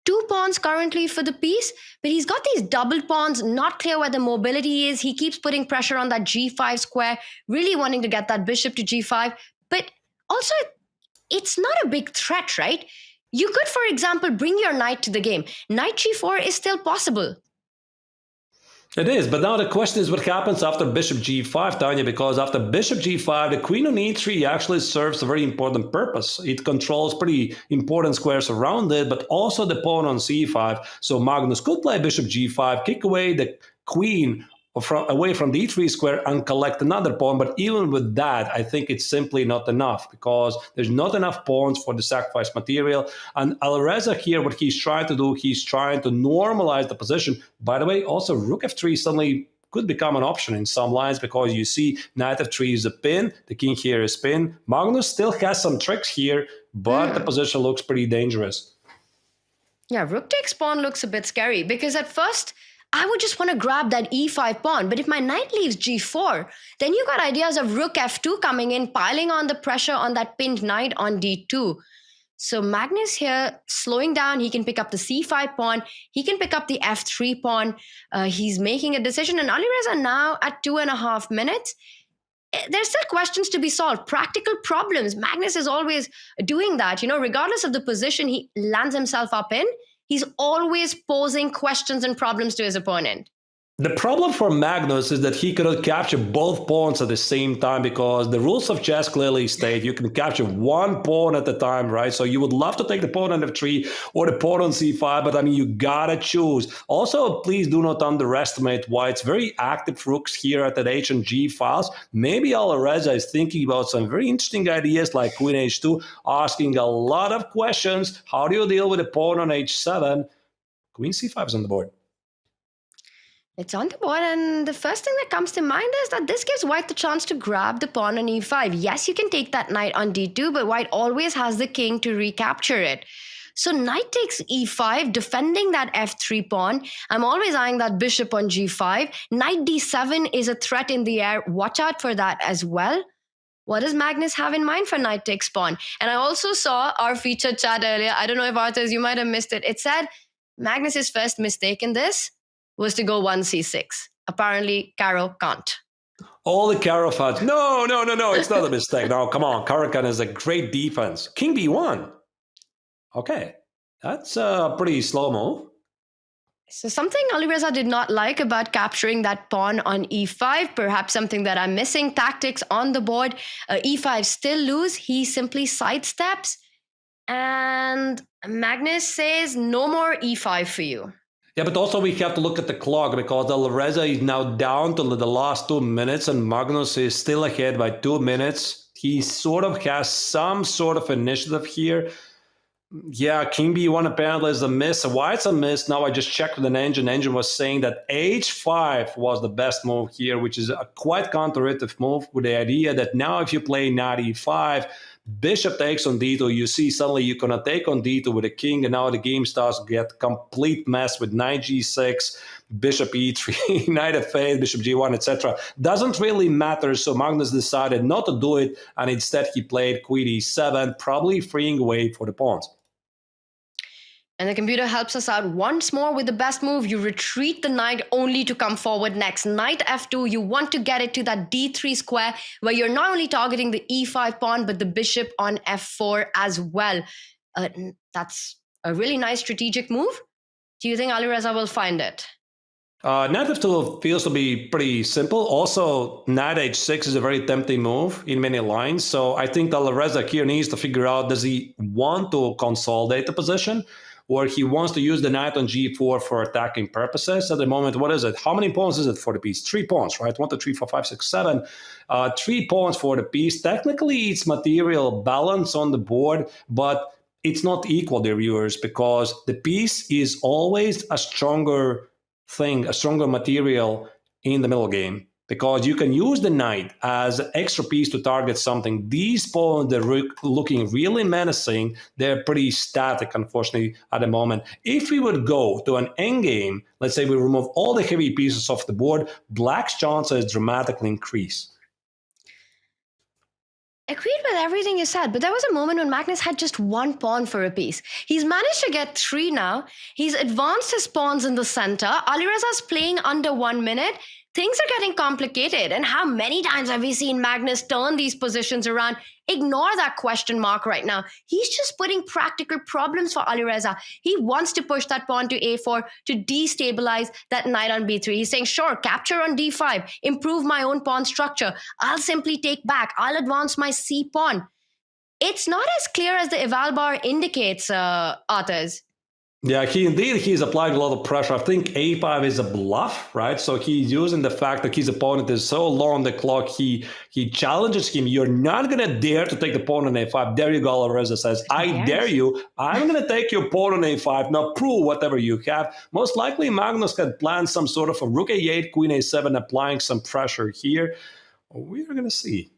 2 pawns currently for the piece, but he's got these double pawns, not clear where the mobility is. He keeps putting pressure on that g5 square, really wanting to get that bishop to g5. But also, it's not a big threat, right? You could, for example, bring your knight to the game. Knight g4 is still possible. It is, but now the question is what happens after bishop g5, Tanya, because after bishop g5, the queen on e3 actually serves a very important purpose. It controls pretty important squares around it, but also the pawn on c5. So Magnus could play bishop g5, kick away the queen away from the e3 square and collect another pawn. But even with that, I think it's simply not enough, because there's not enough pawns for the sacrifice material. And Alireza here, what he's trying to do, he's trying to normalize the position. By the way, also rook f3 suddenly could become an option in some lines, because you see knight f3 is a pin, the king here is pin. Magnus still has some tricks here, but the position looks pretty dangerous. Yeah, rook takes pawn looks a bit scary, because at first I would just want to grab that e5 pawn. But if my knight leaves g4, then you got ideas of rook f2 coming in, piling on the pressure on that pinned knight on d2. So Magnus here slowing down. He can pick up the c5 pawn. He can pick up the f3 pawn. He's making a decision. And Alireza now at 2.5 minutes. There's still questions to be solved. Practical problems. Magnus is always doing that. You know, regardless of the position he lands himself up in, he's always posing questions and problems to his opponent. The problem for Magnus is that he cannot capture both pawns at the same time, because the rules of chess clearly state you can capture one pawn at a time, right? So you would love to take the pawn on f3 or the pawn on c5, but I mean, you gotta choose. Also, please do not underestimate White's very active rooks here at the h and g files. Maybe Alireza is thinking about some very interesting ideas like queen h2, asking a lot of questions. How do you deal with the pawn on h7? Queen c5 is on the board. It's on the board, and the first thing that comes to mind is that this gives white the chance to grab the pawn on e5. Yes, you can take that knight on d2, but white always has the king to recapture it. So knight takes e5, defending that f3 pawn. I'm always eyeing that bishop on g5. Knight d7 is a threat in the air. Watch out for that as well. What does Magnus have in mind for knight takes pawn? And I also saw our featured chat earlier. I don't know if Arthurs, you might have missed it. It said Magnus's first mistake in this was to go 1c6. Apparently, Caro can't. All the Caro fans. No. It's not a mistake. No, come on. Caro-Kann is a great defense. King b1. Okay. That's a pretty slow move. So something Alireza did not like about capturing that pawn on e5, perhaps something that I'm missing, tactics on the board. E5 still lose. He simply sidesteps. And Magnus says, no more e5 for you. Yeah, but also we have to look at the clock because Alireza is now down to the last 2 minutes and Magnus is still ahead by 2 minutes. He sort of has some sort of initiative here. Yeah, King b1 apparently is a miss. Why it's a miss? Now I just checked with an engine. Engine was saying that h5 was the best move here, which is a quite counterintuitive move with the idea that now if you play knight e5, bishop takes on d2, you see suddenly you're going to take on d2 with a king, and now the game starts to get complete mess with knight g6, bishop e3, knight f8, bishop g1, etc. Doesn't really matter, so Magnus decided not to do it, and instead he played queen e7, probably freeing away for the pawns. And the computer helps us out once more with the best move. You retreat the knight only to come forward next. Knight f2, you want to get it to that d3 square where you're not only targeting the e5 pawn, but the bishop on f4 as well. That's a really nice strategic move. Do you think Alireza will find it? Knight f2 feels to be pretty simple. Also, knight h6 is a very tempting move in many lines. So I think Alireza here needs to figure out, does he want to consolidate the position? Or he wants to use the knight on g4 for attacking purposes. At the moment, what is it? How many pawns is it for the piece? 3 pawns, right? 1, 2, 3, 4, 5, 6, 7. 3 pawns for the piece. Technically, it's material balance on the board, but it's not equal, dear viewers, because the piece is always a stronger thing, a stronger material in the middle game. Because you can use the knight as an extra piece to target something. These pawns, they're looking really menacing. They're pretty static, unfortunately, at the moment. If we would go to an endgame, let's say we remove all the heavy pieces off the board, black's chances dramatically increase. Agreed with everything you said, but there was a moment when Magnus had just 1 pawn for a piece. He's managed to get 3 now. He's advanced his pawns in the center. Alireza's playing under 1 minute. Things are getting complicated. And how many times have we seen Magnus turn these positions around? Ignore that question mark right now. He's just putting practical problems for Alireza. He wants to push that pawn to a4 to destabilize that knight on b3. He's saying, sure, capture on d5, improve my own pawn structure. I'll simply take back. I'll advance my c pawn. It's not as clear as the eval bar indicates, Arthurs. Yeah, he's applying a lot of pressure. I think a5 is a bluff, right? So he's using the fact that his opponent is so low on the clock, he challenges him. You're not going to dare to take the pawn on a5. There you go, Alireza says, I dare you. I'm going to take your pawn on a5. Now prove whatever you have. Most likely Magnus had planned some sort of a rook a8, queen a7, applying some pressure here. We're going to see.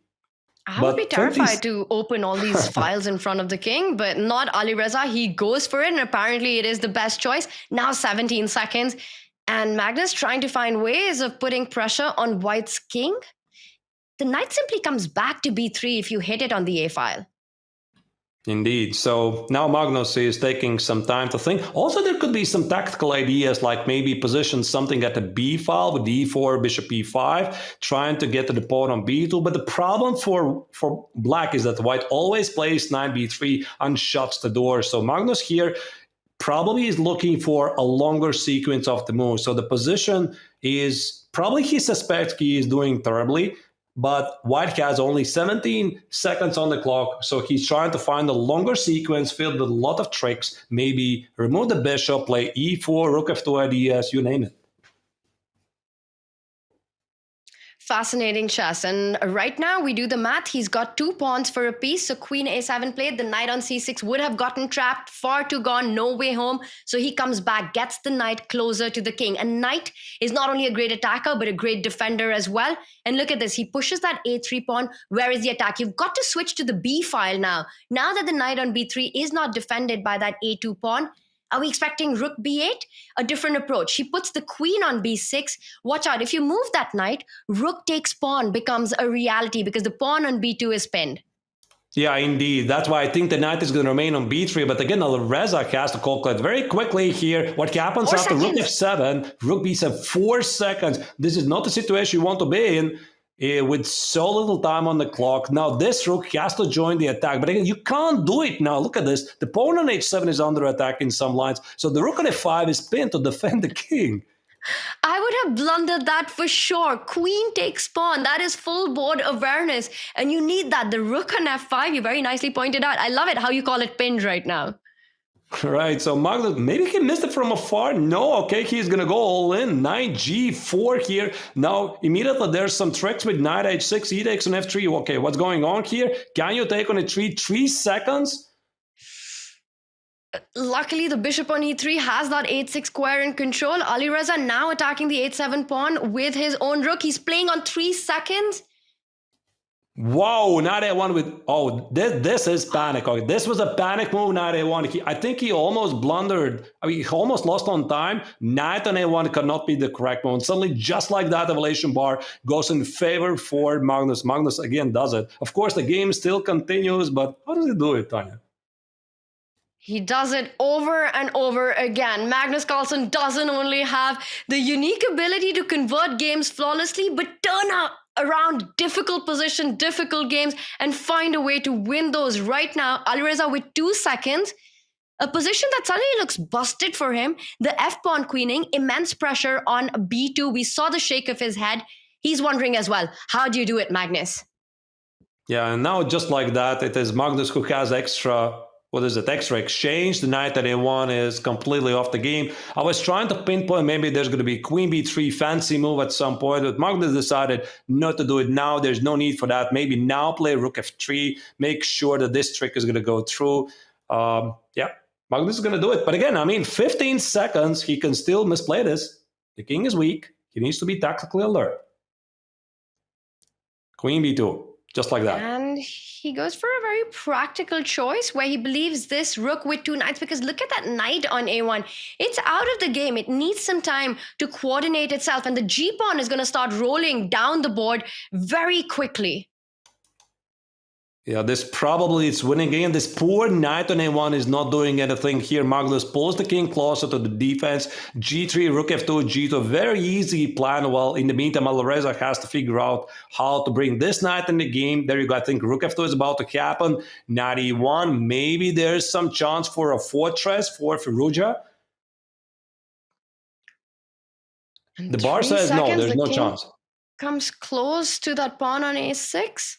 I would be terrified to open all these files in front of the king, but not Alireza. He goes for it, and apparently it is the best choice. Now 17 seconds, and Magnus trying to find ways of putting pressure on white's king. The knight simply comes back to b3 if you hit it on the a file. Indeed. So now Magnus is taking some time to think. Also, there could be some tactical ideas like maybe position something at the b file with d4, bishop e5, trying to get to the pawn on b2. But the problem for black is that white always plays knight b3 and shuts the door. So Magnus here probably is looking for a longer sequence of the move. So the position is probably he suspects he is doing terribly. But white has only 17 seconds on the clock, so he's trying to find a longer sequence filled with a lot of tricks. Maybe remove the bishop, play e4, rook f2 ideas, you name it. Fascinating chess. And right now we do the math. He's got 2 pawns for a piece. So queen a7 played. The knight on c6 would have gotten trapped. Far too gone. No way home. So he comes back, gets the knight closer to the king. And knight is not only a great attacker, but a great defender as well. And look at this. He pushes that a3 pawn. Where is the attack? You've got to switch to the b file now. Now that the knight on b3 is not defended by that a2 pawn, are we expecting rook b8? A different approach. He puts the queen on b6. Watch out. If you move that knight, rook takes pawn becomes a reality because the pawn on b2 is pinned. Yeah, indeed. That's why I think the knight is going to remain on b3. But again, Alireza has to calculate very quickly here what happens after rook f7, rook b7, 4 seconds. This is not the situation you want to be in. With so little time on the clock. Now this rook has to join the attack. But again, you can't do it now. Look at this. The pawn on h7 is under attack in some lines. So the rook on f5 is pinned to defend the king. I would have blundered that for sure. Queen takes pawn. That is full board awareness. And you need that. The rook on f5, you very nicely pointed out. I love it how you call it pinned right now. Right, so Magnus, maybe he missed it from afar. No, okay, he's going to go all in. Knight g4 here. Now, immediately there's some tricks with knight h6, e takes on f3. Okay, what's going on here? Can you take on e3? 3 seconds? Luckily, the bishop on e3 has that h6 square in control. Alireza now attacking the h7 pawn with his own rook. He's playing on 3 seconds. Wow, knight a1 with... Oh, this is panic. Okay, this was a panic move, knight a1. I think he almost blundered. I mean, he almost lost on time. Knight on a1 cannot be the correct move. And suddenly, just like that, evaluation bar goes in favor for Magnus. Magnus, again, does it. Of course, the game still continues, but how does he do it, Tanya? He does it over and over again. Magnus Carlsen doesn't only have the unique ability to convert games flawlessly, but turn around difficult position, difficult games, and find a way to win those. Right now, Alireza with 2 seconds, a position that suddenly looks busted for him. The f-pawn queening, immense pressure on b2. We saw the shake of his head. He's wondering as well, how do you do it, Magnus? Yeah, and now just like that, it is Magnus who has extra exchange. The knight at a1 is completely off the game. I was trying to pinpoint maybe there's going to be queen b3 fancy move at some point, but Magnus decided not to do it now. There's no need for that. Maybe now play rook f3, make sure that this trick is going to go through. Yeah, Magnus is going to do it. But again, I mean, 15 seconds, he can still misplay this. The king is weak. He needs to be tactically alert. Queen b2. Just like that. And he goes for a very practical choice where he believes this rook with 2 knights, because look at that knight on a1. It's out of the game. It needs some time to coordinate itself. And the g-pawn is going to start rolling down the board very quickly. Yeah, this probably is winning game. This poor knight on a1 is not doing anything here. Magnus pulls the king closer to the defense. g3, rook f2, g2. Very easy plan. Well, in the meantime, Alireza has to figure out how to bring this knight in the game. There you go. I think rook f2 is about to happen. Knight e1. Maybe there's some chance for a fortress for Firouzja. The bar says no, there's no chance. Comes close to that pawn on a6.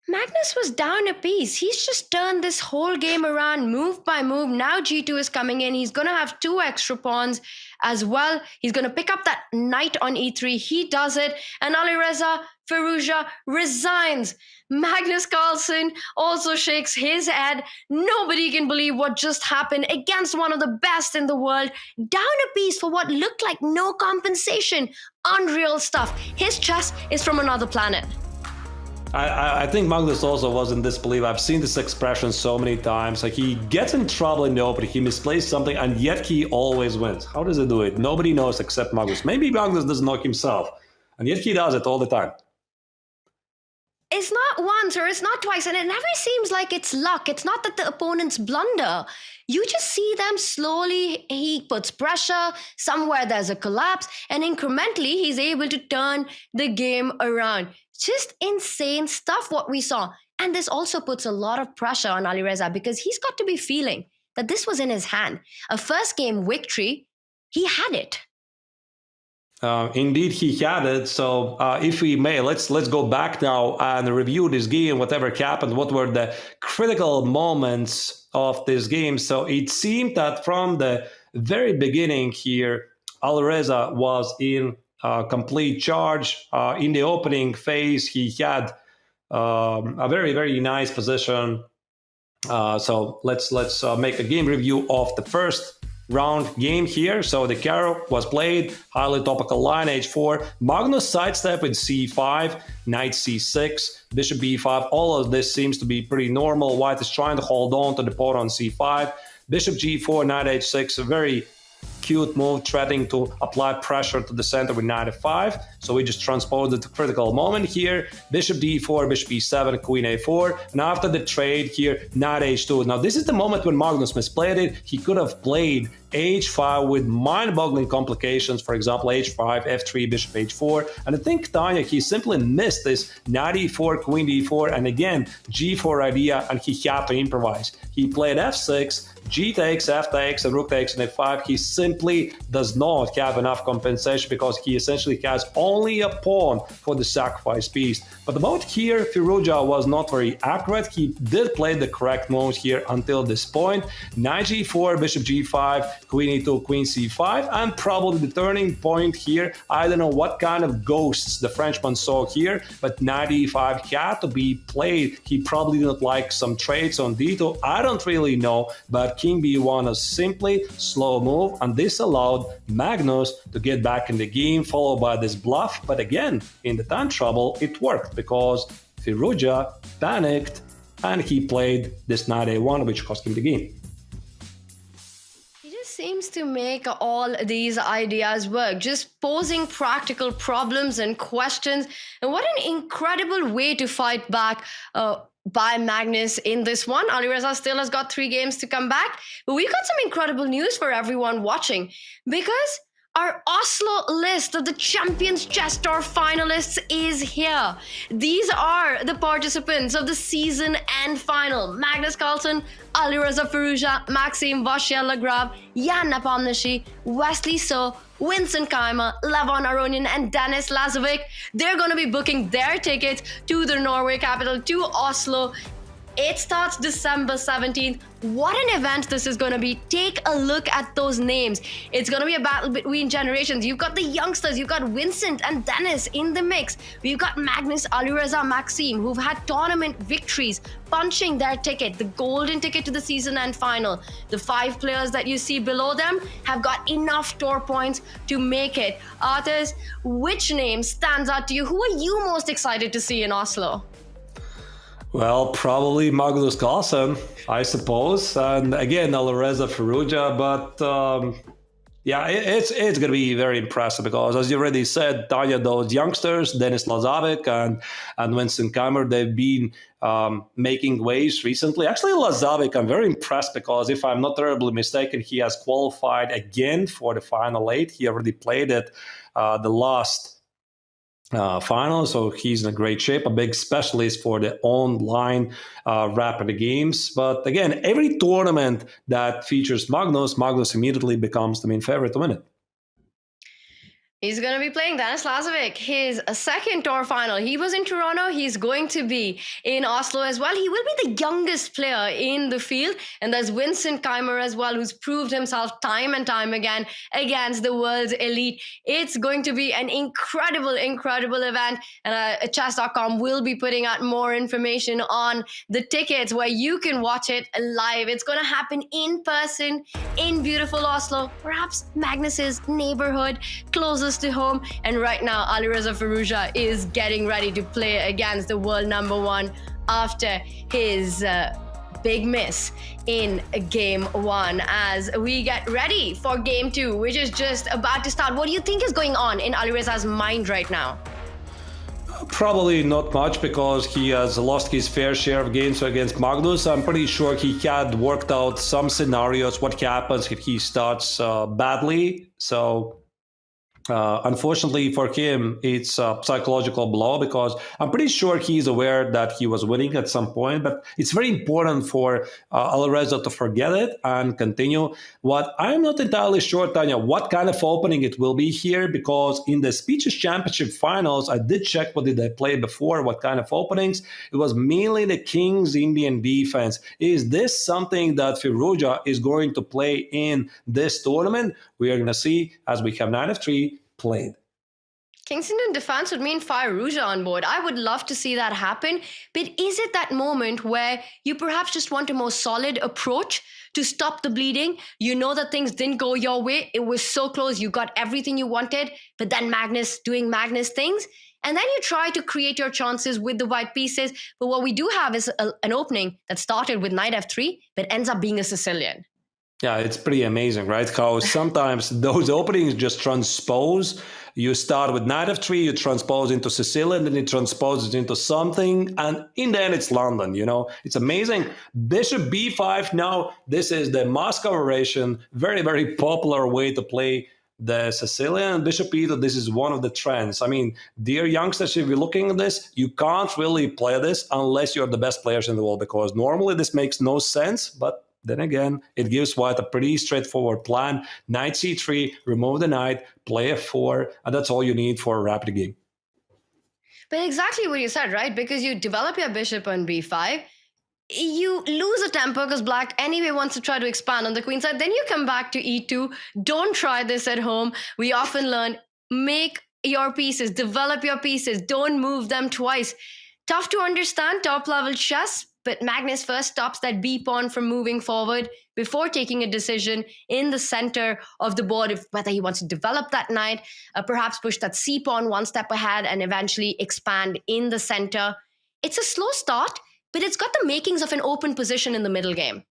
Magnus was down a piece. He's just turned this whole game around move by move. Now g2 is coming in. He's going to have 2 extra pawns as well. He's going to pick up that knight on e3. He does it. And Alireza Firouzja resigns. Magnus Carlsen also shakes his head. Nobody can believe what just happened against one of the best in the world. Down a piece for what looked like no compensation. Unreal stuff. His chess is from another planet. I think Magnus also was in disbelief. I've seen this expression so many times. Like, he gets in trouble in the opening, he misplays something, and yet he always wins. How does he do it? Nobody knows except Magnus. Maybe Magnus doesn't know himself, and yet he does it all the time. It's not once or it's not twice, and it never seems like it's luck. It's not that the opponents blunder. You just see them slowly, he puts pressure, somewhere there's a collapse, and incrementally he's able to turn the game around. Just insane stuff what we saw. And this also puts a lot of pressure on Alireza because he's got to be feeling that this was in his hand. A first game victory, he had it. Indeed, he had it. So if we may, let's go back now and review this game, whatever happened, what were the critical moments of this game. So it seemed that from the very beginning here, Alireza was in complete charge. In the opening phase, he had a very, very nice position. So let's make a game review of the first round game here. So the carry was played, highly topical line, h4. Magnus sidestep with c5, knight c6, bishop b5. All of this seems to be pretty normal. White is trying to hold on to the pawn on c5. Bishop g4, knight h6, a very cute move, threatening to apply pressure to the center with knight f5. So we just transposed the critical moment here. Bishop d4, bishop e7, queen a4. And after the trade here, knight h2. Now this is the moment when Magnus misplayed it. He could have played h5 with mind-boggling complications. For example, h5, f3, bishop h4. And I think Tanya, he simply missed this knight e4, queen d4, and again, g4 idea, and he had to improvise. He played f6, g takes, f takes, and rook takes, and f5. He simply does not have enough compensation because he essentially has only a pawn for the sacrifice piece. But the mode here, Firouzja was not very accurate. He did play the correct moves here until this point. Knight g4, bishop g5, queen e2, queen c5, and probably the turning point here. I don't know what kind of ghosts the Frenchman saw here, but knight e5 had to be played. He probably didn't like some trades on d2. I don't really know, but king b1 is simply slow move, and this allowed Magnus to get back in the game, followed by this bluff. But again, in the time trouble, it worked because Firouzja panicked and he played this knight a1, which cost him the game. He just seems to make all these ideas work, just posing practical problems and questions. And what an incredible way to fight back by Magnus in this one. Alireza still has got 3 games to come back. But we've got some incredible news for everyone watching, because our Oslo list of the Champions Chess Tour finalists is here. These are the participants of the season end final: Magnus Carlsen, Alireza Firouzja, Maxime Vachier-Lagrave, Jan Nepomniachtchi, Wesley So, Vincent Keimer, Levon Aronian, and Denis Lazovic. They're going to be booking their tickets to the Norway capital, to Oslo. It starts December 17th. What an event this is going to be. Take a look at those names. It's going to be a battle between generations. You've got the youngsters. You've got Vincent and Denis in the mix. We've got Magnus, Alireza, Maxime, who've had tournament victories, punching their ticket, the golden ticket to the season and final. The 5 players that you see below them have got enough tour points to make it. Arthurs, which name stands out to you? Who are you most excited to see in Oslo? Well, probably Magnus Carlsen, I suppose. And again, Alireza Firouzja. But yeah, it's going to be very impressive because, as you already said, Tanya, those youngsters, Denis Lazovic and Vincent Keimer, they've been making waves recently. Actually, Lazovic, I'm very impressed because, if I'm not terribly mistaken, he has qualified again for the final 8. He already played it the last final, so he's in a great shape, a big specialist for the online rapid games. But again, every tournament that features Magnus immediately becomes the main favorite to win it. He's going to be playing Denis Lazovic, his second tour final. He was in Toronto. He's going to be in Oslo as well. He will be the youngest player in the field. And there's Vincent Keimer as well, who's proved himself time and time again against the world's elite. It's going to be an incredible, incredible event. And chess.com will be putting out more information on the tickets where you can watch it live. It's going to happen in person in beautiful Oslo, perhaps Magnus's neighborhood, closest to home. And right now, Alireza Firouzja is getting ready to play against the world #1 after his big miss in game 1. As we get ready for game 2, which is just about to start. What do you think is going on in Alireza's mind right now? Probably not much, because he has lost his fair share of games against Magnus. I'm pretty sure he had worked out some scenarios, what happens if he starts badly. So unfortunately for him, it's a psychological blow, because I'm pretty sure he's aware that he was winning at some point, but it's very important for Alireza to forget it and continue. What I'm not entirely sure, Tanya, what kind of opening it will be here, because in the Speeches Championship finals, I did check what did they play before, what kind of openings. It was mainly the King's Indian defense. Is this something that Firouzja is going to play in this tournament? We are going to see as we have knight f3 played. Kingston defense would mean Firouzja on board. I would love to see that happen. But is it that moment where you perhaps just want a more solid approach to stop the bleeding? You know that things didn't go your way. It was so close. You got everything you wanted. But then Magnus doing Magnus things. And then you try to create your chances with the white pieces. But what we do have is an opening that started with knight f3, but ends up being a Sicilian. Yeah, it's pretty amazing, right? How sometimes those openings just transpose. You start with knight f3, you transpose into Sicilian, then it transposes into something, and in the end it's London, you know? It's amazing. Bishop b5, now this is the Moscow variation, very, very popular way to play the Sicilian. Bishop e2, this is one of the trends. I mean, dear youngsters, if you're looking at this, you can't really play this unless you're the best players in the world, because normally this makes no sense, but then again, it gives white a pretty straightforward plan. Knight c3, remove the knight, play f4, and that's all you need for a rapid game. But exactly what you said, right? Because you develop your bishop on b5, you lose a tempo because black anyway wants to try to expand on the queen side. Then you come back to e2. Don't try this at home. We often learn, make your pieces, develop your pieces, don't move them twice. Tough to understand, top level chess. But Magnus first stops that b pawn from moving forward before taking a decision in the center of the board, whether he wants to develop that knight, perhaps push that c pawn one step ahead and eventually expand in the center. It's a slow start, but it's got the makings of an open position in the middle game.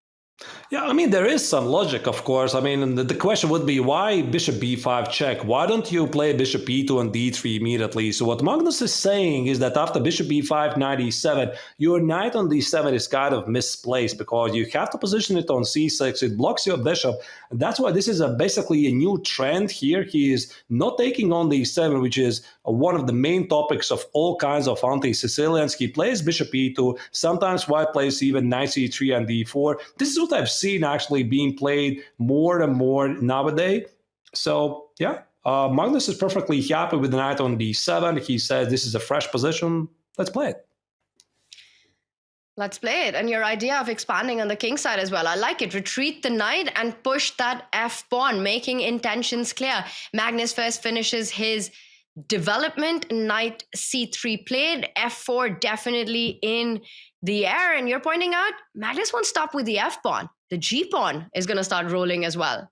Yeah, I mean, there is some logic, of course. I mean, the question would be, why bishop b5 check? Why don't you play bishop e2 and d3 immediately? So what Magnus is saying is that after bishop b5, knight e7, your knight on d7 is kind of misplaced because you have to position it on c6. It blocks your bishop. And that's why this is basically a new trend here. He is not taking on d7, which is one of the main topics of all kinds of anti-Sicilians. He plays bishop e2. Sometimes white plays even knight c3 and d4. This is what I've seen actually being played more and more nowadays. So yeah, Magnus is perfectly happy with the knight on d7. He says this is a fresh position. Let's play it. Let's play it. And your idea of expanding on the king side as well, I like it. Retreat the knight and push that f pawn, making intentions clear. Magnus first finishes his development, knight c3 played, f4 definitely in the air. And you're pointing out Magnus won't stop with the f pawn. The g pawn is going to start rolling as well.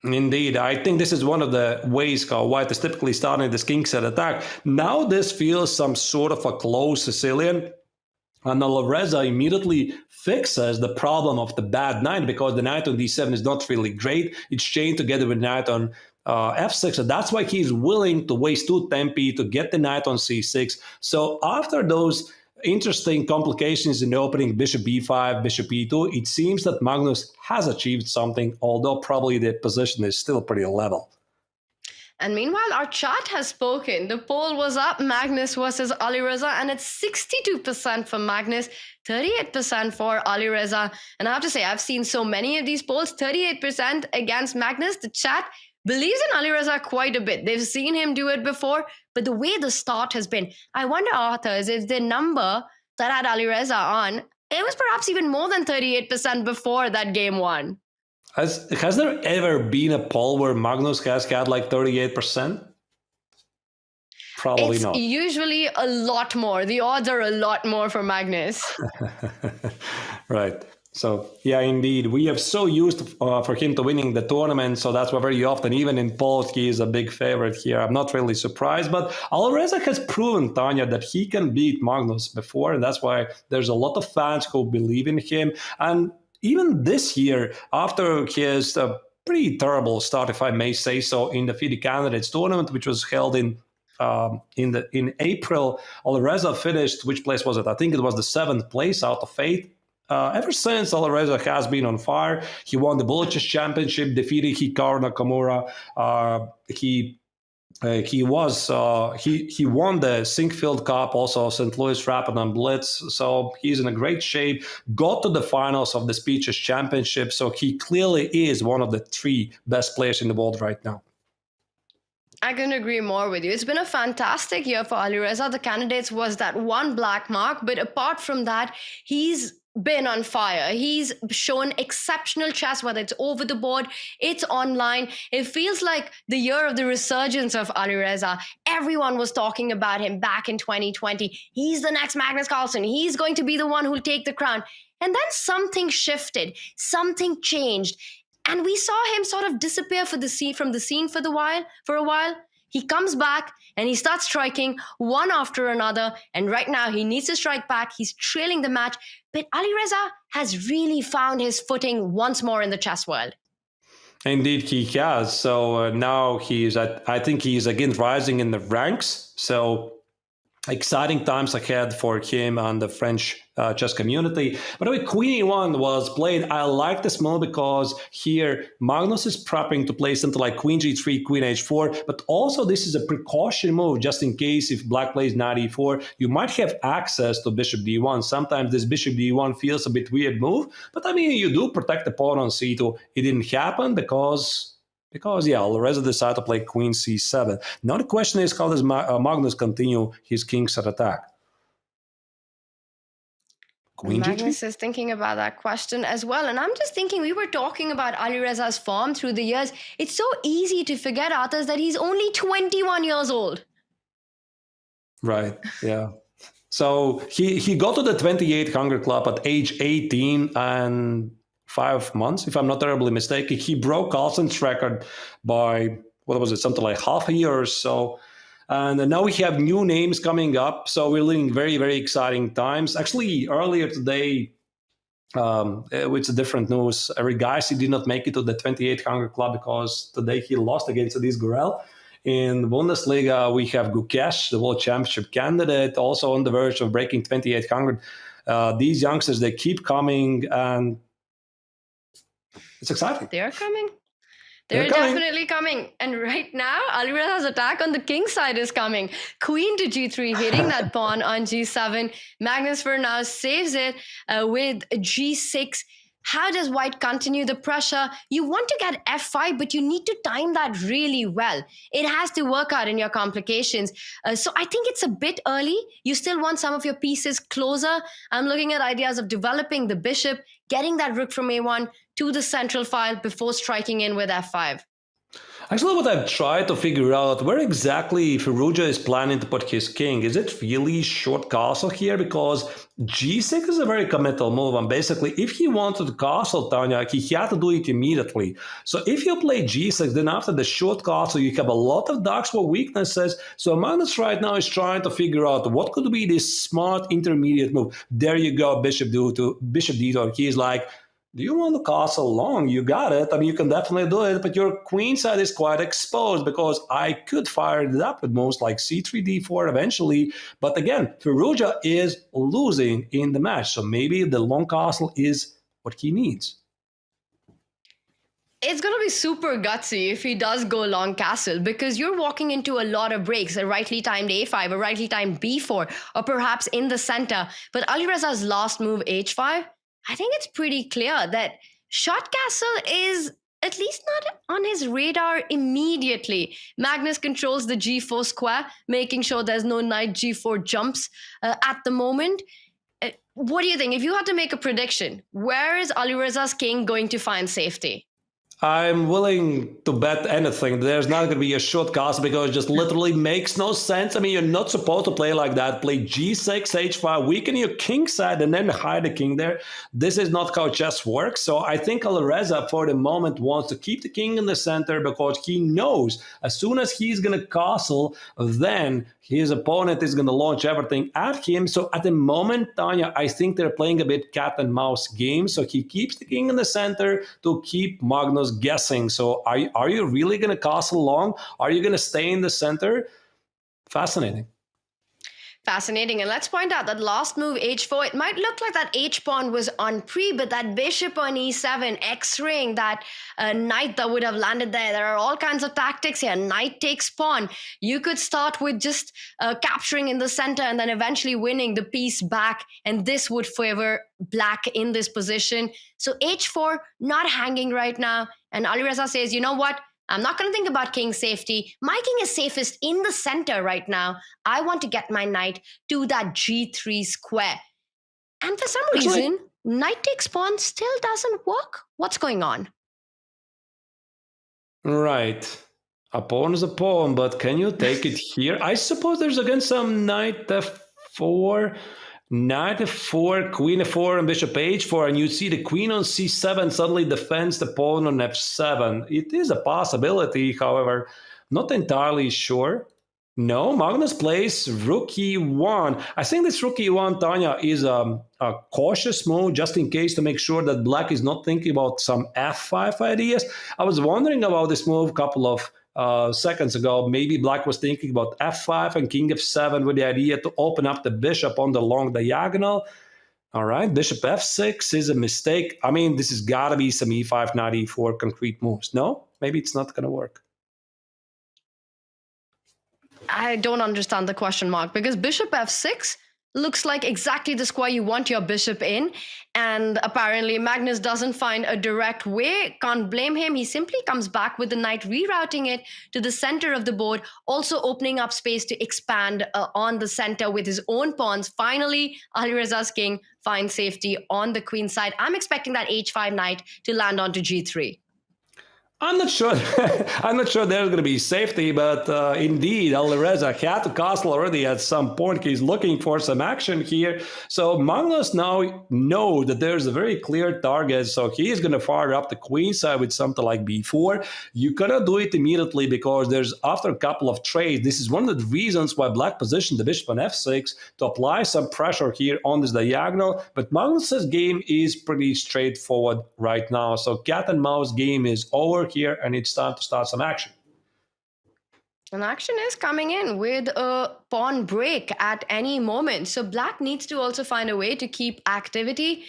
Indeed, I think this is one of the ways how white is typically starting this king side attack. Now this feels some sort of a close Sicilian, and Alireza immediately fixes the problem of the bad knight because the knight on d7 is not really great. It's chained together with knight on f6, and that's why he's willing to waste 2 tempi to get the knight on c6. So after those interesting complications in the opening, bishop b5, bishop e2, it seems that Magnus has achieved something, although probably the position is still pretty level. And meanwhile, our chat has spoken. The poll was up, Magnus versus Alireza, and it's 62% for Magnus, 38% for Alireza. And I have to say, I've seen so many of these polls, 38% against Magnus. The chat believes in Alireza quite a bit. They've seen him do it before, but the way the start has been, I wonder, authors, if the number that had Alireza on, it was perhaps even more than 38% before that game one. Has there ever been a poll where Magnus has had like 38%? Probably not. It's usually a lot more. The odds are a lot more for Magnus. Right. So, yeah, indeed. We have so used for him to winning the tournament, so that's why very often, even in polls, he is a big favorite here. I'm not really surprised, but Alireza has proven, Tanya, that he can beat Magnus before, and that's why there's a lot of fans who believe in him. And even this year, after his pretty terrible start, if I may say so, in the FIDE Candidates tournament, which was held in April, Alireza finished, which place was it? I think it was the 7th place out of 8. Ever since, Alireza has been on fire. He won the Bullet Chess Championship, defeated Hikaru Nakamura. He won the Sinkfield Cup, also St. Louis Rapid and Blitz. So he's in a great shape. Got to the finals of the Speed Chess Championship. So he clearly is one of the 3 best players in the world right now. I couldn't agree more with you. It's been a fantastic year for Alireza. The Candidates was that one black mark, but apart from that, he's been on fire. He's shown exceptional chess, whether it's over the board, it's online. It feels like the year of the resurgence of Alireza. Everyone was talking about him back in 2020. He's the next Magnus Carlsen. He's going to be the one who'll take the crown. And then something shifted, something changed. And we saw him sort of disappear from the scene for a while. He comes back and he starts striking one after another. And right now he needs to strike back. He's trailing the match. But Alireza has really found his footing once more in the chess world. Indeed, he has. So now I think he's again rising in the ranks. So exciting times ahead for him and the French chess community. By the way, Queen E1 was played. I like this move because here Magnus is prepping to play something like Queen G3, Queen H4, but also this is a precaution move just in case if Black plays Knight E4, you might have access to Bishop D1. Sometimes this Bishop D1 feels a bit weird move, but I mean, you do protect the pawn on C2. It didn't happen because Alireza decided to play Queen C7. Now the question is, how does Magnus continue his kingside attack? Queen Magnus G3? is thinking about that question as well. And I'm just thinking, we were talking about Alireza's form through the years. It's so easy to forget, Arthas, that he's only 21 years old. Right, yeah. So he got to the 28 Hunger Club at age 18 and 5 months, if I'm not terribly mistaken. He broke Carlsen's record by, something like half a year or so. And now we have new names coming up. So we're living very, very exciting times. Actually, earlier today, it's a different news. Rigasi did not make it to the 28 Hunger Club because today he lost against Adis Gurel. In Bundesliga, we have Gukesh, the World Championship candidate, also on the verge of breaking 2800. These youngsters, they keep coming, and it's exciting. They're coming. They're definitely coming. And right now, Alireza's attack on the king side is coming. Queen to G3, hitting that pawn on G7. Magnus for now saves it with G6. How does White continue the pressure? You want to get F5, but you need to time that really well. It has to work out in your complications. So I think it's a bit early. You still want some of your pieces closer. I'm looking at ideas of developing the bishop, getting that rook from A1 to the central file before striking in with F5. Actually, what I've tried to figure out, where exactly Firouzja is planning to put his king. Is it really short castle here? Because G6 is a very committal move. And basically, if he wanted to castle Tanya, he had to do it immediately. So if you play G6, then after the short castle, you have a lot of darks for weaknesses. So Magnus right now is trying to figure out what could be this smart intermediate move. There you go, Bishop D2. He's like, do you want to castle long? You got it. I mean, you can definitely do it, but your queen side is quite exposed because I could fire it up with moves like C3, D4 eventually. But again, Firouzja is losing in the match. So maybe the long castle is what he needs. It's going to be super gutsy if he does go long castle because you're walking into a lot of breaks, a rightly timed A5, a rightly timed B4, or perhaps in the center. But Alireza's last move, H5, I think it's pretty clear that short castle is at least not on his radar immediately. Magnus controls the G4 square, making sure there's no knight G4 jumps at the moment. What do you think? If you had to make a prediction, where is Alireza's king going to find safety? I'm willing to bet anything. There's not going to be a short castle because it just literally makes no sense. I mean, you're not supposed to play like that. Play G6, H5, weaken your king side, and then hide the king there. This is not how chess works. So I think Alireza, for the moment, wants to keep the king in the center because he knows as soon as he's going to castle, then his opponent is going to launch everything at him. So at the moment, Tanya, I think they're playing a bit cat and mouse game. So he keeps the king in the center to keep Magnus guessing. So are you really going to castle long? Are you going to stay in the center? Fascinating. Fascinating. And let's point out that last move, H4, it might look like that H-pawn was on pre, but that bishop on E7, X-raying that knight that would have landed there. There are all kinds of tactics here. Knight takes pawn. You could start with just capturing in the center and then eventually winning the piece back. And this would favor black in this position. So H4 not hanging right now. And Alireza says, you know what? I'm not going to think about king safety. My king is safest in the center right now. I want to get my knight to that G3 square. And for some reason, knight takes pawn still doesn't work. What's going on? Right. A pawn is a pawn, but can you take it here? I suppose there's again some knight f4, knight f4, queen f4, and bishop h4, and you see the queen on c7 suddenly defends the pawn on f7. It is a possibility, however, not entirely sure. No, Magnus plays rook e1. I think this rook e1, Tanya, is a cautious move just in case to make sure that black is not thinking about some f5 ideas. I was wondering about this move a couple of seconds ago. Maybe black was thinking about f5 and king f7 with the idea to open up the bishop on the long diagonal. All right, bishop f6 is a mistake. I mean, this has got to be some e5, knight e4 concrete moves. No, maybe it's not going to work. I don't understand the question mark, because bishop f6 looks like exactly the square you want your bishop in, and apparently Magnus doesn't find a direct way. Can't blame him. He simply comes back with the knight, rerouting it to the center of the board, also opening up space to expand on the center with his own pawns. Finally, Alireza's king finds safety on the queen side. I'm expecting that h5 knight to land onto g3. I'm not sure. I'm not sure there's going to be safety, but indeed, Alireza had to castle already at some point. He's looking for some action here. So Magnus now knows that there's a very clear target. So he's going to fire up the queen side with something like b4. You cannot do it immediately because there's after a couple of trades. This is one of the reasons why black positioned the bishop on f6 to apply some pressure here on this diagonal. But Magnus's game is pretty straightforward right now. So cat and mouse game is over here, and it's time to start some action. And action is coming in with a pawn break at any moment. So black needs to also find a way to keep activity.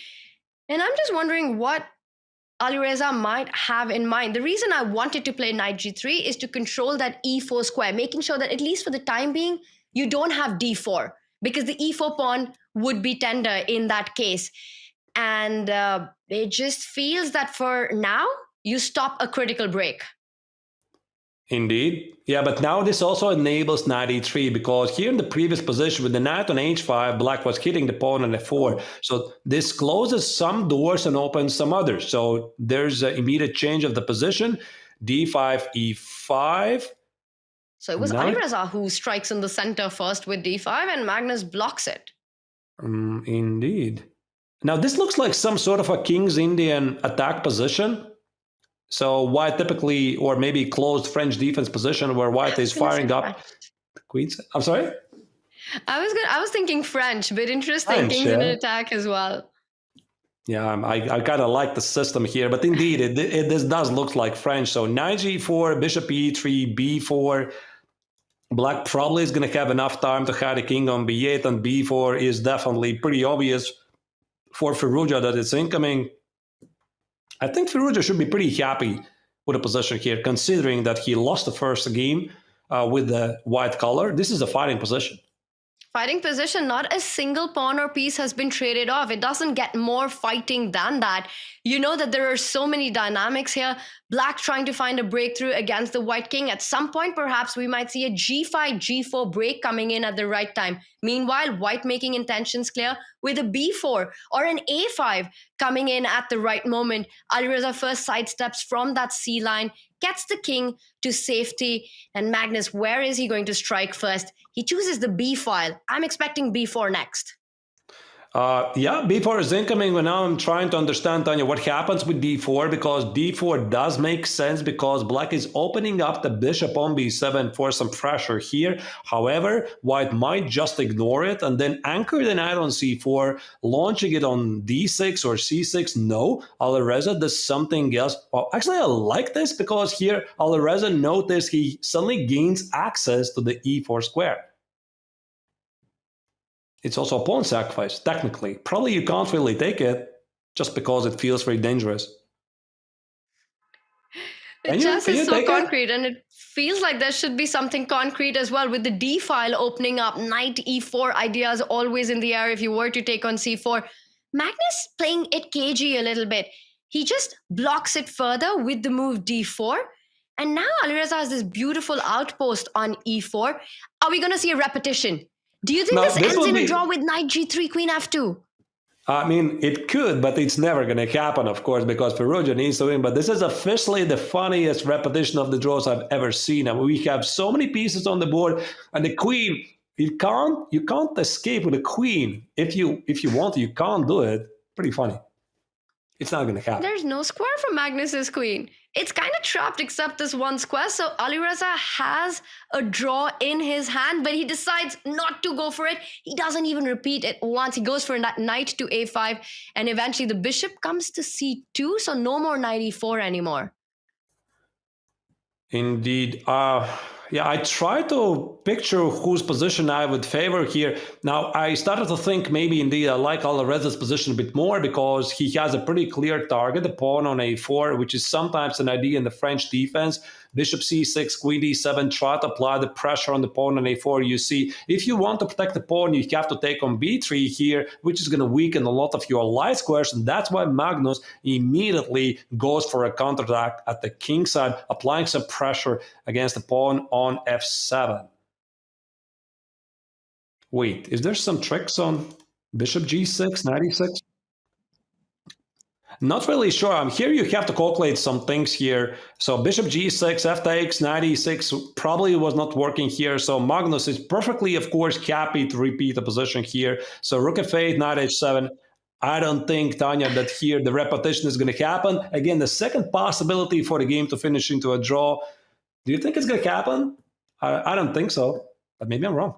And I'm just wondering what Alireza might have in mind. The reason I wanted to play knight g3 is to control that e4 square, making sure that at least for the time being, you don't have d4, because the e4 pawn would be tender in that case. And it just feels that for now, you stop a critical break. Indeed. Yeah, but now this also enables knight e3, because here in the previous position with the knight on h5, black was hitting the pawn on f4. So this closes some doors and opens some others. So there's an immediate change of the position. d5, e5. So it was Alireza who strikes in the center first with d5, and Magnus blocks it. Indeed. Now this looks like some sort of a King's Indian attack position. So white typically, or maybe closed French defense position where white is firing up the queens. I'm sorry? I was thinking French, but interesting. French, King's in an attack as well. Yeah, I kind of like the system here, but indeed, this does look like French. So knight g4, bishop e3, b4. Black probably is going to have enough time to have the king on b8, and b4 is definitely pretty obvious for Firouzja that it's incoming. I think Firouzja should be pretty happy with the position here, considering that he lost the first game with the white color. This is a fighting position. Fighting position, not a single pawn or piece has been traded off. It doesn't get more fighting than that. You know that there are so many dynamics here. Black trying to find a breakthrough against the white king. At some point, perhaps we might see a g5, g4 break coming in at the right time. Meanwhile, white making intentions clear with a b4 or an a5 coming in at the right moment. Alireza first sidesteps from that c line, gets the king to safety. And Magnus, where is he going to strike first? He chooses the b file. I'm expecting b4 next. Yeah, b4 is incoming, but now I'm trying to understand, Tanya, what happens with d4, because d4 does make sense because black is opening up the bishop on b7 for some pressure here. However, white might just ignore it and then anchor the knight on c4, launching it on d6 or c6. No, Alireza does something else. Well, actually, I like this because here Alireza noticed he suddenly gains access to the e4 square. It's also a pawn sacrifice, technically. Probably you can't really take it just because it feels very dangerous. It just is so concrete, and it feels like there should be something concrete as well with the d file opening up. Knight e4 ideas always in the air if you were to take on c4. Magnus playing it cagey a little bit. He just blocks it further with the move d4. And now Alireza has this beautiful outpost on e4. Are we going to see a repetition? Do you think this ends in a draw with knight g3, queen f2? I mean, it could, but it's never going to happen, of course, because Firouzja needs to win. But this is officially the funniest repetition of the draws I've ever seen. I mean, we have so many pieces on the board, and the queen, you can't escape with the queen. If you want to, you can't do it. Pretty funny. It's not going to happen. There's no square for Magnus's queen. It's kind of trapped except this one square. So Alireza has a draw in his hand, but he decides not to go for it. He doesn't even repeat it once. He goes for that knight to a5, and eventually the bishop comes to c2, so no more knight e4 anymore. Indeed. Yeah, I try to picture whose position I would favor here. Now, I started to think maybe indeed I like Alireza's position a bit more because he has a pretty clear target, the pawn on a4, which is sometimes an idea in the French defense. Bishop c6, queen d7, try to apply the pressure on the pawn on a4. You see, if you want to protect the pawn, you have to take on b3 here, which is going to weaken a lot of your light squares. And that's why Magnus immediately goes for a counterattack at the king side, applying some pressure against the pawn on f7. Wait, is there some tricks on bishop g6, knight e6? Not really sure. I'm here. You have to calculate some things here. So bishop g6, f takes, knight e6 probably was not working here. So Magnus is perfectly, of course, happy to repeat the position here. So rook f8, knight h7. I don't think, Tanya, that here the repetition is going to happen. Again, the second possibility for the game to finish into a draw. Do you think it's going to happen? I don't think so, but maybe I'm wrong.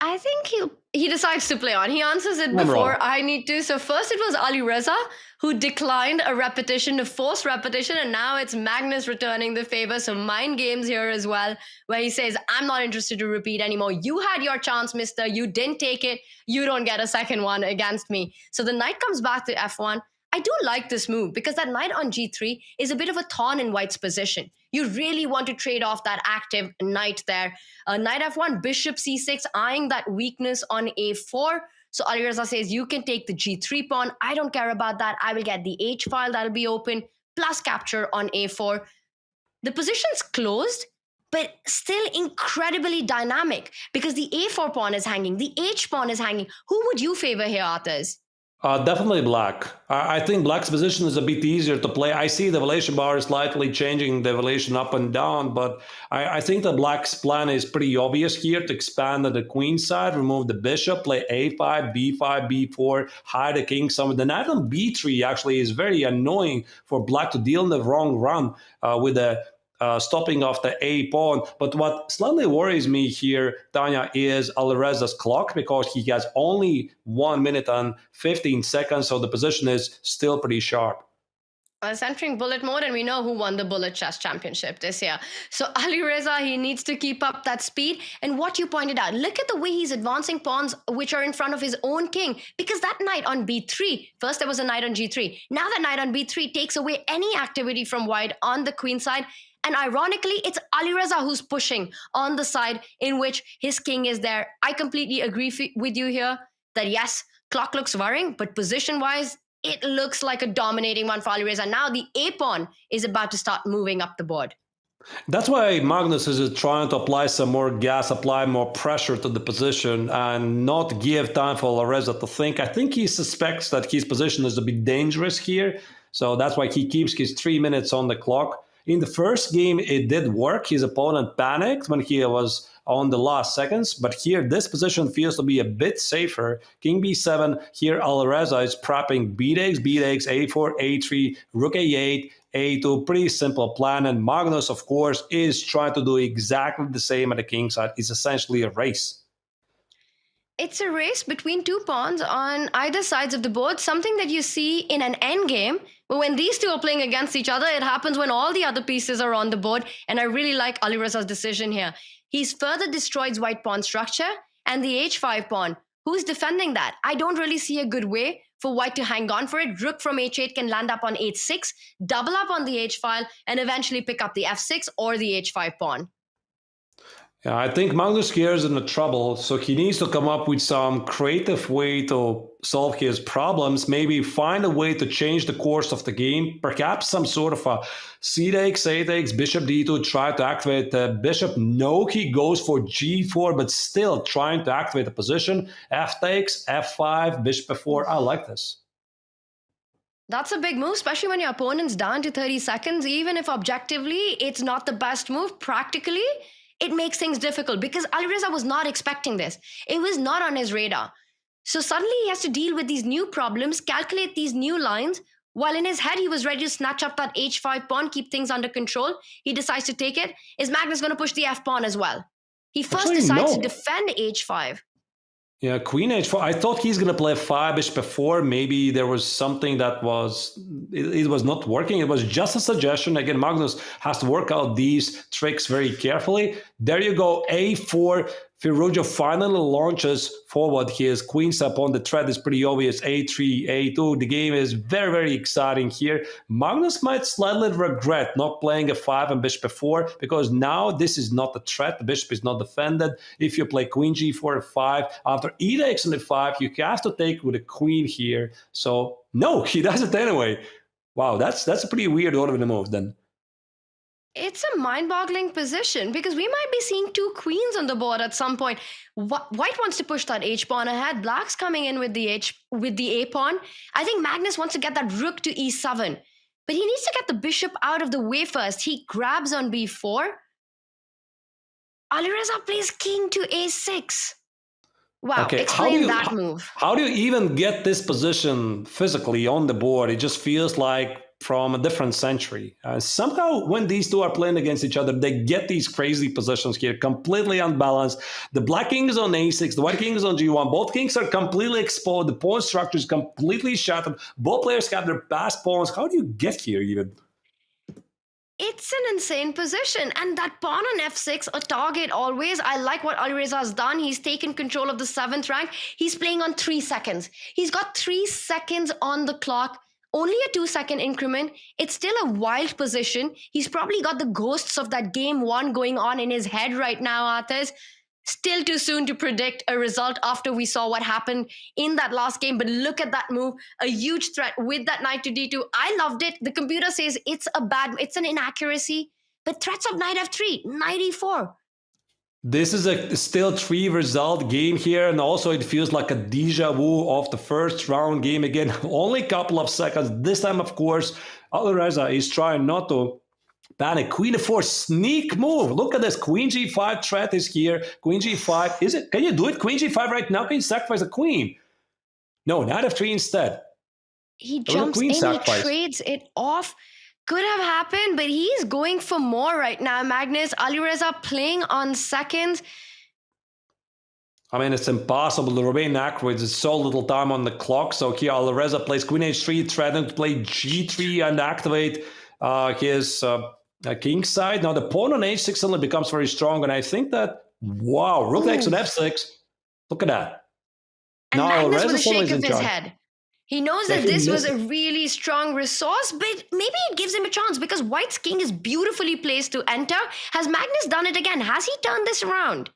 I think he decides to play on. He answers it before I need to. So first it was Alireza who declined a repetition, a forced repetition, and now it's Magnus returning the favor. So mind games here as well, where he says, I'm not interested to repeat anymore. You had your chance, mister. You didn't take it. You don't get a second one against me. So the knight comes back to f1. I do like this move because that knight on g3 is a bit of a thorn in white's position. You really want to trade off that active knight there. Knight f1, bishop c6, eyeing that weakness on a4. So Alireza says, you can take the g3 pawn. I don't care about that. I will get the h file that'll be open, plus capture on a4. The position's closed, but still incredibly dynamic because the a4 pawn is hanging, the h pawn is hanging. Who would you favor here, Arthurs? Definitely black. I think black's position is a bit easier to play. I see the evaluation bar is slightly changing the evaluation up and down, but I think the black's plan is pretty obvious here to expand on the queen side, remove the bishop, play a5, b5, b4, hide the king. Some of the knight on b3 actually is very annoying for black to deal in the wrong run with the stopping off the a pawn. But what slightly worries me here, Tanya, is Alireza's clock because he has only 1 minute and 15 seconds, so the position is still pretty sharp. It's entering bullet mode, and we know who won the bullet chess championship this year. So Alireza, he needs to keep up that speed. And what you pointed out, look at the way he's advancing pawns which are in front of his own king, because that knight on b3, first there was a knight on g3. Now that knight on b3 takes away any activity from white on the queen side. And ironically, it's Alireza who's pushing on the side in which his king is there. I completely agree with you here that yes, clock looks worrying, but position-wise, it looks like a dominating one for Alireza. Now the a-pawn is about to start moving up the board. That's why Magnus is trying to apply some more gas, apply more pressure to the position and not give time for Alireza to think. I think he suspects that his position is a bit dangerous here. So that's why he keeps his 3 minutes on the clock. In the first game, it did work. His opponent panicked when he was on the last seconds. But here, this position feels to be a bit safer. King b7. Here, Alireza is prepping b takes, a4, a3, rook a8, a2. Pretty simple plan. And Magnus, of course, is trying to do exactly the same at the king side. It's essentially a race. It's a race between two pawns on either sides of the board, something that you see in an endgame. But when these two are playing against each other, it happens when all the other pieces are on the board. And I really like Alireza's decision here. He's further destroyed white pawn structure and the h5 pawn. Who's defending that? I don't really see a good way for white to hang on for it. Rook from h8 can land up on h6, double up on the h file, and eventually pick up the f6 or the h5 pawn. Yeah, I think Magnus here is in the trouble, so he needs to come up with some creative way to solve his problems. Maybe find a way to change the course of the game. Perhaps some sort of a c takes, a takes, bishop d2, try to activate the bishop. No, he goes for g4, but still trying to activate the position. F takes, f5, bishop f4. I like this. That's a big move, especially when your opponent's down to 30 seconds. Even if objectively it's not the best move, practically it makes things difficult because Alireza was not expecting this. It was not on his radar. So suddenly he has to deal with these new problems, calculate these new lines, while in his head he was ready to snatch up that h5 pawn, keep things under control. He decides to take it. Is Magnus going to push the f pawn as well? He first decides to defend h5. Yeah, queen h4. I thought he's going to play 5, bishop f4. Maybe there was something that was, it was not working. It was just a suggestion. Again, Magnus has to work out these tricks very carefully. There you go, a4. Firouzja finally launches forward. His queen's up on the thread is pretty obvious. a3, a2. The game is very, very exciting here. Magnus might slightly regret not playing a5 and bishop f4 because now this is not a threat. The bishop is not defended. If you play queen g4 f5, after e takes on f5, you have to take with a queen here. So no, he does it anyway. Wow, that's a pretty weird order of the move then. It's a mind-boggling position because we might be seeing 2 queens on the board at some point. White wants to push that h-pawn ahead. Black's coming in with the a-pawn. I think Magnus wants to get that rook to e7. But he needs to get the bishop out of the way first. He grabs on b4. Alireza plays king to a6. Wow, okay, explain that move. How do you even get this position physically on the board? It just feels like from a different century. Somehow when these two are playing against each other, they get these crazy positions here, completely unbalanced. The black king is on a6, the white king is on g1. Both kings are completely exposed. The pawn structure is completely shattered. Both players have their passed pawns. How do you get here even? It's an insane position. And that pawn on f6, a target always. I like what Alireza has done. He's taken control of the 7th rank. He's playing on 3 seconds. He's got 3 seconds on the clock. Only a 2-second increment. It's still a wild position. He's probably got the ghosts of that game 1 going on in his head right now, Arthez. Still too soon to predict a result after we saw what happened in that last game. But look at that move. A huge threat with that knight to d2. I loved it. The computer says it's an inaccuracy. But threats of knight f3, knight e4. This is a still 3 result game here, and also it feels like a deja vu of the first round game again. Only a couple of seconds. This time, of course, Alireza is trying not to panic. Queen f4, sneak move. Look at this. Queen g5 threat is here. Queen g5. Is it? Can you do it? Queen g5 right now? Can you sacrifice the queen? No, knight f3 instead. He jumps in, he trades it off. Could have happened, but he's going for more right now, Magnus. Alireza playing on seconds. I mean, it's impossible to remain accurate. There's so little time on the clock. So here Alireza plays queen h3, threatening to play g3 and activate his king side. Now the pawn on h6 suddenly becomes very strong, and I think that, wow, rook takes on f6. Look at that. And now Magnus with a shake of his head. He knows that this was a really strong resource, but maybe it gives him a chance because White's king is beautifully placed to enter. Has Magnus done it again? Has he turned this around?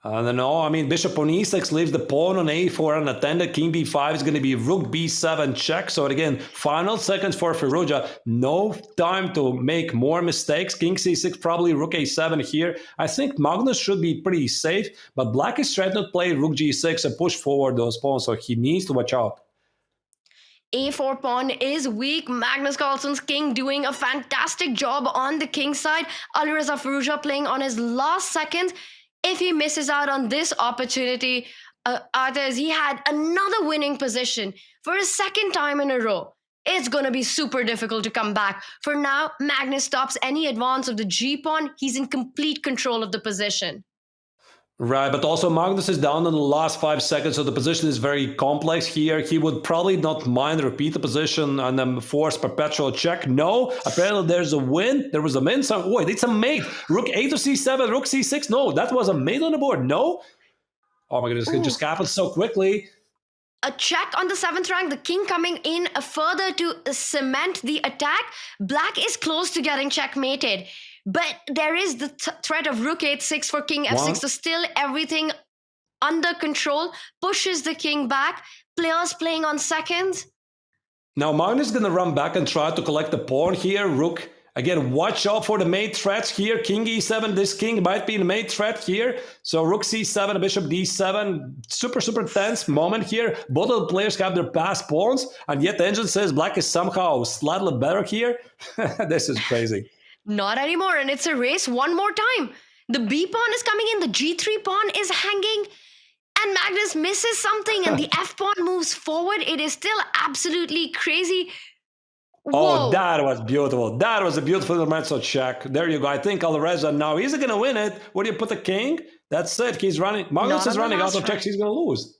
I don't know. I mean, bishop on e6 leaves the pawn on a4 unattended. King b5 is going to be rook b7 check. So again, final seconds for Firouzja. No time to make more mistakes. King c6, probably rook a7 here. I think Magnus should be pretty safe, but Black is trying to play rook g6 and push forward those pawns, so he needs to watch out. A4 pawn is weak. Magnus Carlsen's king doing a fantastic job on the king side. Alireza Firouzja playing on his last seconds. If he misses out on this opportunity, Arthez, he had another winning position for a second time in a row. It's going to be super difficult to come back. For now, Magnus stops any advance of the g-pawn. He's in complete control of the position. Right, but also Magnus is down in the last 5 seconds, so the position is very complex here. He would probably not mind repeat the position and then force perpetual check. No, apparently there's a win. There was a min. So, wait, it's a mate. Rook a to c7, rook c6. No, that was a mate on the board. No. Oh my goodness, it just happened so quickly. A check on the 7th rank, the king coming in further to cement the attack. Black is close to getting checkmated. But there is the threat of rook h6 for king f6, so still everything under control, pushes the king back, players playing on seconds. Now Magnus is going to run back and try to collect the pawn here. Rook, again, watch out for the mate threats here. King e7, this king might be the mate threat here. So rook c7, bishop d7, super, super tense moment here. Both of the players have their passed pawns, and yet the engine says black is somehow slightly better here. This is crazy. Not anymore, and it's a race one more time. The b pawn is coming in, the g3 pawn is hanging, and Magnus misses something, and the f pawn moves forward. It is still absolutely crazy. Whoa. Oh, that was beautiful. That was a beautiful intermezzo check. There you go. I think Alireza now, is he going to win it? Where do you put the king? That's it. He's running. Magnus is running out of checks. He's going to lose.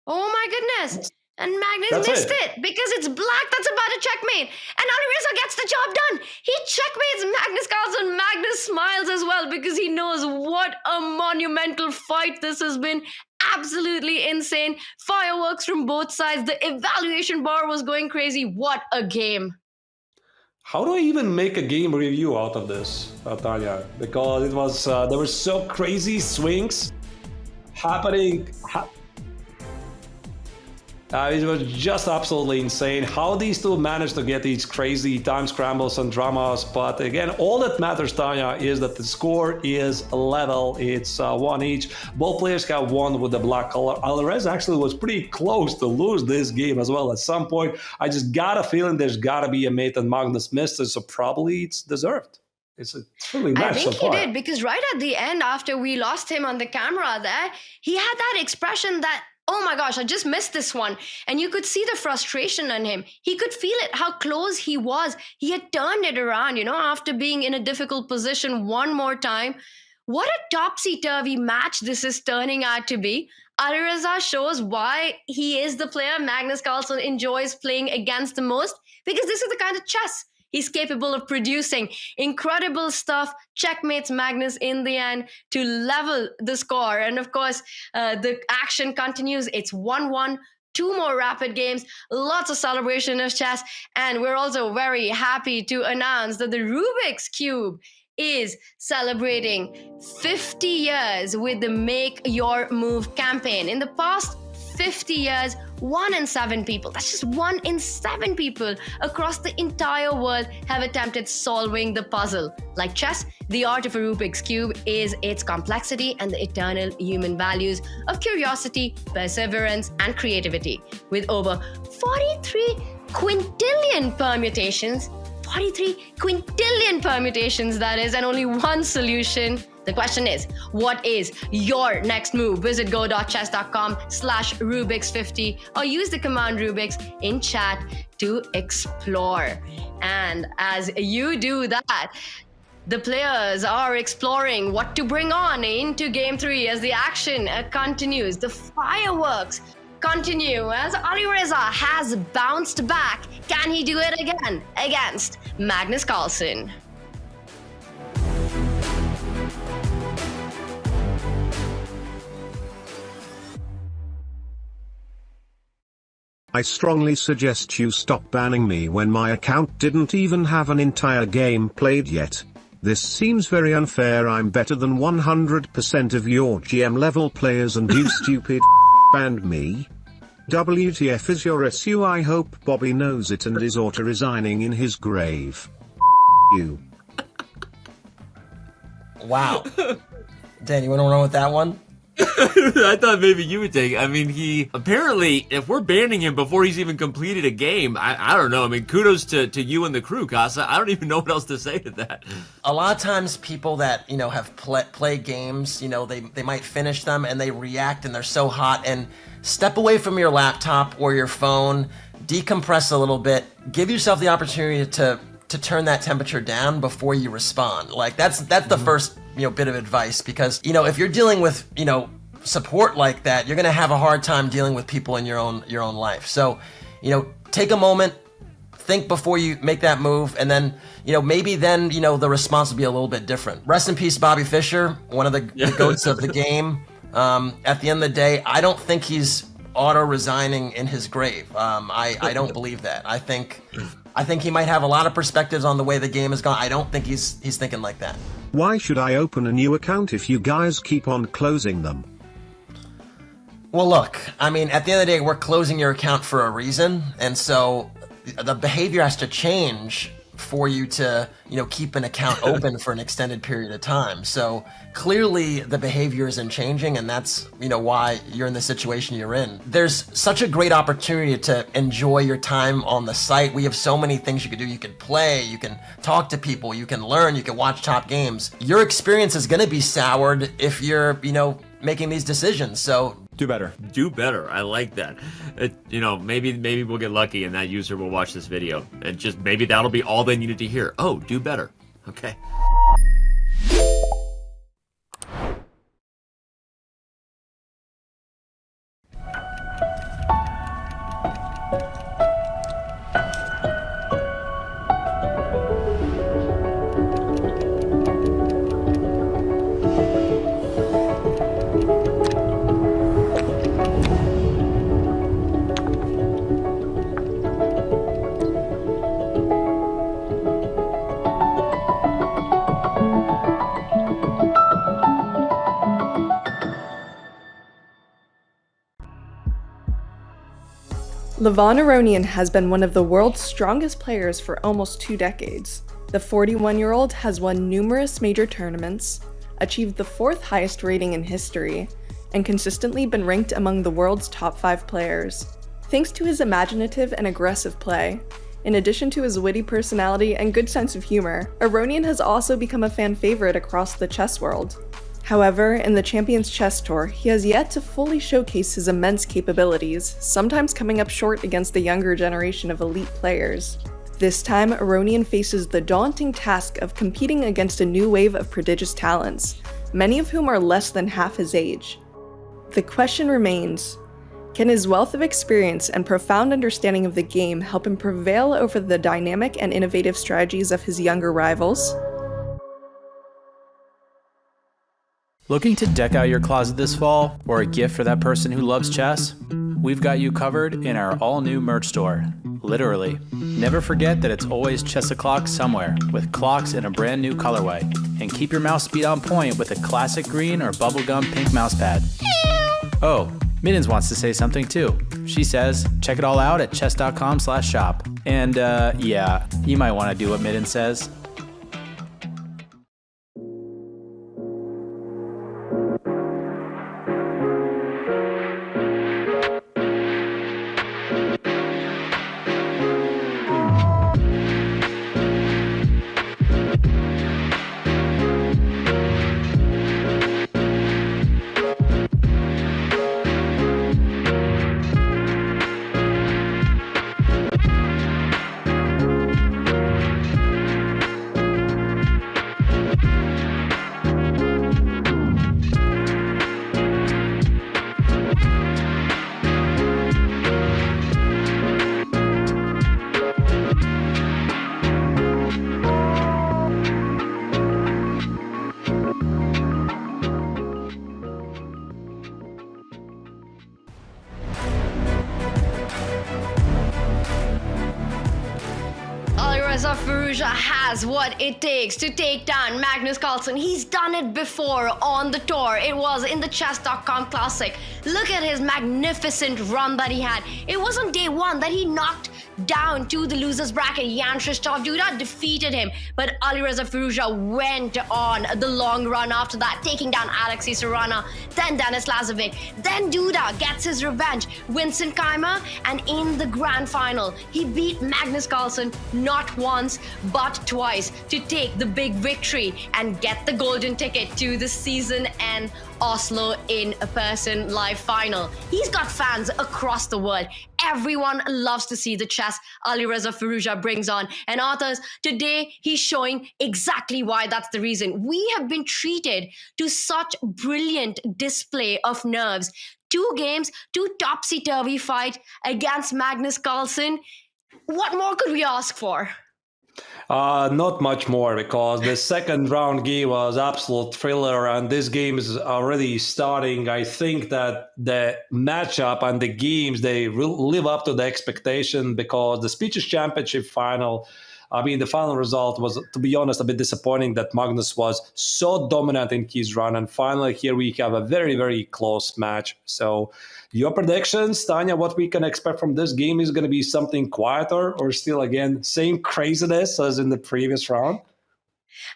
Oh my goodness. And Magnus missed it because it's black that's about to checkmate. And Alireza gets the job done. He checkmates Magnus Carlsen. Magnus smiles as well because he knows what a monumental fight this has been. Absolutely insane. Fireworks from both sides. The evaluation bar was going crazy. What a game. How do I even make a game review out of this, Tanya? Because it was, there were so crazy swings happening. It was just absolutely insane how these two managed to get these crazy time scrambles and dramas. But again, all that matters, Tanya, is that the score is level. It's 1 each. Both players have won with the black color. Alireza actually was pretty close to lose this game as well at some point. I just got a feeling there's got to be a mate, and Magnus missed it, so probably it's deserved. It's a truly match so far. I think he did, because right at the end, after we lost him on the camera there, he had that expression that, oh my gosh, I just missed this one. And you could see the frustration in him. He could feel it, how close he was. He had turned it around, you know, after being in a difficult position one more time. What a topsy-turvy match this is turning out to be. Alireza shows why he is the player Magnus Carlsen enjoys playing against the most, because this is the kind of chess he's capable of producing. Incredible stuff. Checkmates Magnus in the end to level the score. And of course, the action continues. It's 1-1. 2 more rapid games. Lots of celebration of chess. And we're also very happy to announce that the Rubik's Cube is celebrating 50 years with the Make Your Move campaign. In the past 50 years, 1 in 7 people, that's just 1 in 7 people across the entire world have attempted solving the puzzle. Like chess, the art of a Rubik's Cube is its complexity and the eternal human values of curiosity, perseverance, and creativity. With over 43 quintillion permutations, 43 quintillion permutations, that is, and only one solution. The question is, what is your next move? Visit go.chess.com/Rubix50 or use the command Rubix in chat to explore. And as you do that, the players are exploring what to bring on into Game 3 as the action continues. The fireworks continue as Alireza has bounced back. Can he do it again against Magnus Carlsen? I strongly suggest you stop banning me when my account didn't even have an entire game played yet. This seems very unfair. I'm better than 100% of your GM level players and you stupid banned me. WTF is your SU? I hope Bobby knows it and is auto-resigning in his grave. You. Wow. Dan, you want to run with that one? I thought maybe you would take it. I mean, he apparently, if we're banning him before he's even completed a game, I don't know. I mean, kudos to you and the crew, Casa. I don't even know what else to say to that. A lot of times people that, you know, have played games, you know, they might finish them and they react and they're so hot, and step away from your laptop or your phone, decompress a little bit, give yourself the opportunity to turn that temperature down before you respond. Like that's the first, you know, bit of advice, because, you know, if you're dealing with, you know, support like that, you're gonna have a hard time dealing with people in your own life. So, you know, take a moment, think before you make that move, and then, you know, maybe then, you know, the response will be a little bit different. Rest in peace, Bobby Fischer, one of the goats of the game. At the end of the day, I don't think he's auto-resigning in his grave. I don't believe that. I think I think he might have a lot of perspectives on the way the game has gone. I don't think he's thinking like that. Why should I open a new account if you guys keep on closing them? Well, look, I mean, at the end of the day, we're closing your account for a reason, and so the behavior has to change for you to, keep an account open for an extended period of time. So clearly the behavior isn't changing, and that's, why you're in the situation you're in. There's such a great opportunity to enjoy your time on the site. We have so many things you can do. You can play, you can talk to people, you can learn, you can watch top games. Your experience is going to be soured if you're, making these decisions. So do better. Do better. I like that. Maybe we'll get lucky and that user will watch this video and just maybe that'll be all they needed to hear. Oh, do better. Okay. Levon Aronian has been one of the world's strongest players for almost 2 decades. The 41-year-old has won numerous major tournaments, achieved the 4th highest rating in history, and consistently been ranked among the world's top 5 players. Thanks to his imaginative and aggressive play, in addition to his witty personality and good sense of humor, Aronian has also become a fan favorite across the chess world. However, in the Champions Chess Tour, he has yet to fully showcase his immense capabilities, sometimes coming up short against the younger generation of elite players. This time, Aronian faces the daunting task of competing against a new wave of prodigious talents, many of whom are less than half his age. The question remains, can his wealth of experience and profound understanding of the game help him prevail over the dynamic and innovative strategies of his younger rivals? Looking to deck out your closet this fall, or a gift for that person who loves chess? We've got you covered in our all-new merch store. Literally. Never forget that it's always chess o'clock somewhere, with clocks in a brand new colorway. And keep your mouse speed on point with a classic green or bubblegum pink mousepad. Oh, Middens wants to say something too. She says, check it all out at chess.com/shop. And yeah, you might want to do what Middens says. Alireza Firouzja has what it takes to take down Magnus Carlsen. He's done it before on the tour. It was in the Chess.com Classic. Look at his magnificent run that he had. It was on day 1 that he knocked down to the losers bracket. Jan Krzysztof Duda defeated him, but Alireza Firouzja went on the long run after that, taking down Alexei Sarana, then Denis Lazovic, then Duda gets his revenge, Vincent Keimer, and in the grand final, he beat Magnus Carlsen not once but twice to take the big victory and get the golden ticket to the season and Oslo in person live final. He's got fans across the world. Everyone loves to see the chess Alireza Firouzja brings on. And authors, today he's showing exactly why that's the reason. We have been treated to such brilliant display of nerves. 2 games, 2 topsy-turvy fight against Magnus Carlsen. What more could we ask for? Not much more, because the second round game was absolute thriller, and this game is already starting. I think that the matchup and the games, they live up to the expectation, because the Speeches Championship final, I mean, the final result was, to be honest, a bit disappointing, that Magnus was so dominant in his run. And finally, here we have a very, very close match. So your predictions, Tanya, what we can expect from this game, is going to be something quieter, or still, again, same craziness as in the previous round?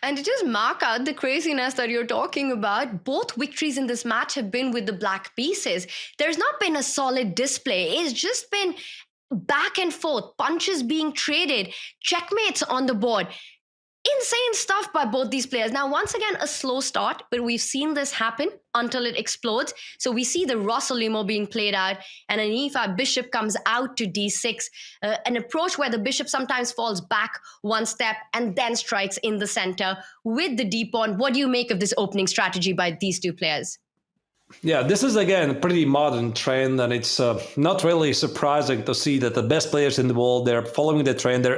And to just mark out the craziness that you're talking about, both victories in this match have been with the black pieces. There's not been a solid display. It's just been back and forth, punches being traded, checkmates on the board. Insane stuff by both these players. Now, once again, a slow start, but we've seen this happen until it explodes. So we see the Rossolimo being played out, and an e5 bishop comes out to d6, an approach where the bishop sometimes falls back one step and then strikes in the center with the d-pawn. What do you make of this opening strategy by these two players? Yeah, this is, again, a pretty modern trend, and it's not really surprising to see that the best players in the world, they're following the trend.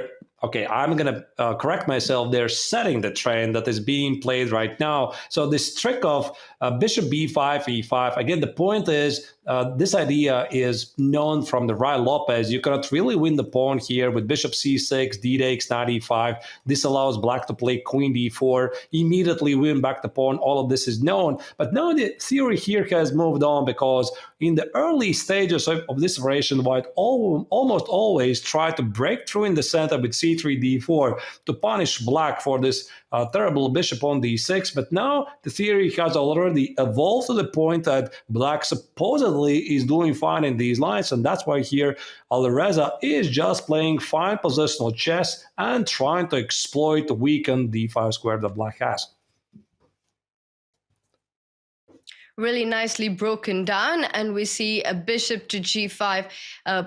Okay, I'm going to correct myself. They're setting the trend that is being played right now. So this trick of bishop b5, e5, again, the point is this idea is known from the Rai Lopez. You cannot really win the pawn here with bishop c6, d takes, knight e5. This allows black to play queen d4, immediately win back the pawn. All of this is known. But now the theory here has moved on, because in the early stages of this variation, white almost always tried to break through in the center with c3, d4 to punish black for this terrible bishop on d6. But now the theory has already evolved to the point that black supposedly is doing fine in these lines, and that's why here Alireza is just playing fine positional chess and trying to exploit the weakened d5 square that black has. Really nicely broken down, and we see a bishop to g5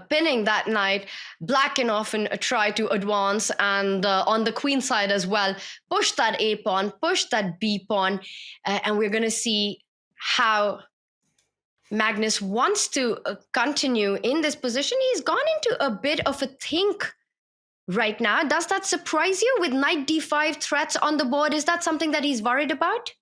pinning that knight. Black can often try to advance, and on the queen side as well, push that a pawn, push that b pawn, and we're going to see how Magnus wants to continue in this position. He's gone into a bit of a think right now. Does that surprise you, with knight d5 threats on the board? Is that something that he's worried about?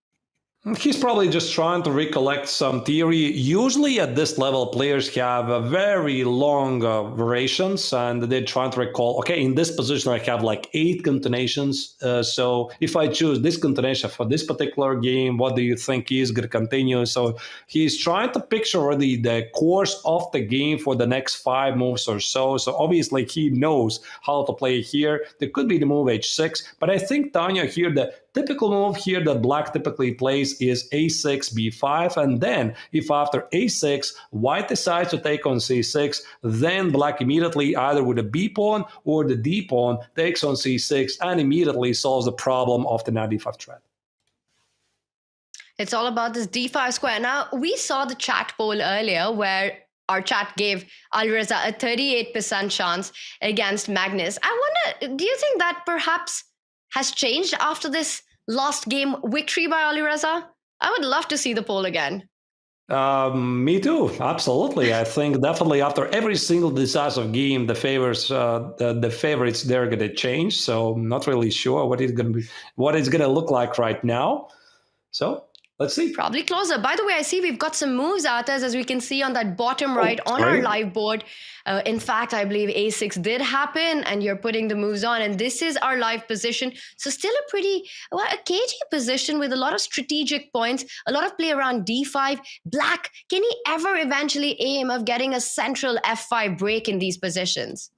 He's probably just trying to recollect some theory. Usually at this level, players have very long variations, and they're trying to recall, okay, in this position, I have like 8 continuations. So if I choose this continuation for this particular game, what do you think is going to continue? So he's trying to picture already the course of the game for the next 5 moves or so. So obviously he knows how to play here. There could be the move h6, but I think, Tanya, here, the typical move here that black typically plays is a6, b5, and then if after a6, white decides to take on c6, then black immediately, either with a b pawn or the d pawn, takes on c6 and immediately solves the problem of the knight d5 threat. It's all about this d5 square. Now, we saw the chat poll earlier where our chat gave Alireza a 38% chance against Magnus. I wonder, do you think that perhaps has changed after this last game victory by Alireza? I would love to see the poll again. Me too, absolutely. I think definitely after every single decisive game, the favorites they're going to change. So I'm not really sure what it's going to look like right now. So let's see. Probably closer. By the way, I see we've got some moves out as we can see on that bottom right on our live board. In fact, I believe a6 did happen, and you're putting the moves on, and this is our live position. So still a pretty, a cagey position with a lot of strategic points, a lot of play around d5. Black, can he ever eventually aim of getting a central f5 break in these positions?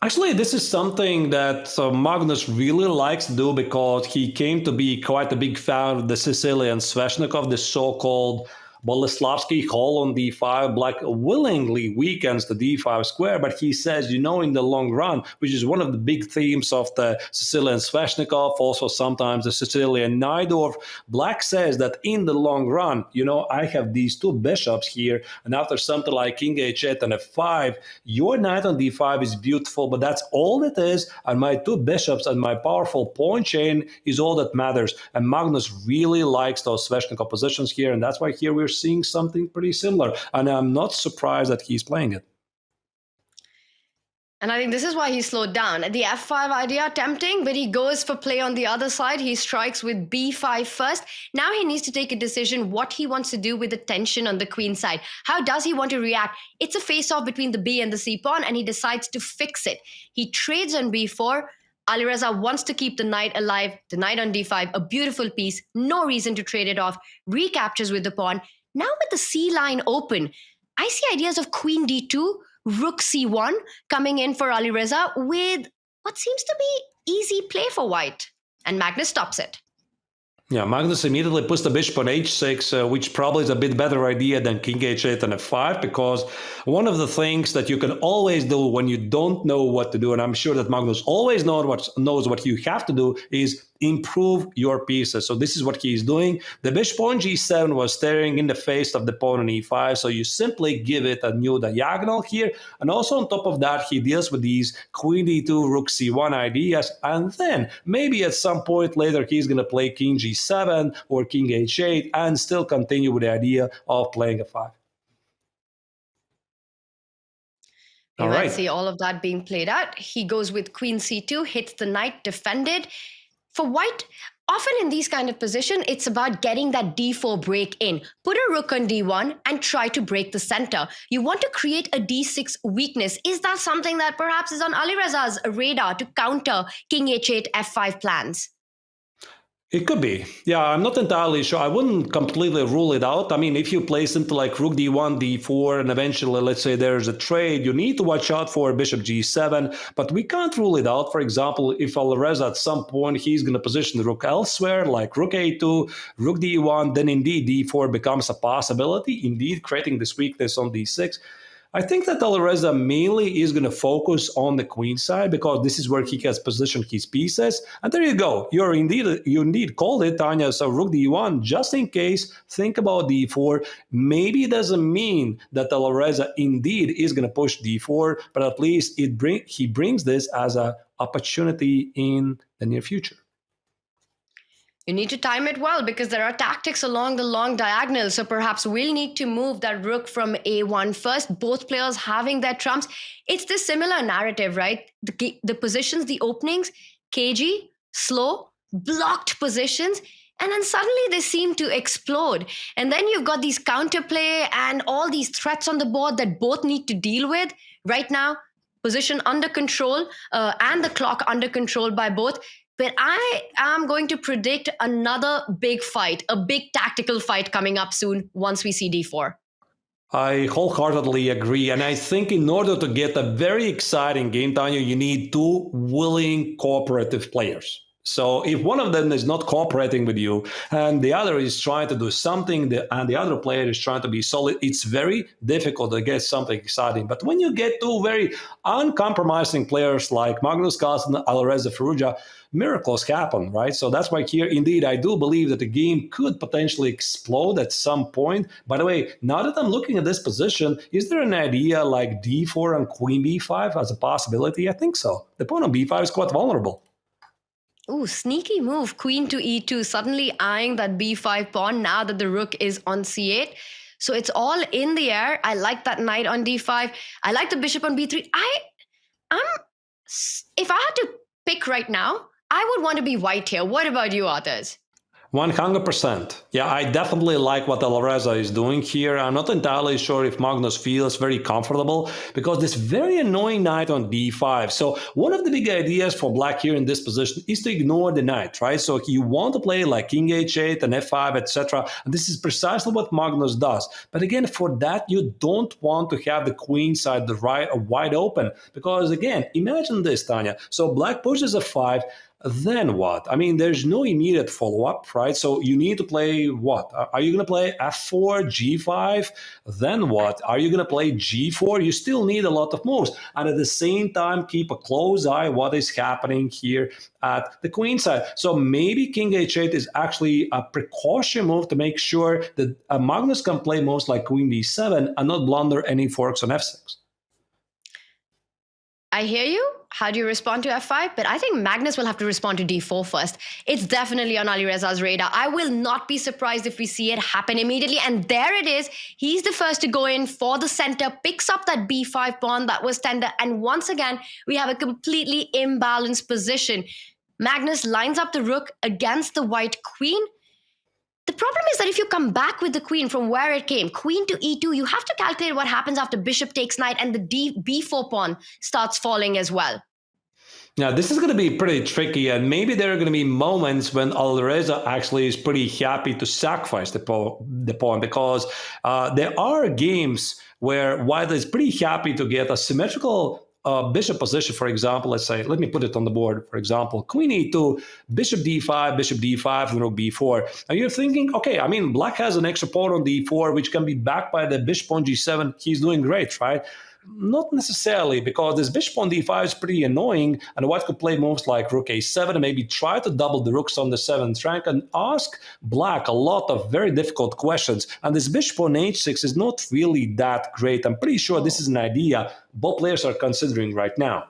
Actually, this is something that Magnus really likes to do, because he came to be quite a big fan of the Sicilian Sveshnikov, the so-called Boleslavsky call on d5. Black willingly weakens the d5 square, but he says, in the long run, which is one of the big themes of the Sicilian Sveshnikov, also sometimes the Sicilian Najdorf, Black says that in the long run, I have these 2 bishops here, and after something like king h8 and f5, your knight on d5 is beautiful, but that's all it is, and my 2 bishops and my powerful pawn chain is all that matters. And Magnus really likes those Sveshnikov positions here, and that's why here we're seeing something pretty similar, and I'm not surprised that he's playing it. And I think this is why he slowed down. The f5 idea, tempting, but he goes for play on the other side. He strikes with b5 first. Now he needs to take a decision what he wants to do with the tension on the queen side. How does he want to react? It's a face-off between the b and the c pawn, and he decides to fix it. He trades on b4. Alireza wants to keep the knight alive. The knight on d5, a beautiful piece. No reason to trade it off. Recaptures with the pawn. Now with the c line open, I see ideas of queen d2, rook c1 coming in for Alireza with what seems to be easy play for white. And Magnus stops it. Yeah, Magnus immediately puts the bishop on h6, which probably is a bit better idea than king h8 and f5, because one of the things that you can always do when you don't know what to do, and I'm sure that Magnus always knows what you have to do, is improve your pieces. So this is what he's doing. The bishop on g7 was staring in the face of the pawn on e5, so you simply give it a new diagonal here. And also on top of that, he deals with these queen d2, rook c1 ideas, and then maybe at some point later he's going to play king g7 or king h8 and still continue with the idea of playing f5. You might see all of that being played out. He goes with queen c2, hits the knight, defended. For white, often in these kind of position, it's about getting that d4 break in. Put a rook on d1 and try to break the center. You want to create a d6 weakness. Is that something that perhaps is on Alireza's radar to counter king h8, f5 plans? It could be. Yeah, I'm not entirely sure. I wouldn't completely rule it out. I mean, if you play something like rook d1, d4, and eventually, let's say there's a trade, you need to watch out for bishop g7, but we can't rule it out. For example, if Alireza at some point, he's going to position the rook elsewhere, like rook a2, rook d1, then indeed d4 becomes a possibility, indeed creating this weakness on d6. I think that Alireza mainly is going to focus on the queen side because this is where he has positioned his pieces. And there you go. You indeed called it, Tanya. So rook d1, just in case, think about d4. Maybe it doesn't mean that Alireza indeed is going to push d4, but at least he brings this as an opportunity in the near future. You need to time it well because there are tactics along the long diagonal. So perhaps we'll need to move that rook from a1 first, both players having their trumps. It's this similar narrative, right? The positions, the openings, cagey, slow, blocked positions, and then suddenly they seem to explode. And then you've got these counterplay and all these threats on the board that both need to deal with. Right now, position under control and the clock under control by both. But I am going to predict another big fight, a big tactical fight coming up soon once we see d4. I wholeheartedly agree. And I think in order to get a very exciting game, Tanya, you need two willing cooperative players. So if one of them is not cooperating with you and the other is trying to do something and the other player is trying to be solid, it's very difficult to get something exciting. But when you get two very uncompromising players like Magnus, Carlsen, Alireza Firouzja, miracles happen, right? So that's why here, indeed, I do believe that the game could potentially explode at some point. By the way, now that I'm looking at this position, is there an idea like d4 and queen b5 as a possibility? I think so. The pawn on b5 is quite vulnerable. Ooh, sneaky move. Queen to e2, suddenly eyeing that b5 pawn now that the rook is on c8. So it's all in the air. I like that knight on d5. I like the bishop on b3. If I had to pick right now, I would want to be white here. What about you, Arthurs? 100%. Yeah, I definitely like what Alireza is doing here. I'm not entirely sure if Magnus feels very comfortable because this very annoying knight on d5. So one of the big ideas for black here in this position is to ignore the knight, right? So you want to play like king h8 and f5, etc. And this is precisely what Magnus does. But again, for that, you don't want to have the queen side wide open because again, imagine this, Tanya. So black pushes f5. Then what? I mean, there's no immediate follow-up, right? So you need to play what? Are you going to play f4, g5? Then what? Are you going to play g4? You still need a lot of moves. And at the same time, keep a close eye what is happening here at the queen side. So maybe king h8 is actually a precaution move to make sure that Magnus can play moves like queen d7 and not blunder any forks on f6. I hear you. How do you respond to f5? But I think Magnus will have to respond to d4 first. It's definitely on Alireza's radar. I will not be surprised if we see it happen immediately. And there it is. He's the first to go in for the center, picks up that b5 pawn that was tender. And once again, we have a completely imbalanced position. Magnus lines up the rook against the white queen. The problem is that if you come back with the queen from where it came, queen to e2, you have to calculate what happens after bishop takes knight and the b4 pawn starts falling as well. Now, this is going to be pretty tricky, and maybe there are going to be moments when Alireza actually is pretty happy to sacrifice the pawn because there are games where white is pretty happy to get a symmetrical bishop position, for example. Let's say, let me put it on the board, for example, queen e2, bishop d5, and rook b4. And you're thinking, okay, I mean, black has an extra pawn on d4, which can be backed by the bishop on g7. He's doing great, right? Not necessarily, because this bishop on d5 is pretty annoying, and white could play moves like rook a7 and maybe try to double the rooks on the 7th rank and ask black a lot of very difficult questions. And this bishop on h6 is not really that great. I'm pretty sure this is an idea both players are considering right now.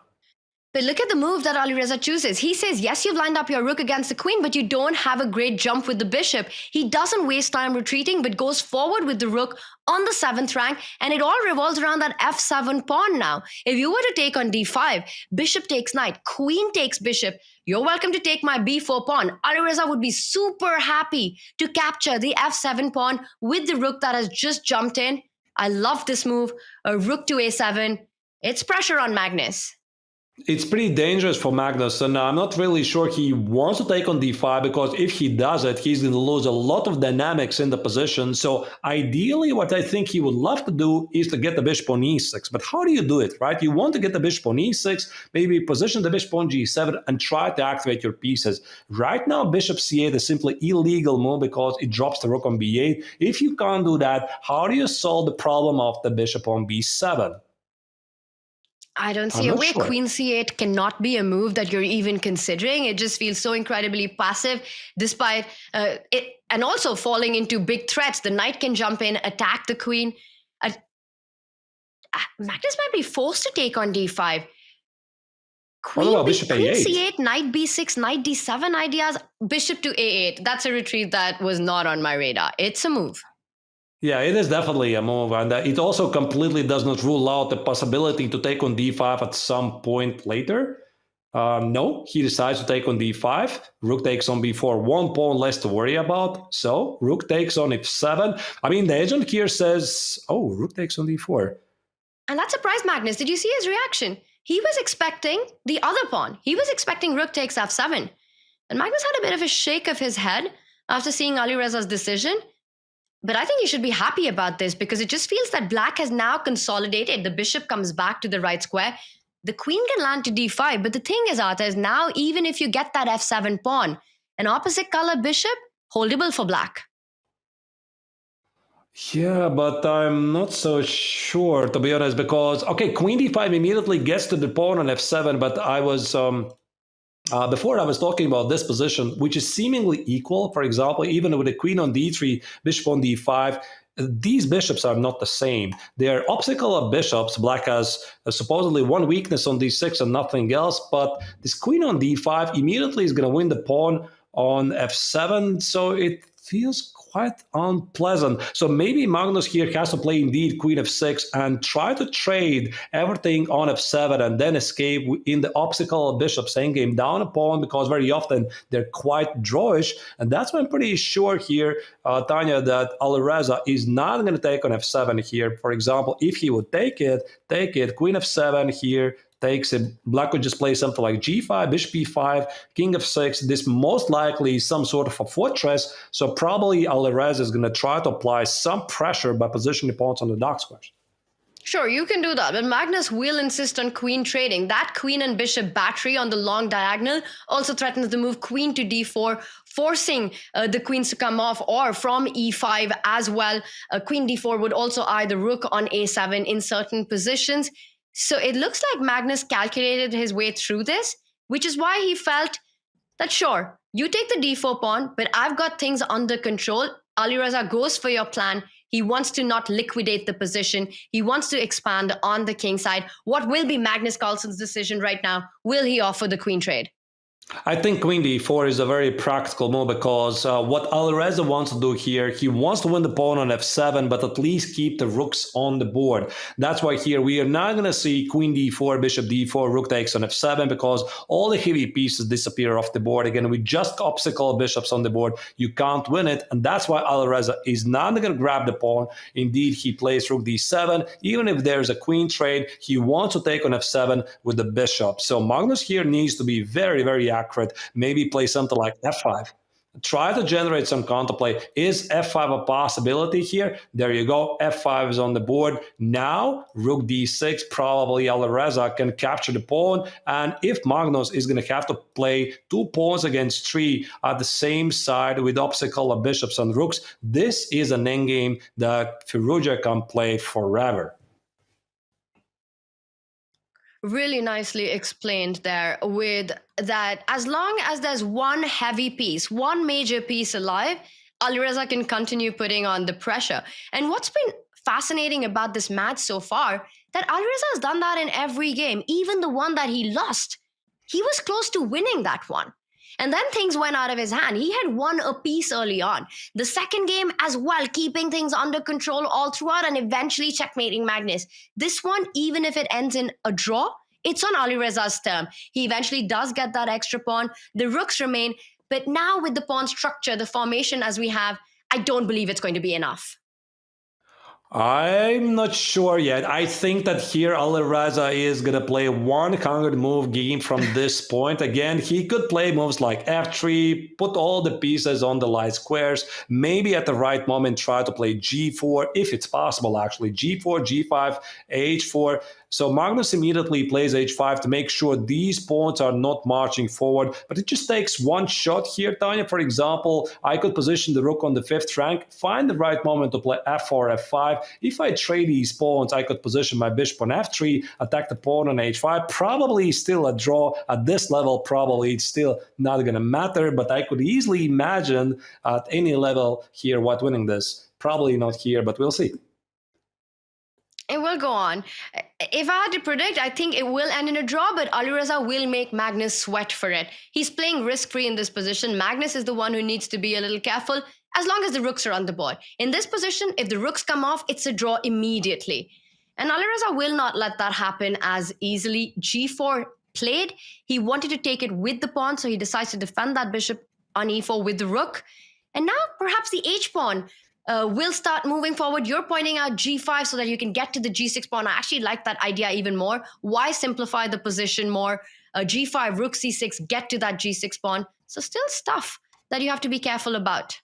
But look at the move that Alireza chooses. He says, yes, you've lined up your rook against the queen, but you don't have a great jump with the bishop. He doesn't waste time retreating, but goes forward with the rook on the 7th rank, and it all revolves around that f7 pawn now. If you were to take on d5, bishop takes knight, queen takes bishop, you're welcome to take my b4 pawn. Alireza would be super happy to capture the f7 pawn with the rook that has just jumped in. I love this move. A rook to a7. It's pressure on Magnus. It's pretty dangerous for Magnus, and I'm not really sure he wants to take on d5, because if he does it, he's going to lose a lot of dynamics in the position. So ideally, what I think he would love to do is to get the bishop on e6. But how do you do it, right? You want to get the bishop on e6, maybe position the bishop on g7 and try to activate your pieces. Right now, bishop c8 is simply illegal move because it drops the rook on b8. If you can't do that, how do you solve the problem of the bishop on b7? I don't see a way. Sure. Queen c8 cannot be a move that you're even considering. It just feels so incredibly passive, despite it, and also falling into big threats. The knight can jump in, attack the queen. Magnus might be forced to take on d5. Queen, bishop queen a8? c8, knight b6, knight d7 ideas. Bishop to a8. That's a retreat that was not on my radar. It's a move. Yeah, it is definitely a move, and it also completely does not rule out the possibility to take on d5 at some point later. No, he decides to take on d5. Rook takes on b4, one pawn less to worry about. So rook takes on f7. I mean, the agent here says, oh, rook takes on d4. And that surprised Magnus. Did you see his reaction? He was expecting the other pawn. He was expecting rook takes f7. And Magnus had a bit of a shake of his head after seeing Alireza's decision. But I think he should be happy about this, because it just feels that black has now consolidated. The bishop comes back to the right square. The queen can land to d5. But the thing is, Arta, is now even if you get that f7 pawn, an opposite color bishop, holdable for black. Yeah, but I'm not so sure, to be honest, because, okay, queen d5 immediately gets to the pawn on f7, but I was... before I was talking about this position, which is seemingly equal. For example, even with the queen on d3, bishop on d5, these bishops are not the same. They are obstacle bishops. Black has supposedly one weakness on d6 and nothing else, but this queen on d5 immediately is going to win the pawn on f7, so it feels quite unpleasant. So maybe Magnus here has to play indeed queen f6 and try to trade everything on f7 and then escape in the obstacle bishops endgame down a pawn, because very often they're quite drawish. And that's why I'm pretty sure here, Tanya, that Alireza is not going to take on f7 here. For example, if he would take it, queen f7 here, takes it. Black would just play something like g5, bishop e5, king f6. This most likely is some sort of a fortress. So probably Alireza is going to try to apply some pressure by positioning pawns on the dark squares. Sure, you can do that, but Magnus will insist on queen trading. That queen and bishop battery on the long diagonal also threatens the move queen to d4, forcing the queens to come off, or from e5 as well. Queen d4 would also eye the rook on a7 in certain positions. So it looks like Magnus calculated his way through this, which is why he felt that, sure, you take the d4 pawn, but I've got things under control. Alireza goes for your plan. He wants to not liquidate the position. He wants to expand on the king side. What will be Magnus Carlsen's decision right now? Will he offer the queen trade? I think queen d4 is a very practical move because what Alireza wants to do here, he wants to win the pawn on f7, but at least keep the rooks on the board. That's why here we are not going to see queen d4, bishop d4, rook takes on f7 because all the heavy pieces disappear off the board. Again, with just obstacle bishops on the board, you can't win it. And that's why Alireza is not going to grab the pawn. Indeed, he plays rook d7. Even if there's a queen trade, he wants to take on f7 with the bishop. So Magnus here needs to be very, very accurate. Maybe play something like f5. Try to generate some counterplay. Is f5 a possibility here? There you go. f5 is on the board. Now, rook d6, probably Alireza can capture the pawn. And if Magnus is going to have to play 2 pawns against 3 at the same side with obstacle of bishops and rooks, this is an endgame that Firouzja can play forever. Really nicely explained there with that as long as there's one heavy piece, one major piece alive, Alireza can continue putting on the pressure. And what's been fascinating about this match so far, that Alireza has done that in every game, even the one that he lost. He was close to winning that one. And then things went out of his hand. He had won a piece early on. The second game as well, keeping things under control all throughout and eventually checkmating Magnus. This one, even if it ends in a draw, it's on Alireza's term. He eventually does get that extra pawn. The rooks remain. But now with the pawn structure, the formation as we have, I don't believe it's going to be enough. I'm not sure yet. I think that here Alireza is going to play one conquered move game from this point. Again, he could play moves like f3, put all the pieces on the light squares, maybe at the right moment try to play g4, if it's possible actually, g4, g5, h4. So Magnus immediately plays h5 to make sure these pawns are not marching forward. But it just takes one shot here, Tanya. For example, I could position the rook on the 5th rank, find the right moment to play f4, f5. If I trade these pawns, I could position my bishop on f3, attack the pawn on h5. Probably still a draw. At this level, probably it's still not going to matter. But I could easily imagine at any level here what winning this. Probably not here, but we'll see. It will go on. If I had to predict, I think it will end in a draw, but Alireza will make Magnus sweat for it. He's playing risk-free in this position. Magnus is the one who needs to be a little careful as long as the rooks are on the board. In this position, if the rooks come off, it's a draw immediately. And Alireza will not let that happen as easily. G4 played. He wanted to take it with the pawn, so he decides to defend that bishop on e4 with the rook. And now perhaps the h-pawn will start moving forward. You're pointing out g5 so that you can get to the g6 pawn. I actually like that idea even more. Why simplify the position more? G5, rook c6, get to that g6 pawn. So still stuff that you have to be careful about.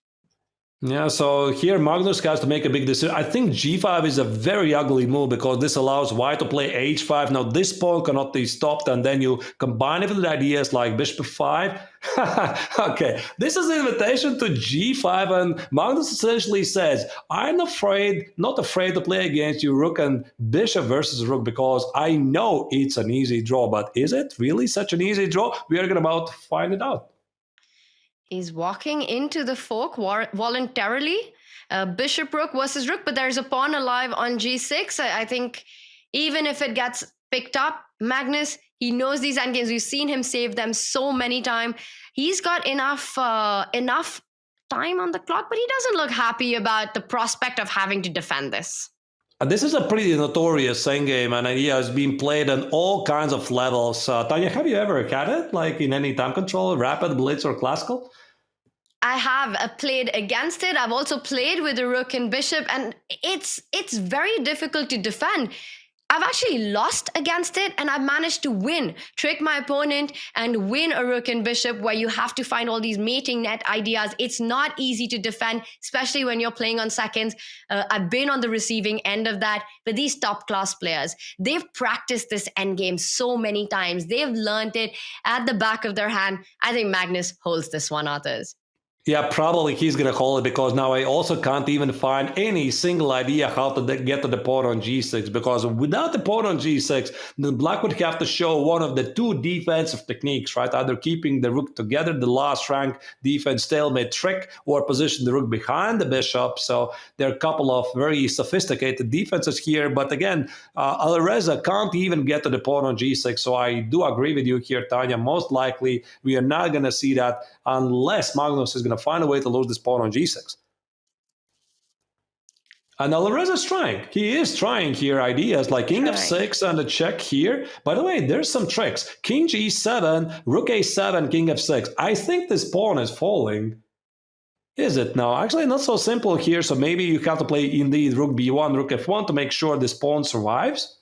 Yeah, so here Magnus has to make a big decision. I think g5 is a very ugly move because this allows white to play h5. Now this pawn cannot be stopped, and then you combine it with ideas like bishop 5. Okay, this is an invitation to g5, and Magnus essentially says, I'm not afraid to play against you rook and bishop versus rook because I know it's an easy draw. But is it really such an easy draw? We are about to find it out. He's walking into the fork voluntarily. Bishop rook versus rook, but there's a pawn alive on g6. I think even if it gets picked up, Magnus, he knows these endgames. We've seen him save them so many times. He's got enough time on the clock, but he doesn't look happy about the prospect of having to defend this. This is a pretty notorious endgame, and it has been played on all kinds of levels. Tanya, have you ever had it, like in any time control, rapid, blitz, or classical? I have played against it. I've also played with the rook and bishop, and it's very difficult to defend. I've actually lost against it, and I've managed to win, trick my opponent and win a rook and bishop where you have to find all these mating net ideas. It's not easy to defend, especially when you're playing on seconds. I've been on the receiving end of that, but these top class players, they've practiced this endgame so many times. They've learned it at the back of their hand. I think Magnus holds this one, others. Yeah, probably he's going to call it, because now I also can't even find any single idea how to get to the pawn on g6, because without the pawn on g6, the black would have to show one of the two defensive techniques, right? Either keeping the rook together, the last rank defense stalemate trick, or position the rook behind the bishop. So there are a couple of very sophisticated defenses here. But again, Alireza can't even get to the pawn on g6. So I do agree with you here, Tanya. Most likely we are not going to see that unless Magnus is going to find a way to lose this pawn on g6. And Alireza is trying. He is trying here ideas like king f6 and a check here. By the way, there's some tricks. King g7, rook a7, king f6. I think this pawn is falling. Is it? No, actually not so simple here. So maybe you have to play indeed rook b1, rook f1 to make sure this pawn survives.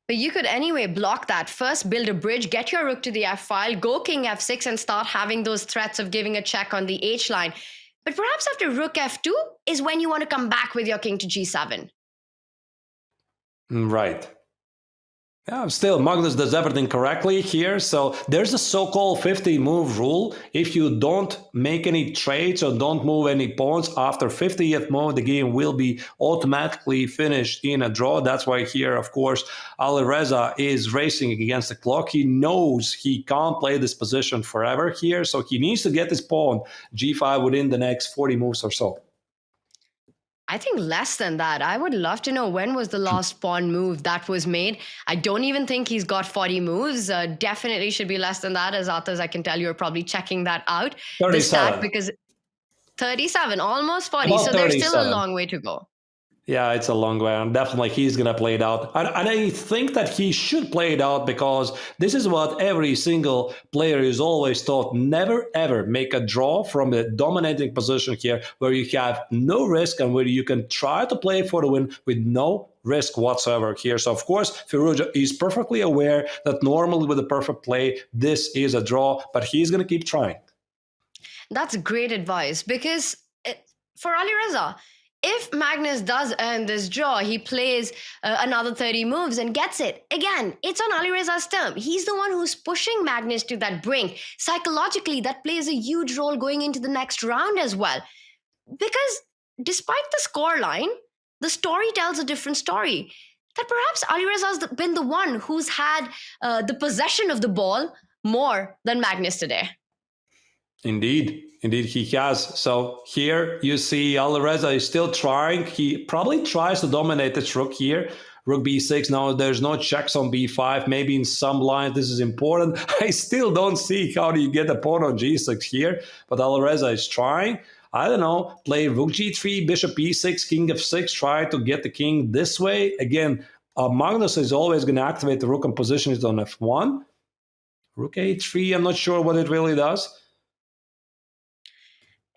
But you could anyway block that. First, build a bridge, get your rook to the f file, go king f6 and start having those threats of giving a check on the h line. But perhaps after rook f2 is when you want to come back with your king to g7. Right. Yeah, still, Magnus does everything correctly here. So there's a so-called 50-move rule. If you don't make any trades or don't move any pawns after 50th move, the game will be automatically finished in a draw. That's why here, of course, Alireza is racing against the clock. He knows he can't play this position forever here, so he needs to get his pawn g5 within the next 40 moves or so. I think less than that. I would love to know when was the last pawn move that was made. I don't even think he's got 40 moves. Definitely should be less than that. As authors, I can tell you're probably checking that out. 37. The stat, because 37, almost 40. About so there's 37. still a long way to go. Yeah, it's a long way, and definitely he's going to play it out. And I think that he should play it out, because this is what every single player is always taught. Never, ever make a draw from the dominating position here, where you have no risk and where you can try to play for the win with no risk whatsoever here. So, of course, Firouzja is perfectly aware that normally with a perfect play, this is a draw, but he's going to keep trying. That's great advice, because for Alireza, if Magnus does earn this draw, he plays another 30 moves and gets it. Again, it's on Alireza's term. He's the one who's pushing Magnus to that brink. Psychologically, that plays a huge role going into the next round as well. Because despite the scoreline, the story tells a different story. That perhaps Alireza's been the one who's had the possession of the ball more than Magnus today. Indeed. Indeed, he has. So here you see Alireza is still trying. He probably tries to dominate this rook here. Rook b6. Now there's no checks on b5. Maybe in some lines this is important. I still don't see how do you get a pawn on g6 here. But Alireza is trying. I don't know. Play rook g3, bishop e6, king f6. Try to get the king this way. Again, Magnus is always going to activate the rook and position it on f1. Rook a3. I'm not sure what it really does.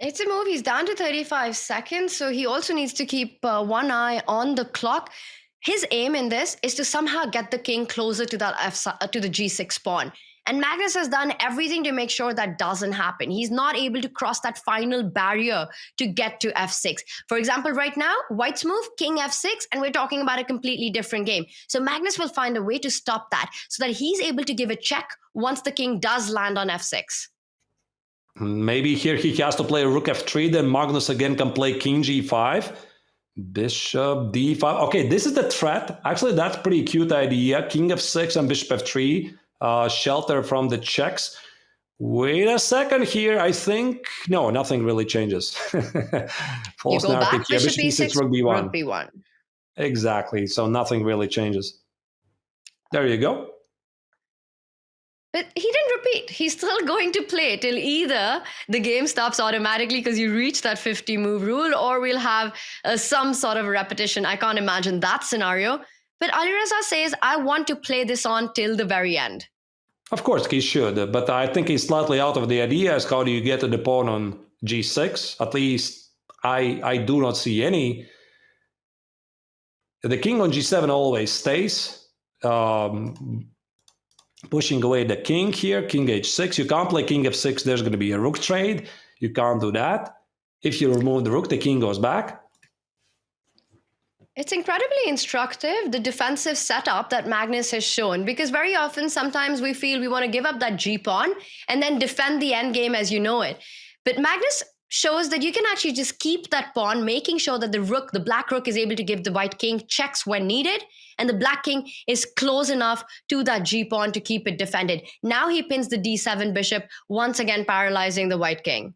It's a move. He's down to 35 seconds, so he also needs to keep one eye on the clock. His aim in this is to somehow get the king closer to that to the g6 pawn. And Magnus has done everything to make sure that doesn't happen. He's not able to cross that final barrier to get to f6. For example, right now, White's move, king f6, and we're talking about a completely different game. So Magnus will find a way to stop that so that he's able to give a check once the king does land on f6. Maybe here he has to play rook f3, then Magnus again can play king g5, bishop d5. Okay, this is the threat. Actually, that's pretty cute idea. King f6 and bishop f3, shelter from the checks. Wait a second here. I think, no, nothing really changes. False narrative here. Bishop e6, rook b1. Rook b1. Exactly, so nothing really changes. There you go. But he didn't repeat. He's still going to play till either the game stops automatically because you reach that 50-move rule, or we'll have some sort of repetition. I can't imagine that scenario. But Alireza says, I want to play this on till the very end. Of course, he should. But I think he's slightly out of the idea as how do you get to the pawn on g6. At least I do not see any. The king on g7 always stays. Pushing away the king here, king h6. You can't play king f6. There's going to be a rook trade. You can't do that. If you remove the rook, the king goes back. It's incredibly instructive, the defensive setup that Magnus has shown, because very often, sometimes we feel we want to give up that G-pawn and then defend the endgame as you know it. But Magnus shows that you can actually just keep that pawn, making sure that the black rook is able to give the white king checks when needed, and the black king is close enough to that G-pawn to keep it defended. Now he pins the D7 bishop, once again paralyzing the white king.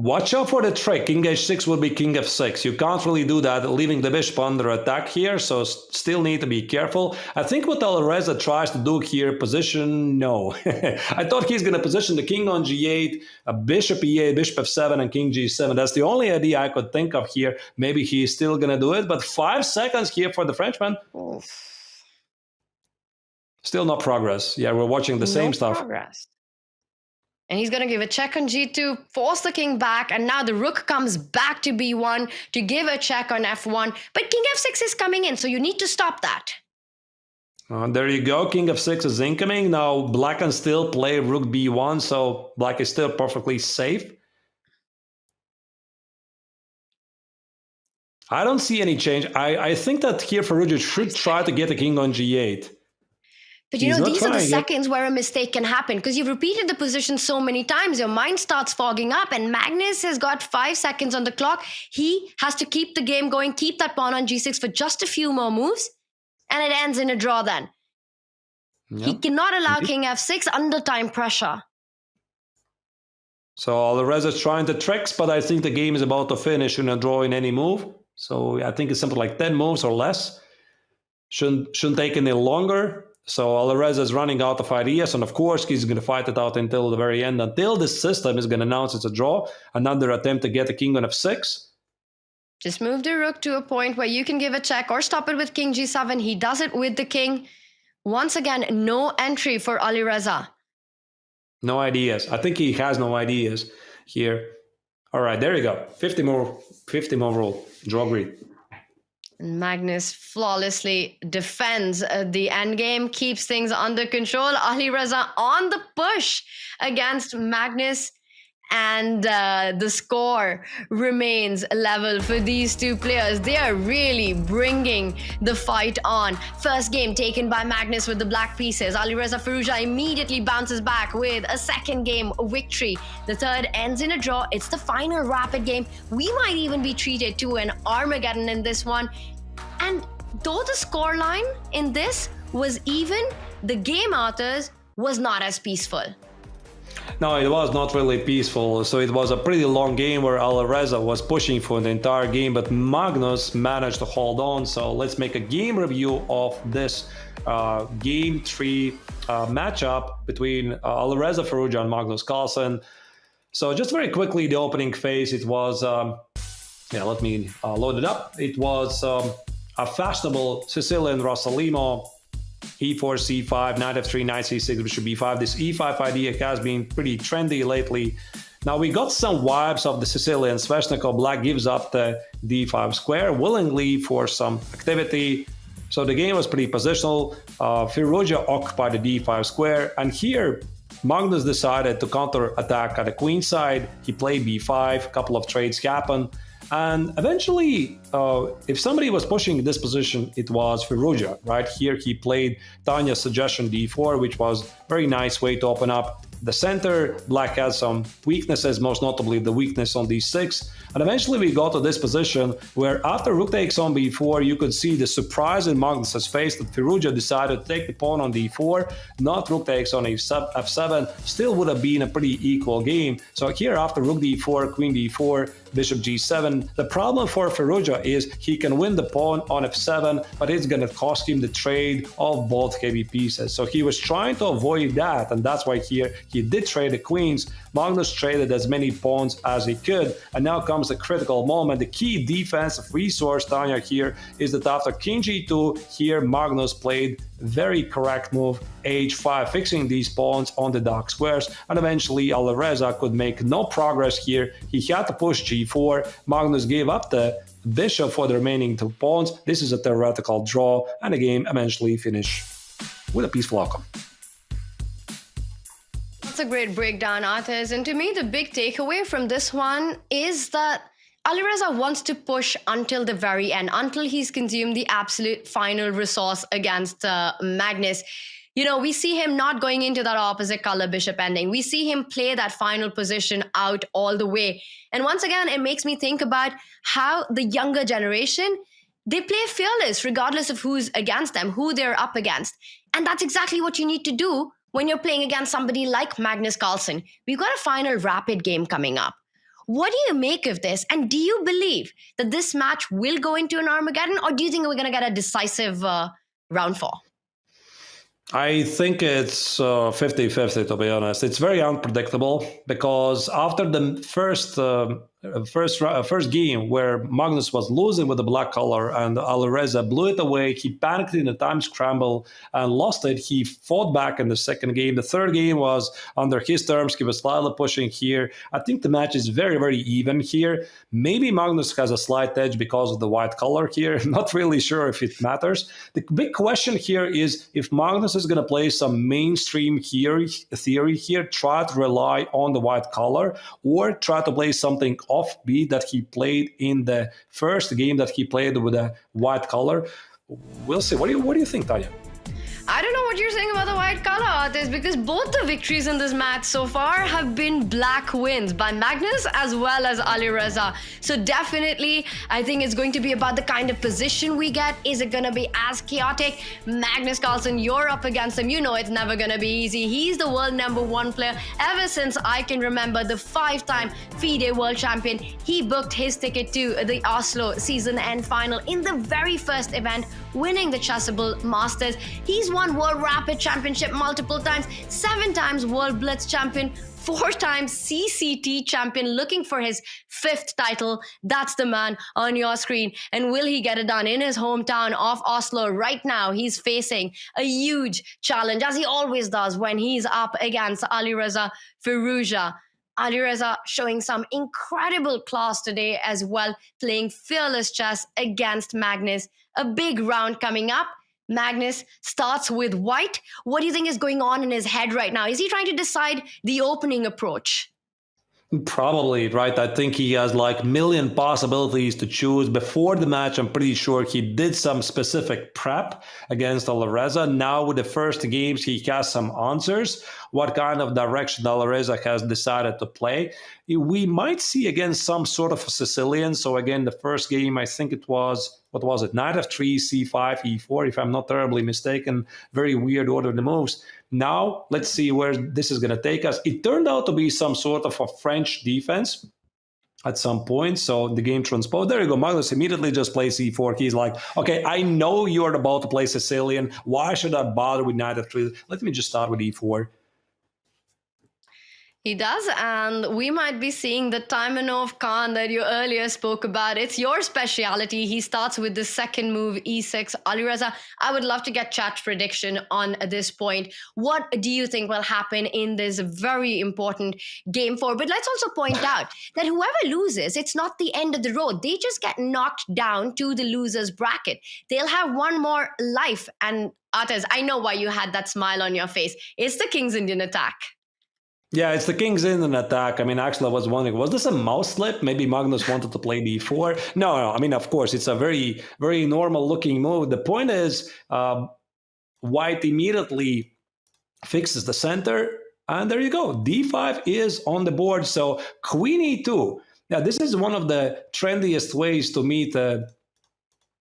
Watch out for the trick. King h6 will be king f6. You can't really do that, leaving the bishop under attack here, so still need to be careful. I think what Alireza tries to do here, position, no. I thought he's going to position the king on g8, a bishop e8, bishop f7, and king g7. That's the only idea I could think of here. Maybe he's still going to do it, but 5 seconds here for the Frenchman. Still no progress. Yeah, we're watching the same stuff. Progress. And he's going to give a check on g2, force the king back, and now the rook comes back to b1 to give a check on f1. But king f6 is coming in, so you need to stop that. There you go, king f6 is incoming. Now black can still play rook b1, so black is still perfectly safe. I don't see any change. I think that here Firouzja should try to get the king on g8. But you know, these are the seconds where a mistake can happen, because you've repeated the position so many times, your mind starts fogging up, and Magnus has got 5 seconds on the clock. He has to keep the game going, keep that pawn on g6 for just a few more moves, and it ends in a draw then. Yep. He cannot allow king f6 under time pressure. So Alireza is trying the tricks, but I think the game is about to finish in a draw in any move. So I think it's something like 10 moves or less. Shouldn't take any longer. So Alireza is running out of ideas, and of course he's going to fight it out until the very end, until this system is going to announce it's a draw. Another attempt to get the king on f6. Just move the rook to a point where you can give a check or stop it with king g7. He does it with the king. Once again, no entry for Alireza. No ideas. I think he has no ideas here. All right, there you go. 50 more rule. Draw grid. Magnus flawlessly defends the endgame, keeps things under control. Alireza on the push against Magnus, and the score remains level for these two players. They are really bringing the fight on. First game taken by Magnus with the black pieces. Alireza Firouzja immediately bounces back with a second game victory. The third ends in a draw. It's the final rapid game. We might even be treated to an Armageddon in this one. And though the scoreline in this was even, the game authors was not as peaceful. No, it was not really peaceful. So it was a pretty long game where Alireza was pushing for the entire game, but Magnus managed to hold on. So let's make a game review of this game 3 matchup between Alireza Firouzja and Magnus Carlsen. So just very quickly, the opening phase, it was, let me load it up. It was a fashionable Sicilian Rossolimo. E4, C5, knight F3, knight C6, bishop B5. This E5 idea has been pretty trendy lately. Now we got some vibes of the Sicilian Sveshnikov. Black gives up the D5 square willingly for some activity. So the game was pretty positional. Firouzja occupied the D5 square, and here Magnus decided to counter-attack at the queen side. He played B5, a couple of trades happened. And eventually, if somebody was pushing this position, it was Firouzja, right? Here he played Tanya's suggestion d4, which was a very nice way to open up the center. Black has some weaknesses, most notably the weakness on d6. And eventually we got to this position where after rook takes on b4, you could see the surprise in Magnus's face that Firouzja decided to take the pawn on d4, not rook takes on f7, still would have been a pretty equal game. So here after rook d4, queen d4, bishop g7, the problem for Firouzja is he can win the pawn on f7, but it's going to cost him the trade of both heavy pieces. So he was trying to avoid that, and that's why here he did trade the queens. Magnus traded as many pawns as he could, and now comes the critical moment. The key defensive resource, Tanya, here is that after king g2, here Magnus played very correct move, h5, fixing these pawns on the dark squares, and eventually Alireza could make no progress here. He had to push g4. Magnus gave up the bishop for the remaining 2 pawns. This is a theoretical draw, and the game eventually finished with a peaceful outcome. That's a great breakdown, Arthurs. And to me, the big takeaway from this one is that Alireza wants to push until the very end, until he's consumed the absolute final resource against Magnus. You know, we see him not going into that opposite color bishop ending. We see him play that final position out all the way. And once again, it makes me think about how the younger generation, they play fearless regardless of who's against them, who they're up against. And that's exactly what you need to do when you're playing against somebody like Magnus Carlsen. We've got a final rapid game coming up. What do you make of this? And do you believe that this match will go into an Armageddon, or do you think we're going to get a decisive round 4? I think it's 50-50, to be honest. It's very unpredictable because after the first game where Magnus was losing with the black color and Alireza blew it away, he panicked in the time scramble and lost it. He fought back in the second game. The third game was under his terms. He was slightly pushing here. I think the match is very, very even here. Maybe Magnus has a slight edge because of the white color here. Not really sure if it matters. The big question here is if Magnus is going to play some mainstream theory here, try to rely on the white color, or try to play something offbeat that he played in the first game that he played with a white color. We'll see. What do you think, Tanya? I don't know what you're saying about the white color, artist, because both the victories in this match so far have been black wins by Magnus as well as Alireza. So definitely, I think it's going to be about the kind of position we get. Is it going to be as chaotic? Magnus Carlsen, you're up against him. You know it's never going to be easy. He's the world #1 player. Ever since I can remember, the 5-time FIDE world champion, he booked his ticket to the Oslo season end final in the very first event, winning the CrunchLabs Masters. He's won World Rapid Championship multiple times, 7 times World Blitz champion, 4 times CCT champion, looking for his 5th title. That's the man on your screen. And will he get it done in his hometown of Oslo? Right now, he's facing a huge challenge, as he always does when he's up against Alireza Firouzja. Alireza showing some incredible class today as well, playing fearless chess against Magnus. A big round coming up. Magnus starts with white. What do you think is going on in his head right now? Is he trying to decide the opening approach? Probably, right? I think he has like million possibilities to choose. Before the match, I'm pretty sure he did some specific prep against Alireza. Now with the first games, he has some answers. What kind of direction Alireza has decided to play. We might see again some sort of a Sicilian. So again, the first game, I think it was, what was it? Knight f3, c5, e4, if I'm not terribly mistaken. Very weird order of the moves. Now, let's see where this is going to take us. It turned out to be some sort of a French defense at some point. So the game transposed. There you go. Magnus immediately just plays e4. He's like, okay, I know you're about to play Sicilian. Why should I bother with Knight f3? Let me just start with e4. He does, and we might be seeing the Taimanov Khan that you earlier spoke about. It's your speciality. He starts with the second move, e6. Alireza, I would love to get chat prediction on this point. What do you think will happen in this very important game 4? But let's also point out that whoever loses, it's not the end of the road. They just get knocked down to the loser's bracket. They'll have one more life. And Artez, I know why you had that smile on your face. It's the King's Indian attack. Yeah, it's the King's Indian attack. I mean, actually, I was wondering, was this a mouse slip? Maybe Magnus wanted to play d4. No. I mean, of course, it's a very, very normal looking move. The point is, white immediately fixes the center. And there you go. d5 is on the board. So queen e2. Now, this is one of the trendiest ways to meet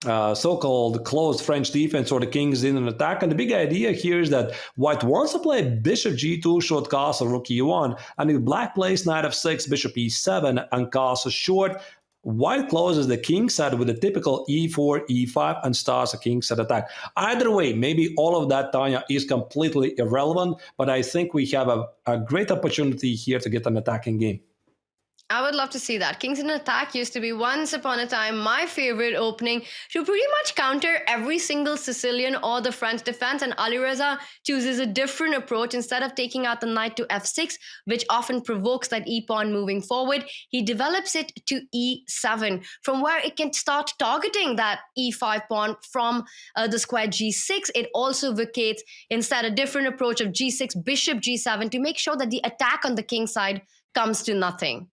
so-called closed French defense or the King's Indian attack. And the big idea here is that white wants to play bishop g2, short castle, rook e1. And if black plays knight f6, bishop e7, and castle short, white closes the king side with a typical e4, e5, and starts a king side attack. Either way, maybe all of that, Tanya, is completely irrelevant, but I think we have a great opportunity here to get an attacking game. I would love to see that. King's Indian attack used to be once upon a time my favorite opening to pretty much counter every single Sicilian or the French defense, and Alireza chooses a different approach. Instead of taking out the knight to f6, which often provokes that e-pawn moving forward, he develops it to e7, from where it can start targeting that e5 pawn from the square g6. It also vacates instead a different approach of g6, bishop g7 to make sure that the attack on the king side comes to nothing.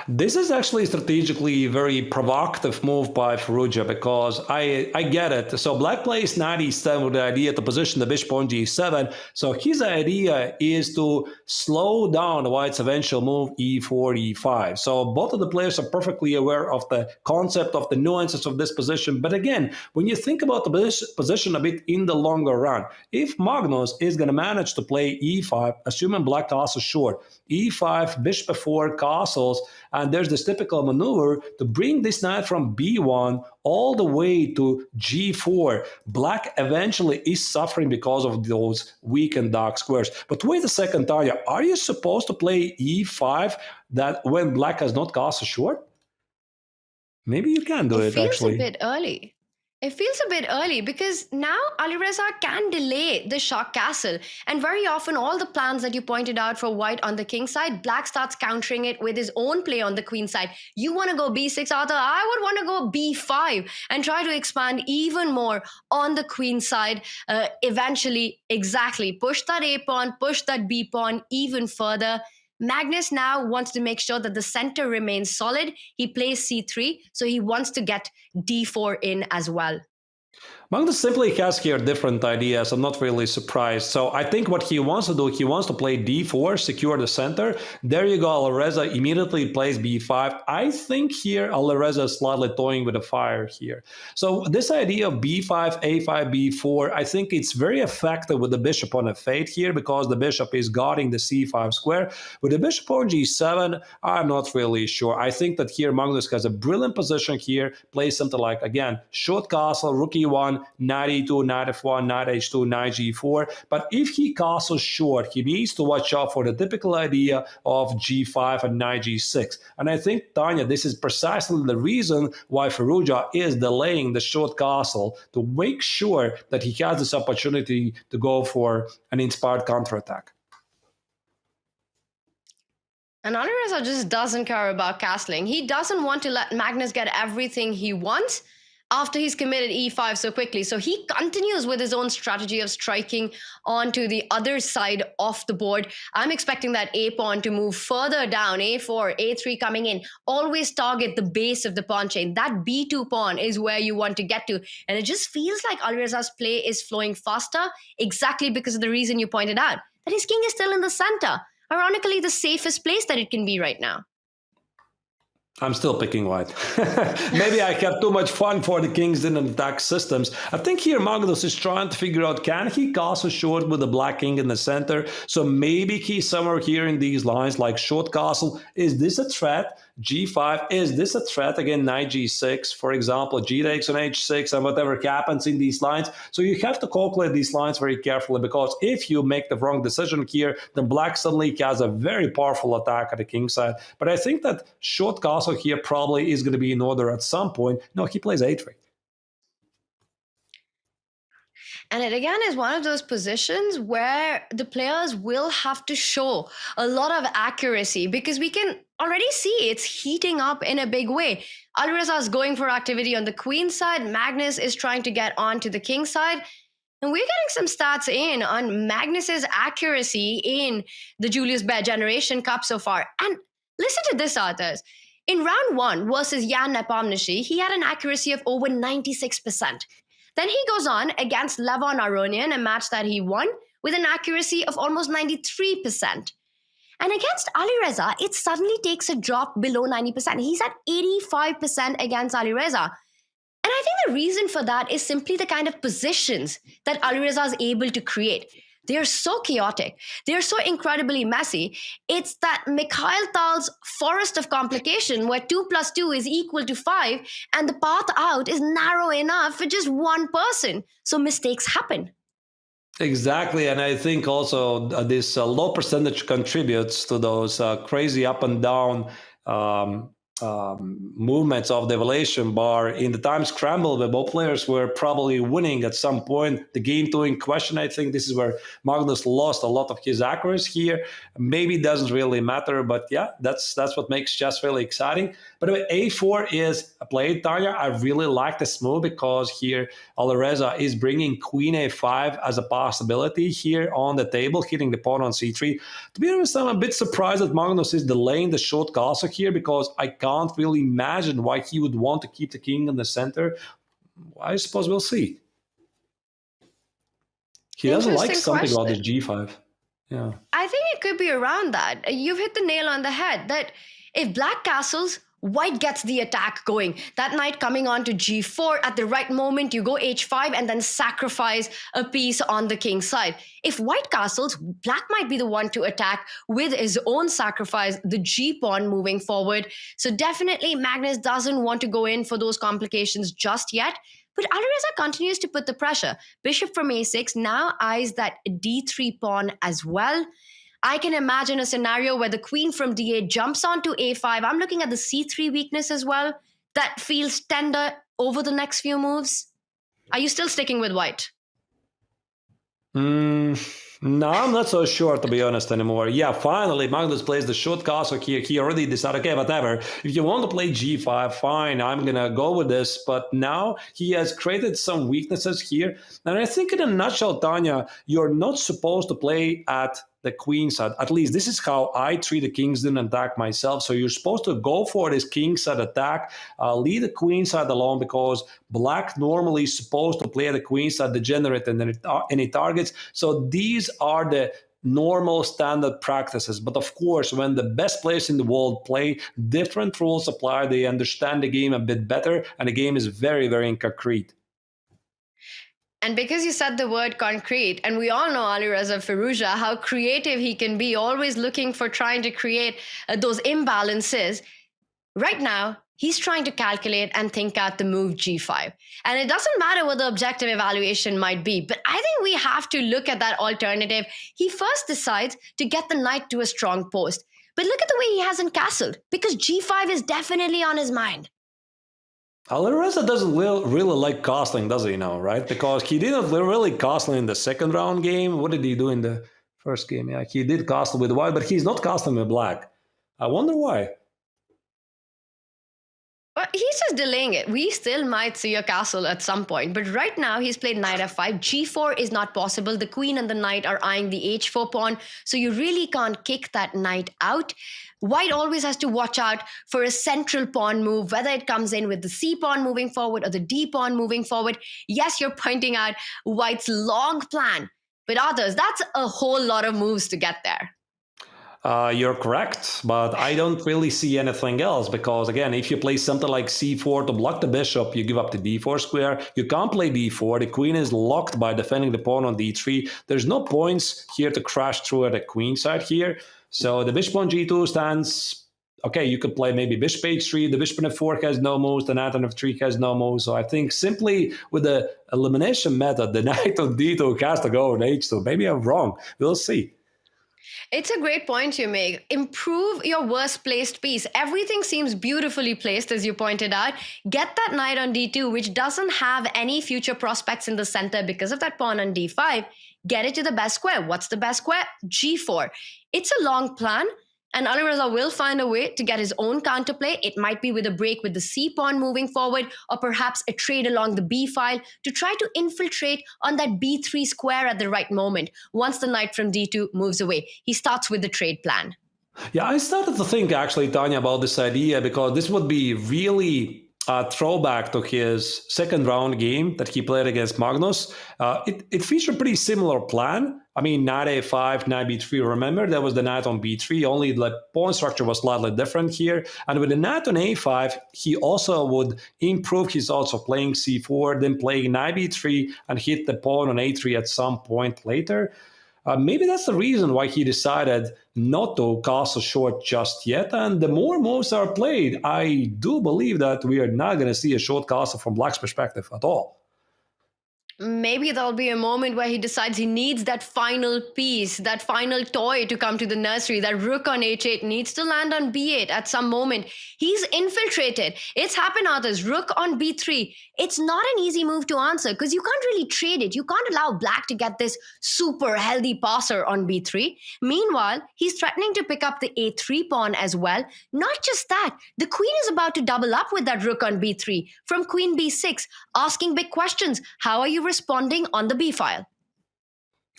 This is actually strategically very provocative move by Firouzja because I get it. So black plays knight e7 with the idea to position the bishop on g7. So his idea is to slow down white's eventual move e4, e5. So both of the players are perfectly aware of the concept of the nuances of this position. But again, when you think about the position a bit in the longer run, if Magnus is going to manage to play e5, assuming black castles short, e5, bishop f4, castles, and there's this typical maneuver to bring this knight from b1 all the way to g4. Black eventually is suffering because of those weak and dark squares. But wait a second, Tanya, are you supposed to play e5 that when black has not castle short? Maybe you can do it, actually. It feels a bit early. It feels a bit early because now Alireza can delay the shock castle. And very often all the plans that you pointed out for white on the king side, black starts countering it with his own play on the queen side. You want to go b6, Arthur? I would want to go b5 and try to expand even more on the queen side. Eventually, exactly, push that a pawn, push that b pawn even further. Magnus now wants to make sure that the center remains solid. He plays c3, so he wants to get d4 in as well. Magnus simply has here different ideas. I'm not really surprised. So I think what he wants to do, he wants to play d4, secure the center. There you go. Alireza immediately plays b5. I think here Alireza is slightly toying with the fire here. So this idea of b5, a5, b4, I think it's very effective with the bishop on f8 here because the bishop is guarding the c5 square. With the bishop on g7, I'm not really sure. I think that here Magnus has a brilliant position here. Plays something like, again, short castle, rook e1, knight e2, knight f1, knight h2, knight g4. But if he castles short, he needs to watch out for the typical idea of g5 and knight g6. And I think, Tanya, this is precisely the reason why Firouzja is delaying the short castle to make sure that he has this opportunity to go for an inspired counterattack. And Alireza just doesn't care about castling. He doesn't want to let Magnus get everything he wants after he's committed e5 so quickly. So he continues with his own strategy of striking onto the other side of the board. I'm expecting that a pawn to move further down, a4, a3 coming in. Always target the base of the pawn chain. That b2 pawn is where you want to get to. And it just feels like Alireza's play is flowing faster exactly because of the reason you pointed out, that his king is still in the center. Ironically, the safest place that it can be right now. I'm still picking white. Maybe I have too much fun for the kings in attack systems. I think here Magnus is trying to figure out, can he castle short with the black king in the center? So maybe he's somewhere here in these lines like short castle. Is this a threat? G5, is this a threat? Again, knight G6, for example, G takes on H6 and whatever happens in these lines. So you have to calculate these lines very carefully because if you make the wrong decision here, then black suddenly has a very powerful attack at the king side. But I think that short castle here probably is going to be in order at some point. No, he plays a3. And it again is one of those positions where the players will have to show a lot of accuracy because we can already see it's heating up in a big way. Alireza is going for activity on the queen side. Magnus is trying to get on to the king side. And we're getting some stats in on Magnus's accuracy in the Julius Baer Generation Cup so far. And listen to this, Arthurs. In round 1 versus Jan Nepomniachtchi, he had an accuracy of over 96%. Then he goes on against Levon Aronian, a match that he won, with an accuracy of almost 93%. And against Alireza, it suddenly takes a drop below 90%. He's at 85% against Alireza. And I think the reason for that is simply the kind of positions that Alireza is able to create. They're so chaotic. They're so incredibly messy. It's that Mikhail Tal's forest of complication where 2 + 2 is equal to 5 and the path out is narrow enough for just one person. So mistakes happen. Exactly. And I think also this low percentage contributes to those crazy up and down movements of the evaluation bar in the time scramble where both players were probably winning at some point. The game 2 in question, I think this is where Magnus lost a lot of his accuracy here. Maybe it doesn't really matter, but yeah, that's what makes chess really exciting. By the way, a4 is a play, Tanya. I really like this move because here Alireza is bringing queen a5 as a possibility here on the table, hitting the pawn on c3. To be honest, I'm a bit surprised that Magnus is delaying the short castle here because I can't really imagine why he would want to keep the king in the center. I suppose we'll see. He doesn't like something about the g5. Yeah. I think it could be around that. You've hit the nail on the head that if black castles, white gets the attack going. That knight coming on to g4 at the right moment, you go h5 and then sacrifice a piece on the king side. If white castles, black might be the one to attack with his own sacrifice, the g pawn moving forward. So definitely Magnus doesn't want to go in for those complications just yet. But Alireza continues to put the pressure. Bishop from a6 now eyes that d3 pawn as well. I can imagine a scenario where the queen from d8 jumps onto a5. I'm looking at the c3 weakness as well. That feels tender over the next few moves. Are you still sticking with white? No, I'm not so sure, to be honest, anymore. Yeah, finally, Magnus plays the short castle here. He already decided, okay, whatever. If you want to play g5, fine, I'm going to go with this. But now he has created some weaknesses here. And I think in a nutshell, Tanya, you're not supposed to play at the queen side. At least this is how I treat the king's din attack myself. So you're supposed to go for this king side attack, leave the queen side alone because black normally is supposed to play the queen side, degenerate any targets. So these are the normal standard practices. But of course, when the best players in the world play, different rules apply. They understand the game a bit better, and the game is very, very concrete. And because you said the word concrete, and we all know Alireza Firouzja, how creative he can be, always looking for trying to create those imbalances. Right now, he's trying to calculate and think out the move g5. And it doesn't matter what the objective evaluation might be, but I think we have to look at that alternative. He first decides to get the knight to a strong post. But look at the way he hasn't castled, because g5 is definitely on his mind. Alireza doesn't really like castling, does he now, right? Because he didn't really castle in the second round game. What did he do in the first game? Yeah, he did castle with white, but he's not castling with black. I wonder why. Well, he's just delaying it. We still might see a castle at some point. But right now, he's played knight f5. g4 is not possible. The queen and the knight are eyeing the h4 pawn. So you really can't kick that knight out. White always has to watch out for a central pawn move, whether it comes in with the c pawn moving forward or the d pawn moving forward. Yes, you're pointing out white's long plan. But others, that's a whole lot of moves to get there. You're correct, but I don't really see anything else because, again, if you play something like c4 to block the bishop, you give up the d4 square. You can't play b4. The queen is locked by defending the pawn on d3. There's no points here to crash through at the queen side here. So the bishop on g2 stands. Okay, you could play maybe bishop h3. The bishop on f4 has no moves. The knight on f3 has no moves. So I think simply with the elimination method, the knight on d2 has to go on h2. Maybe I'm wrong. We'll see. It's a great point you make. Improve your worst placed piece. Everything seems beautifully placed, as you pointed out. Get that knight on d2, which doesn't have any future prospects in the center because of that pawn on d5. Get it to the best square. What's the best square? g4. It's a long plan, and Alireza will find a way to get his own counterplay. It might be with a break with the c pawn moving forward, or perhaps a trade along the b file to try to infiltrate on that b3 square at the right moment. Once the knight from d2 moves away, he starts with the trade plan. Yeah, I started to think actually, Tanya, about this idea because this would be really a throwback to his second round game that he played against Magnus. It featured a pretty similar plan. I mean, knight a5, knight b3. Remember, there was the knight on b3, only the pawn structure was slightly different here. And with the knight on a5, he also would improve his odds of playing c4, then playing knight b3 and hit the pawn on a3 at some point later. Maybe that's the reason why he decided not to castle short just yet. And the more moves are played, I do believe that we are not going to see a short castle from black's perspective at all. maybe there'll be a moment where he decides he needs that final piece, that final toy to come to the nursery. That rook on h8 needs to land on b8 at some moment. He's infiltrated. It's happened, others. Rook on b3. It's not an easy move to answer because you can't really trade it. You can't allow black to get this super healthy passer on b3. Meanwhile, he's threatening to pick up the a3 pawn as well. Not just that, the queen is about to double up with that rook on b3 from queen b6, asking big questions. How are you responding on the b file?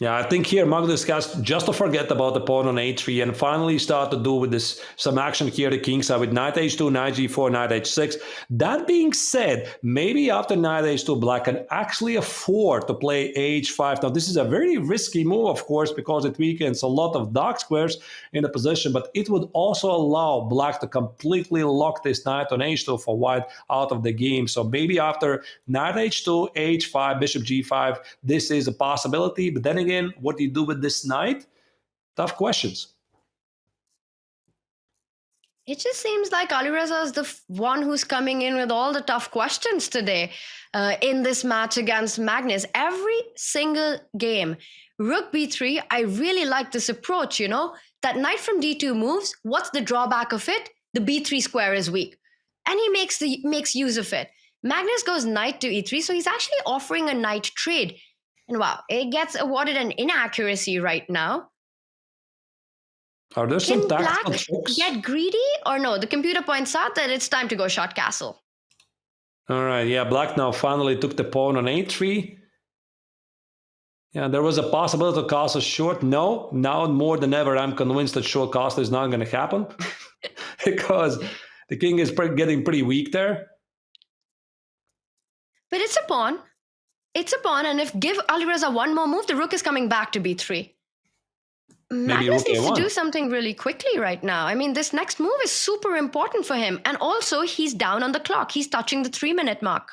Yeah, I think here Magnus has just to forget about the pawn on a3 and finally start to do with this some action here the king side with knight h2, knight g4, knight h6. That being said, maybe after knight h2 black can actually afford to play h5. Now this is a very risky move, of course, because it weakens a lot of dark squares in the position, but it would also allow black to completely lock this knight on h2 for white out of the game. So maybe after knight h2, h5, bishop g5, this is a possibility, but then again, what do you do with this knight? Tough questions. It just seems like Alireza is the one who's coming in with all the tough questions today in this match against Magnus. Every single game, rook b3, I really like this approach, you know? That knight from d2 moves, what's the drawback of it? The b3 square is weak. And he makes use of it. Magnus goes knight to e3, so he's actually offering a knight trade. And wow, it gets awarded an inaccuracy right now. Are there some tactical tricks? Get greedy or no? The computer points out that it's time to go short castle. All right, yeah, black now finally took the pawn on a3. Yeah, there was a possibility to castle short. No, now more than ever, I'm convinced that short castle is not going to happen because the king is getting pretty weak there. But it's a pawn. It's a pawn, and if give Alireza one more move, the rook is coming back to b3. Magnus needs to do something really quickly right now. I mean, this next move is super important for him. And also, he's down on the clock. He's touching the 3-minute mark.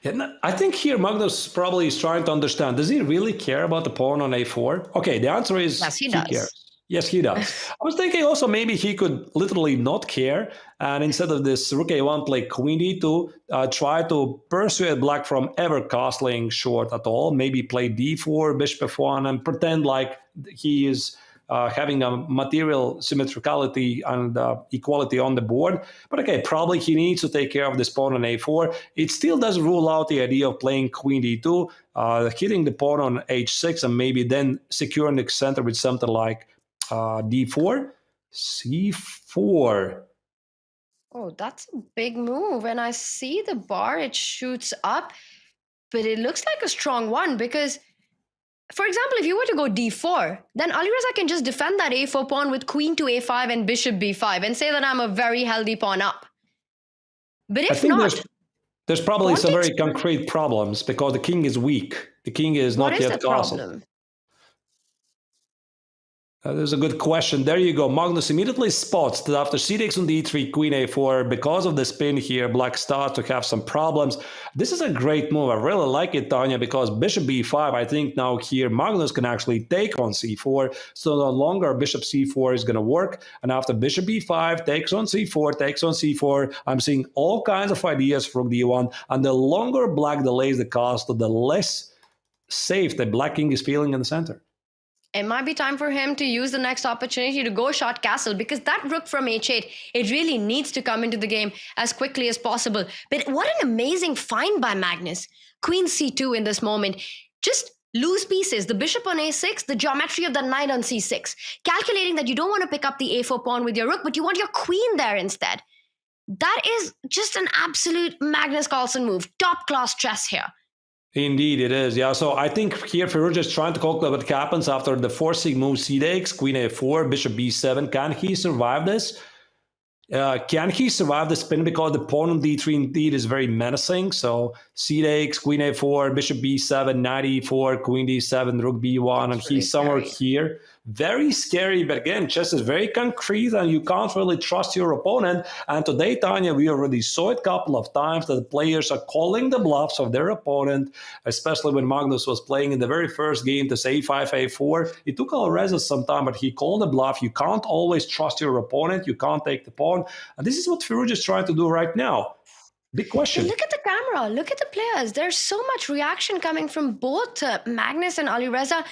Yeah, I think here Magnus probably is trying to understand, does he really care about the pawn on a4? Okay, the answer is yes, he does. Cares. Yes, he does. I was thinking also maybe he could literally not care and instead of this rook a1 play queen d2, try to persuade black from ever castling short at all. Maybe play d4, bishop f1 and pretend like he is having a material symmetricality and equality on the board. But okay, probably he needs to take care of this pawn on a4. It still doesn't rule out the idea of playing queen d2, hitting the pawn on h6 and maybe then securing the center with something like d4, c4. Oh, that's a big move. And I see the bar, it shoots up, but it looks like a strong one because, for example, if you were to go d4, then Alireza can just defend that a4 pawn with queen to a5 and bishop b5 and say that I'm a very healthy pawn up. But if not... There's probably some very concrete problems because the king is weak. The king is not yet castled. There's a good question. There you go. Magnus immediately spots that after c takes on d3, queen a4, because of the spin here, black starts to have some problems. This is a great move. I really like it, Tanya, because bishop b5, I think now here Magnus can actually take on c4. So no longer bishop c4 is going to work. And after bishop b5 takes on c4, I'm seeing all kinds of ideas from d1. And the longer black delays the castle, the less safe the black king is feeling in the center. It might be time for him to use the next opportunity to go short castle because that rook from h8, it really needs to come into the game as quickly as possible. But what an amazing find by Magnus. Queen c2 in this moment. Just loose pieces, the bishop on a6, the geometry of the knight on c6. Calculating that you don't want to pick up the a4 pawn with your rook, but you want your queen there instead. That is just an absolute Magnus Carlsen move. Top class chess here. Indeed, it is. Yeah, so I think here Firouzja is trying to calculate what happens after the forcing move c takes, queen a4, bishop b7. Can he survive this? Can he survive the spin? Because the pawn on d3 indeed is very menacing. So c takes, queen a4, bishop b7, knight e4, queen d7, rook b1, and he's somewhere here. Very scary, but again, chess is very concrete and you can't really trust your opponent. And today, Tanya, we already saw it a couple of times that the players are calling the bluffs of their opponent, especially when Magnus was playing in the very first game, this a5, a4. It took Alireza some time, but he called the bluff. You can't always trust your opponent. You can't take the pawn. And this is what Firouzja is trying to do right now. Big question. But look at the camera. Look at the players. There's so much reaction coming from both Magnus and Alireza.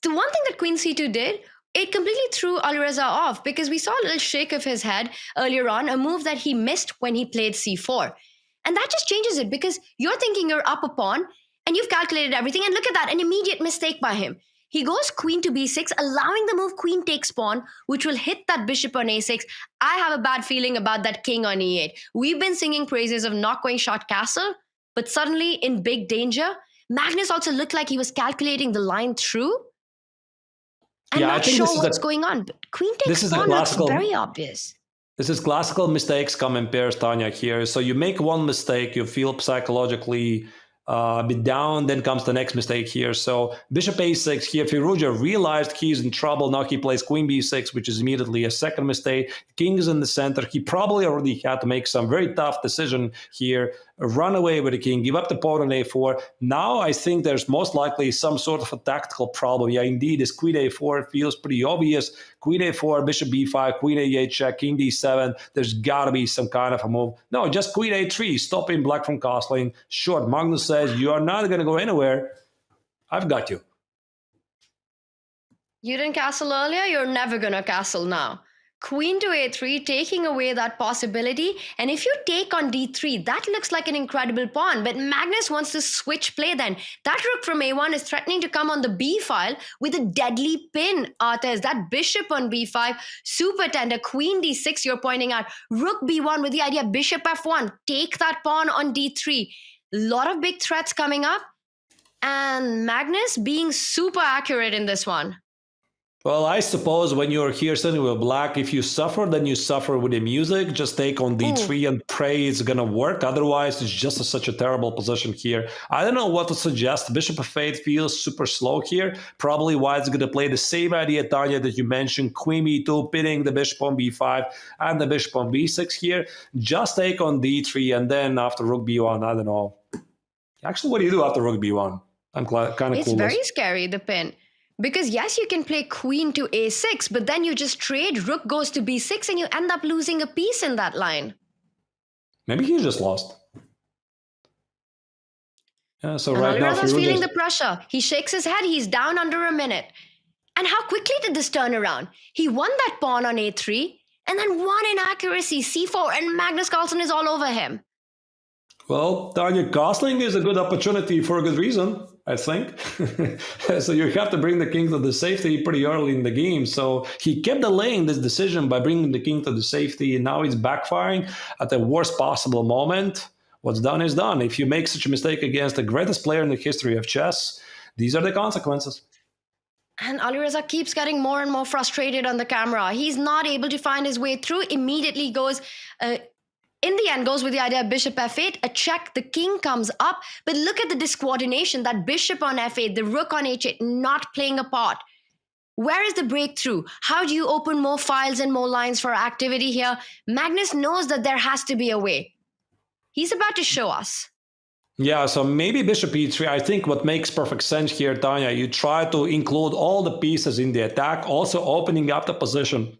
The one thing that Queen C2 did, it completely threw Alireza off because we saw a little shake of his head earlier on, a move that he missed when he played C4. And that just changes it because you're thinking you're up a pawn and you've calculated everything. And look at that, an immediate mistake by him. He goes queen to b6, allowing the move queen takes pawn, which will hit that bishop on a6. I have a bad feeling about that king on e8. We've been singing praises of not going short castle, but suddenly in big danger. Magnus also looked like he was calculating the line through. I'm not sure what's going on, but queen takes pawn looks very obvious. This is classical mistakes come in pairs, Tanya, here. So you make one mistake, you feel psychologically a bit down, then comes the next mistake here. So bishop a6 here, Firouzja realized he's in trouble. Now he plays queen b6, which is immediately a second mistake. King is in the center. He probably already had to make some very tough decision here. Run away with the king, give up the pawn on a4. Now I think there's most likely some sort of a tactical problem. Yeah, indeed, this queen a4 feels pretty obvious. Queen a4, bishop b5, queen a8 check, king d7. There's got to be some kind of a move. No, just queen a3, stopping black from castling. Short, Magnus says, you are not going to go anywhere. I've got you. You didn't castle earlier, you're never going to castle now. Queen to a3, taking away that possibility. And if you take on d3, that looks like an incredible pawn. But Magnus wants to switch play then. That rook from a1 is threatening to come on the b file with a deadly pin, Artez. That bishop on b5, super tender. Queen d6, you're pointing out. Rook b1 with the idea bishop f1. Take that pawn on d3. A lot of big threats coming up. And Magnus being super accurate in this one. Well, I suppose when you're here sitting with black, if you suffer, then you suffer with the music. Just take on d3 and pray it's going to work. Otherwise, it's just such a terrible position here. I don't know what to suggest. Bishop f8 feels super slow here. Probably White's going to play the same idea, Tanya, that you mentioned. Queen b2, pinning the bishop on b5 and the bishop on b6 here. Just take on d3 and then after rook b1, I don't know. Actually, what do you do after rook b1? I'm kind of clueless. It's very scary, the pin. Because yes, you can play queen to a6, but then you just trade, rook goes to b6, and you end up losing a piece in that line. Maybe he just lost. Yeah, so and right now, Alireza's feeling the pressure. He shakes his head, he's down under a minute. And how quickly did this turn around? He won that pawn on a3, and then one inaccuracy, c4, and Magnus Carlsen is all over him. Well, Tanya, castling is a good opportunity for a good reason, I think. So you have to bring the king to the safety pretty early in the game. So he kept delaying this decision by bringing the king to the safety, and now he's backfiring at the worst possible moment. What's done is done. If you make such a mistake against the greatest player in the history of chess, these are the consequences. And Alireza keeps getting more and more frustrated on the camera. He's not able to find his way through, immediately goes... in the end, goes with the idea of bishop f8, a check, the king comes up, but look at the discoordination, that bishop on f8, the rook on h8, not playing a part. Where is the breakthrough? How do you open more files and more lines for activity here? Magnus knows that there has to be a way. He's about to show us. Yeah, so maybe bishop e3. I think what makes perfect sense here, Tanya, you try to include all the pieces in the attack, also opening up the position.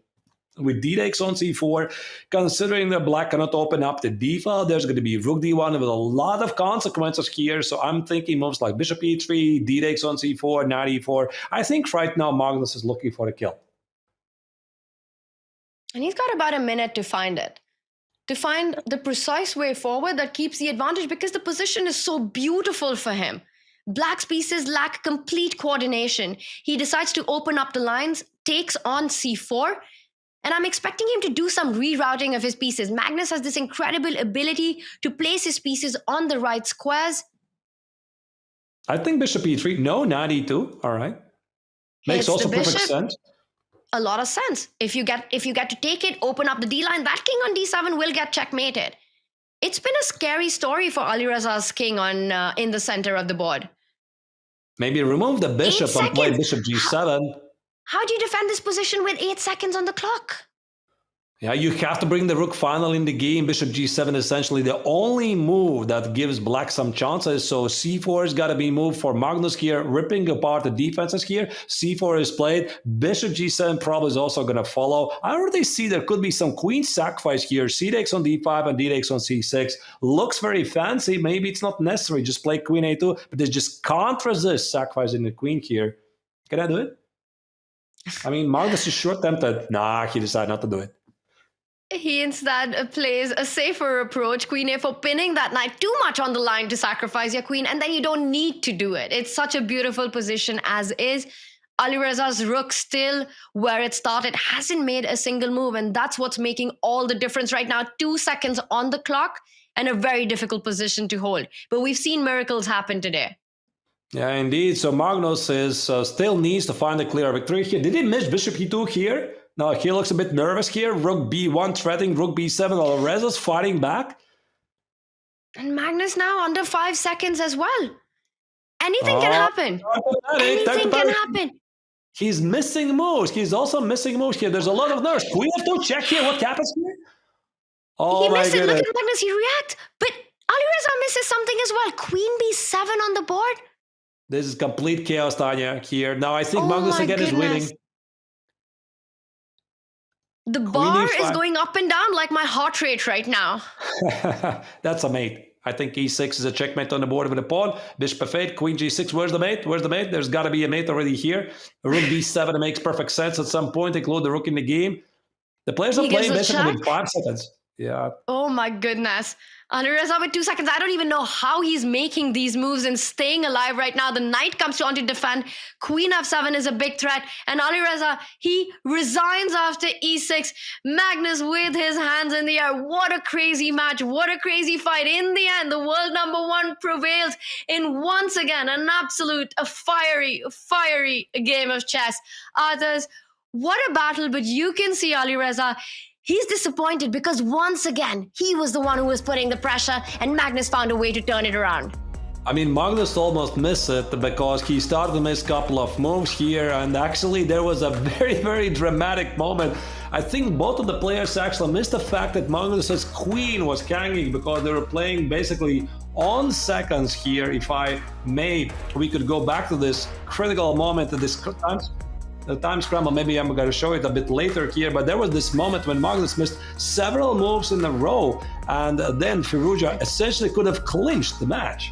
With d takes on c4, considering that black cannot open up the d file, there's going to be rook d1 with a lot of consequences here. So I'm thinking moves like bishop e3, d takes on c4, knight e4. I think right now Magnus is looking for a kill. And he's got about a minute to find it. To find the precise way forward that keeps the advantage, because the position is so beautiful for him. Black's pieces lack complete coordination. He decides to open up the lines, takes on c4, and I'm expecting him to do some rerouting of his pieces. Magnus has this incredible ability to place his pieces on the right squares. I think bishop e3. No, knight e2. All right. Makes also perfect sense. A lot of sense. If you get to take it, open up the d line, that king on d7 will get checkmated. It's been a scary story for Alireza's king on in the center of the board. Maybe remove the bishop and play bishop g7. How do you defend this position with 8 seconds on the clock? Yeah, you have to bring the rook final in the game. Bishop g7 is essentially the only move that gives black some chances. So c4 has got to be moved for Magnus here, ripping apart the defenses here. c4 is played. Bishop g7 probably is also going to follow. I already see there could be some queen sacrifice here. C takes on d5 and d takes on c6. Looks very fancy. Maybe it's not necessary. Just play queen a2, but they just can't resist sacrificing the queen here. Can I do it? I mean, Magnus is sure tempted. Nah, he decided not to do it. He instead plays a safer approach, queen a4, pinning that knight too much on the line to sacrifice your queen, and then you don't need to do it. It's such a beautiful position as is. Alireza's rook still where it started, hasn't made a single move, and that's what's making all the difference right now. 2 seconds on the clock and a very difficult position to hold. But we've seen miracles happen today. Yeah, indeed. So Magnus is still needs to find a clear victory here. Did he miss bishop e2 here? No, he looks a bit nervous here. Rook b1 threatening, rook b7. Alireza's fighting back. And Magnus now under 5 seconds as well. Anything can happen. Anything can happen. He's missing moves. He's also missing moves here. There's a lot of nerves. Queen f2 check here. What happens here? Oh, he my missed it. goodness. Look at Magnus. He reacts. But Alireza misses something as well. Queen b7 on the board. This is complete chaos, Tanya, here. Now, I think Magnus again is winning. The bar is going up and down like my heart rate right now. That's a mate. I think e6 is a checkmate on the board with a pawn. Bishop f8, queen g6. Where's the mate? Where's the mate? There's got to be a mate already here. Rook b7, it makes perfect sense. At some point, include the rook in the game. The players are playing bishop in 5 seconds. Yeah. Oh my goodness. Alireza with 2 seconds. I don't even know how he's making these moves and staying alive right now. The knight comes on to defend. Queen f7 is a big threat. And Alireza, he resigns after e6. Magnus with his hands in the air. What a crazy match. What a crazy fight. In the end, the world #1 prevails in once again an absolute, a fiery game of chess. Others, what a battle. But you can see Alireza, he's disappointed because once again, he was the one who was putting the pressure and Magnus found a way to turn it around. I mean, Magnus almost missed it because he started to miss a couple of moves here, and actually there was a very dramatic moment. I think both of the players actually missed the fact that Magnus's queen was hanging because they were playing basically on seconds here. If I may, we could go back to this critical moment at this time scramble. Maybe I'm going to show it a bit later here, but there was this moment when Magnus missed several moves in a row, and then Firouzja essentially could have clinched the match.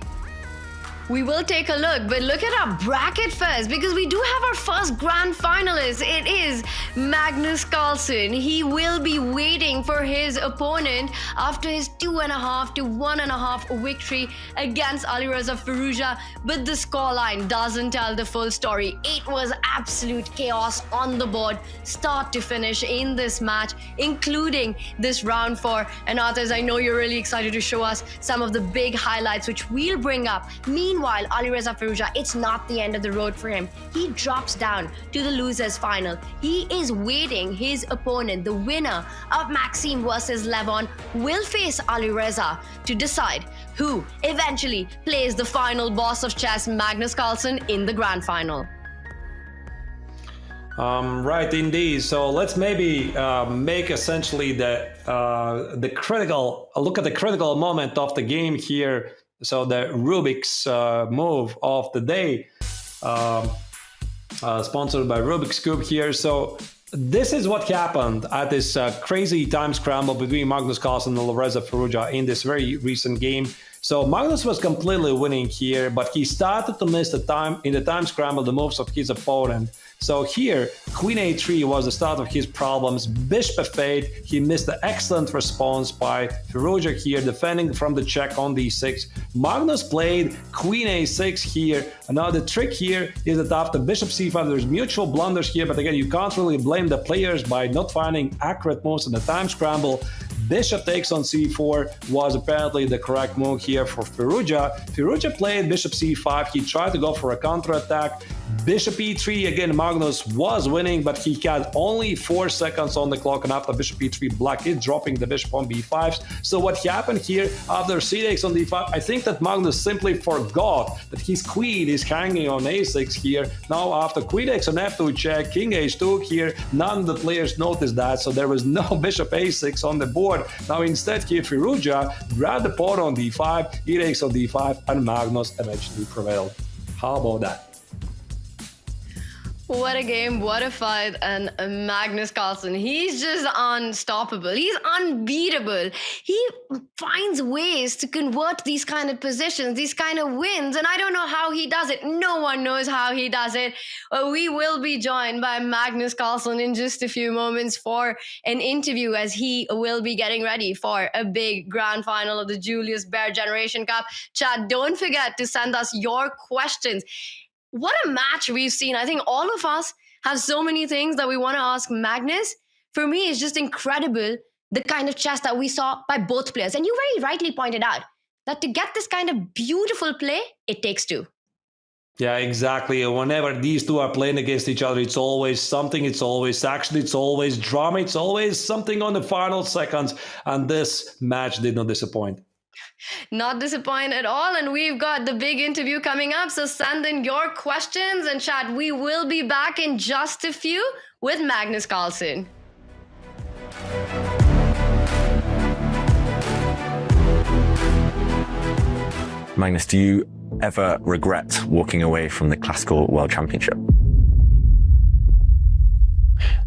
We will take a look, but look at our bracket first because we do have our first grand finalist. It is Magnus Carlsen. He will be waiting for his opponent after his 2.5 to 1.5 victory against Alireza Firouzja, but the scoreline doesn't tell the full story. It was absolute chaos on the board, start to finish in this match, including this round 4. And others, I know you're really excited to show us some of the big highlights, which we'll bring up. Meanwhile, Alireza Firouzja, it's not the end of the road for him. He drops down to the losers final. He is waiting. His opponent, the winner of Maxime versus Levon, will face Alireza to decide who eventually plays the final boss of chess, Magnus Carlsen, in the grand final. Right, indeed. So let's maybe make essentially the critical look at the critical moment of the game here. So the Rubik's move of the day, sponsored by Rubik's Cube here. So this is what happened at this crazy time scramble between Magnus Carlsen and Alireza Firouzja in this very recent game. So Magnus was completely winning here, but he started to miss the time scramble, the moves of his opponent. So here, Queen A3 was the start of his problems. Bishop F8, he missed the excellent response by Firouzja here, defending from the check on D6. Magnus played Queen A6 here. And now the trick here is that after Bishop C5, there's mutual blunders here, but again, you can't really blame the players by not finding accurate moves in the time scramble. Bishop takes on C4 was apparently the correct move here for Firouzja. Firouzja played Bishop C5. He tried to go for a counterattack. Bishop e3, again, Magnus was winning, but he had only 4 seconds on the clock, and after bishop e3, black is dropping the bishop on b5. So what happened here after c takes on d5, I think that Magnus simply forgot that his queen is hanging on a6 here. Now after queen takes on f2 check, king h2 here, none of the players noticed that, so there was no bishop a6 on the board. Now instead here, Firouzja grabbed the pawn on d5, e takes on d5, and Magnus eventually prevailed. How about that? What a game, what a fight, and Magnus Carlsen, he's just unstoppable. He's unbeatable. He finds ways to convert these kind of positions, these kind of wins, and I don't know how he does it. No one knows how he does it. We will be joined by Magnus Carlsen in just a few moments for an interview, as he will be getting ready for a big grand final of the Julius Baer Generation Cup. Chat, don't forget to send us your questions. What a match we've seen. I think all of us have so many things that we want to ask Magnus. For me, it's just incredible the kind of chess that we saw by both players. And you very rightly pointed out that to get this kind of beautiful play, it takes two. Yeah, exactly. Whenever these two are playing against each other, it's always something, it's always action, it's always drama, it's always something on the final seconds. And this match did not disappoint. Not disappoint at all, and we've got the big interview coming up, so send in your questions, and chat, we will be back in just a few with Magnus Carlsen. Magnus, do you ever regret walking away from the Classical World Championship?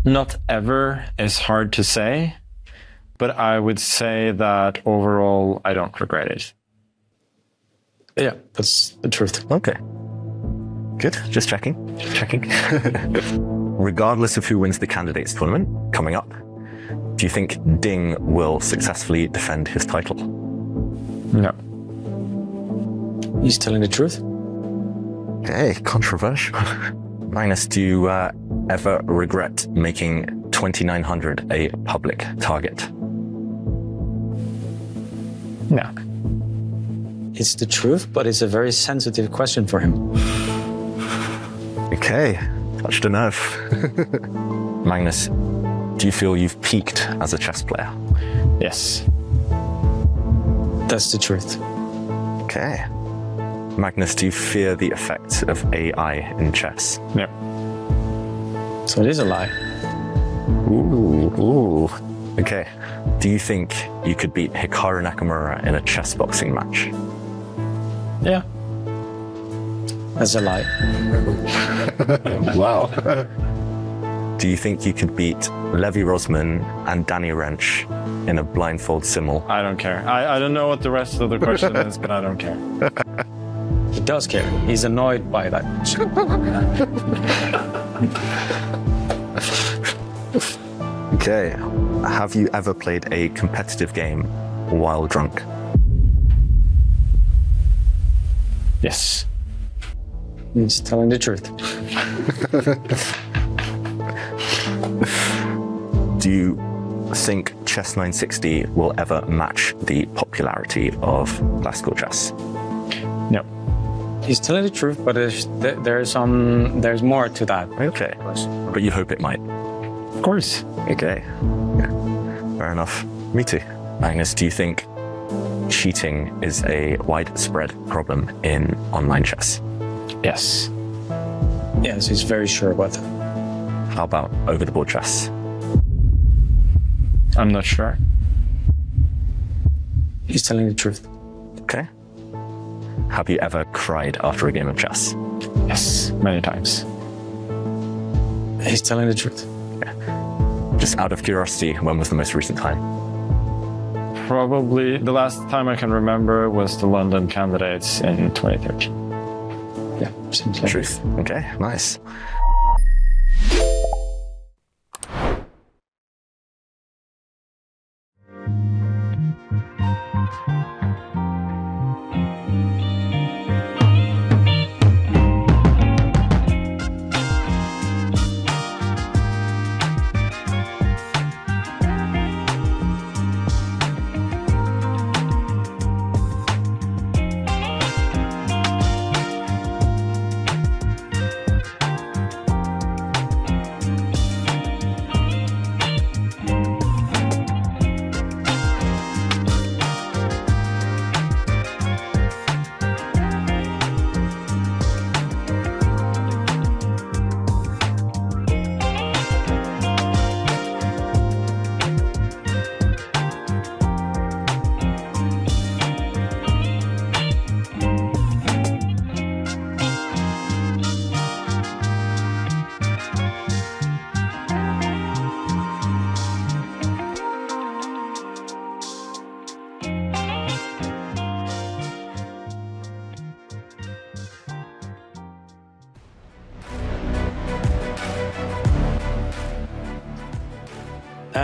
Not ever is hard to say. But I would say that overall, I don't regret it. Yeah, that's the truth. Okay. Good. Just checking. Regardless of who wins the candidates tournament coming up, do you think Ding will successfully defend his title? No. He's telling the truth. Okay, controversial. Magnus, do you ever regret making 2900 a public target? No. It's the truth, but it's a very sensitive question for him. Okay, touched a nerve. Magnus, do you feel you've peaked as a chess player? Yes. That's the truth. Okay. Magnus, do you fear the effects of AI in chess? No. So it is a lie. Ooh. Okay. Do you think you could beat Hikaru Nakamura in a chess boxing match? Yeah. That's a lie. Wow. Do you think you could beat Levi Rosman and Danny Rensch in a blindfold simul? I don't care. I don't know what the rest of the question is, but I don't care. He does care. He's annoyed by that. Okay. Have you ever played a competitive game while drunk? Yes. He's telling the truth. Do you think Chess 960 will ever match the popularity of classical chess? No. He's telling the truth, but there's more to that. Okay. But you hope it might? Of course. Okay. Yeah. Fair enough. Me too. Magnus, do you think cheating is a widespread problem in online chess? Yes. Yes, he's very sure about that. How about over-the-board chess? I'm not sure. He's telling the truth. Okay. Have you ever cried after a game of chess? Yes, many times. He's telling the truth. Okay. Just out of curiosity, when was the most recent time? Probably the last time I can remember was the London candidates in 2013. Yeah, seems like Truth. Okay, nice.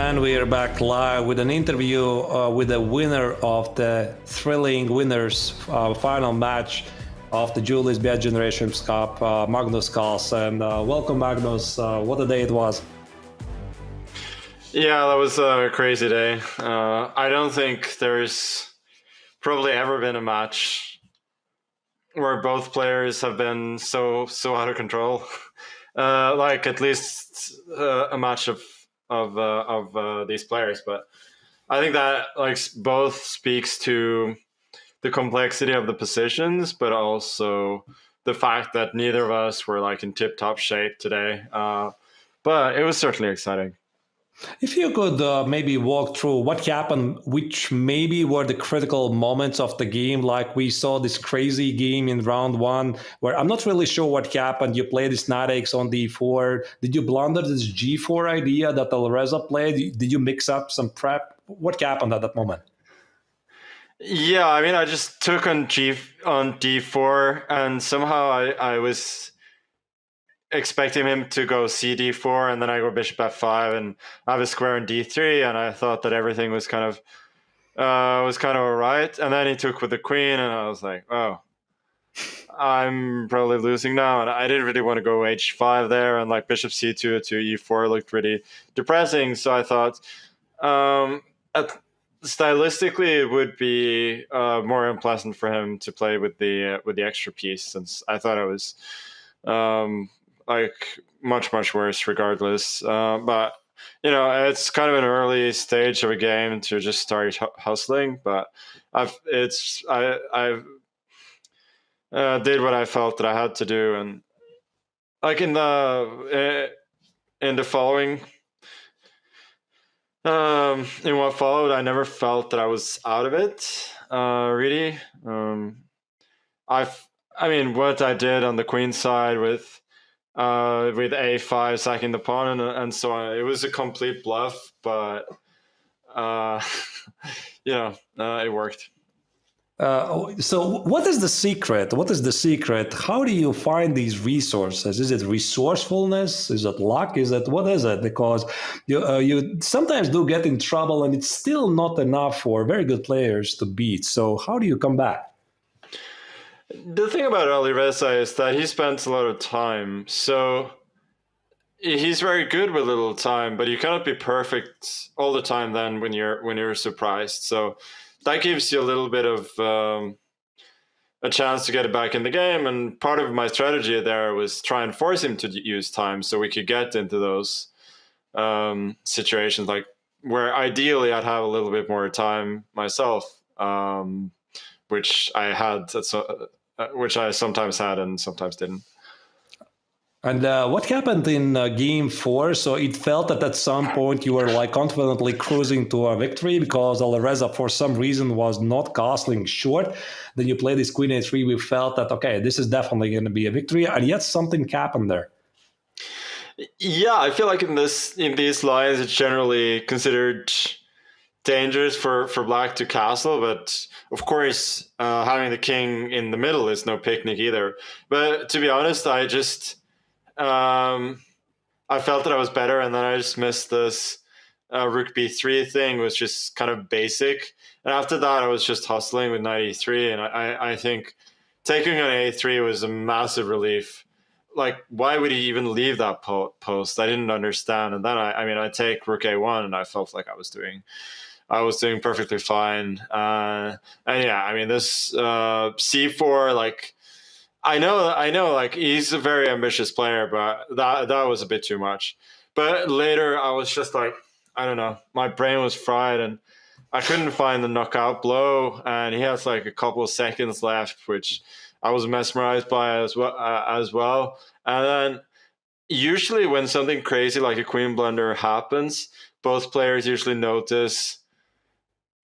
And we are back live with an interview with the winner of the thrilling winners final match of the Julius Baer Generation Cup, Magnus Carlsen. Welcome, Magnus. What a day it was. Yeah, that was a crazy day. I don't think there's probably ever been a match where both players have been so out of control. Like at least a match of these players, but I think that like both speaks to the complexity of the positions, but also the fact that neither of us were like in tip-top shape today. But it was certainly exciting. If you could maybe walk through what happened, which maybe were the critical moments of the game, like we saw this crazy game in round one, where I'm not really sure what happened. You played this knight x on d4. Did you blunder this g4 idea that Alireza played? Did you mix up some prep? What happened at that moment? Yeah, I mean, I just took on d4, and somehow I was expecting him to go cd4, and then I go bishop f5, and I have a square in d3, and I thought that everything was kind of all right. And then he took with the queen, and I was like, oh, I'm probably losing now. And I didn't really want to go h5 there, and like bishop c2 to e4 looked pretty depressing. So I thought, stylistically, it would be more unpleasant for him to play with the extra piece, since I thought it was like much worse regardless. But you know, it's kind of an early stage of a game to just start hustling. But I did what I felt that I had to do, and like in the following. In what followed, I never felt that I was out of it, really. I mean, what I did on the queen side with a5 sacking the pawn and so on, it was a complete bluff, but you know, it worked. So what is the secret? What is the secret? How do you find these resources? Is it resourcefulness? Is it luck? What is it? Because you sometimes do get in trouble, and it's still not enough for very good players to beat. So how do you come back? The thing about Alireza is that he spends a lot of time. So he's very good with little time, but you cannot be perfect all the time then when you're surprised. So that gives you a little bit of a chance to get it back in the game. And part of my strategy there was try and force him to use time so we could get into those situations, like where ideally I'd have a little bit more time myself, which I had, which I sometimes had and sometimes didn't. And what happened in game 4? So it felt that at some point you were like confidently cruising to a victory because Alireza for some reason was not castling short. Then you played this queen a3. We felt that, okay, this is definitely going to be a victory. And yet something happened there. Yeah, I feel like in these lines, it's generally considered dangerous for black to castle. But of course, having the king in the middle is no picnic either. But to be honest, I just... I felt that I was better, and then I just missed this rook b3 thing, was just kind of basic. And after that, I was just hustling with knight e3, and I think taking on a3 was a massive relief. Like, why would he even leave that post? I didn't understand. And then I take rook a1, and I felt like I was doing perfectly fine. And yeah, I mean, this c4, like, I know, like, he's a very ambitious player, but that was a bit too much. But later, I was just like, I don't know, my brain was fried, and I couldn't find the knockout blow, and he has like a couple of seconds left, which I was mesmerized by as well. And then usually when something crazy like a queen blunder happens, both players usually notice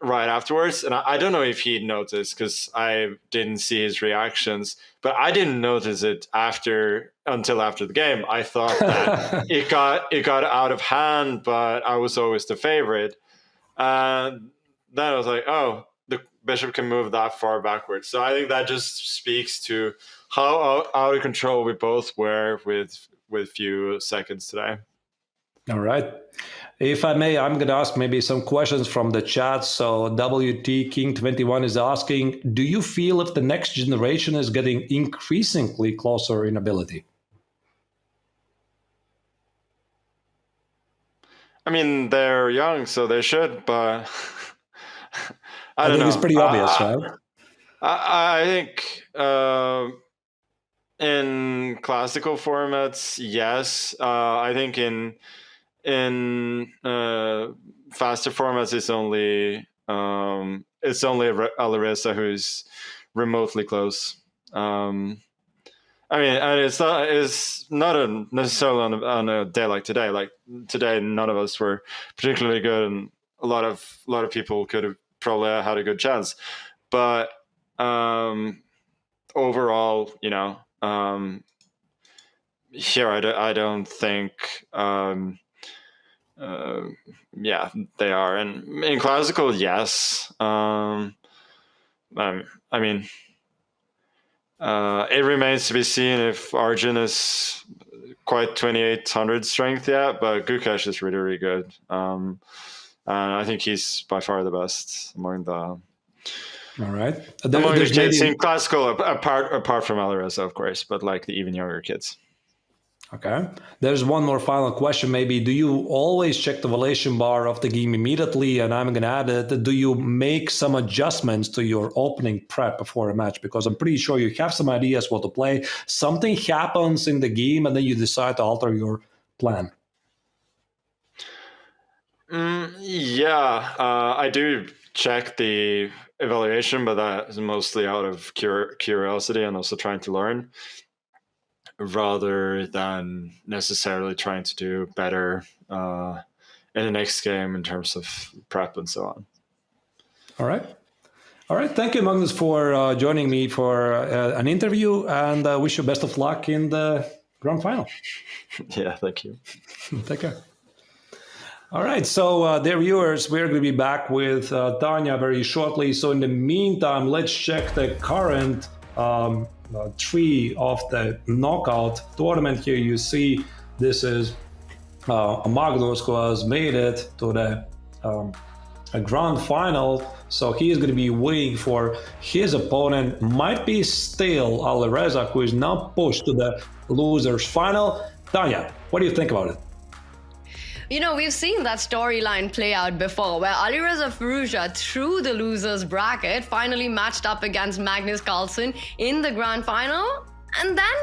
right afterwards. And I don't know if he'd noticed because I didn't see his reactions, but I didn't notice it until after the game. I thought that it got out of hand, but I was always the favorite. And then I was like, oh, the bishop can move that far backwards. So I think that just speaks to how out of control we both were with few seconds today. All right. If I may, I'm going to ask maybe some questions from the chat. So WT King 21 is asking, do you feel if the next generation is getting increasingly closer in ability? I mean, they're young, so they should, but I don't think know. it's pretty obvious, right? I think in classical formats, yes. I think in faster formats, it's only Alireza who's remotely close. I mean, and it's not necessarily on a day like today. Like today, none of us were particularly good, and a lot of people could have probably had a good chance. But overall, you know, here I don't think. Yeah, they are, and in classical, yes. I mean. It remains to be seen if Arjun is quite 2800 strength yet, but Gukesh is really, really good. And I think he's by far the best among the. All right. Among the kids in classical, apart from Alireza, of course, but like the even younger kids. Okay. There's one more final question maybe. Do you always check the valuation bar of the game immediately? And I'm going to add it. Do you make some adjustments to your opening prep before a match? Because I'm pretty sure you have some ideas what to play. Something happens in the game and then you decide to alter your plan. Yeah, I do check the evaluation, but that is mostly out of curiosity and also trying to learn, rather than necessarily trying to do better in the next game in terms of prep and so on. All right. Thank you, Magnus, for joining me for an interview, and wish you best of luck in the grand final. Yeah, thank you. Take care. All right, so dear viewers, we're going to be back with Tanya very shortly. So in the meantime, let's check the current tree of the knockout tournament. Here you see this is Magnus, who has made it to the a grand final. So he is going to be waiting for his opponent, might be still Alireza, who is now pushed to the losers final. Tanya, what do you think about it? You know, we've seen that storyline play out before, where Alireza Firouzja, through the losers bracket, finally matched up against Magnus Carlsen in the grand final, and then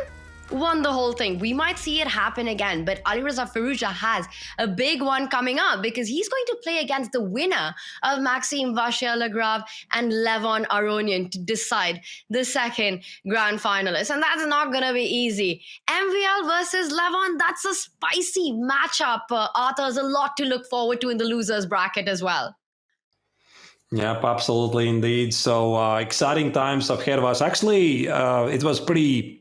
won the whole thing. We might see it happen again, but Alireza Firouzja has a big one coming up because he's going to play against the winner of Maxime Vachier-Lagrave and Levon Aronian to decide the second grand finalist. And that's not going to be easy. MVL versus Levon, that's a spicy matchup. Arthur, there's a lot to look forward to in the losers bracket as well. Yep, absolutely indeed. So exciting times ahead of us. Actually, it was pretty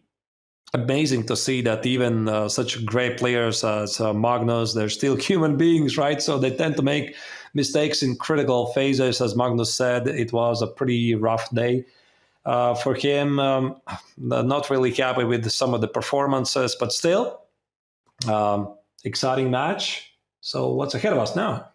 amazing to see that even such great players as Magnus, they're still human beings, right? So they tend to make mistakes in critical phases. As Magnus said, it was a pretty rough day for him. Not really happy with some of the performances, but still, exciting match. So what's ahead of us now?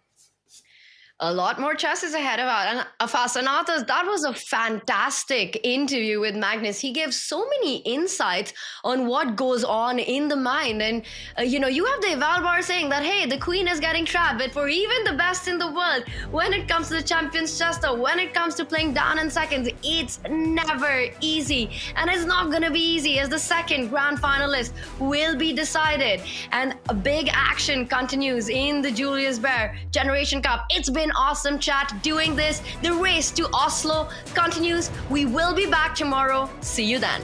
A lot more chess is ahead of us. And Arthur, that was a fantastic interview with Magnus. He gave so many insights on what goes on in the mind. And, you know, you have the eval bar saying that, hey, the queen is getting trapped. But for even the best in the world, when it comes to the Champions Chester, when it comes to playing down in seconds, it's never easy. And it's not going to be easy, as the second grand finalist will be decided. And a big action continues in the Julius Baer Generation Cup. It's been awesome chat doing this. The race to Oslo continues. We will be back tomorrow. See you then.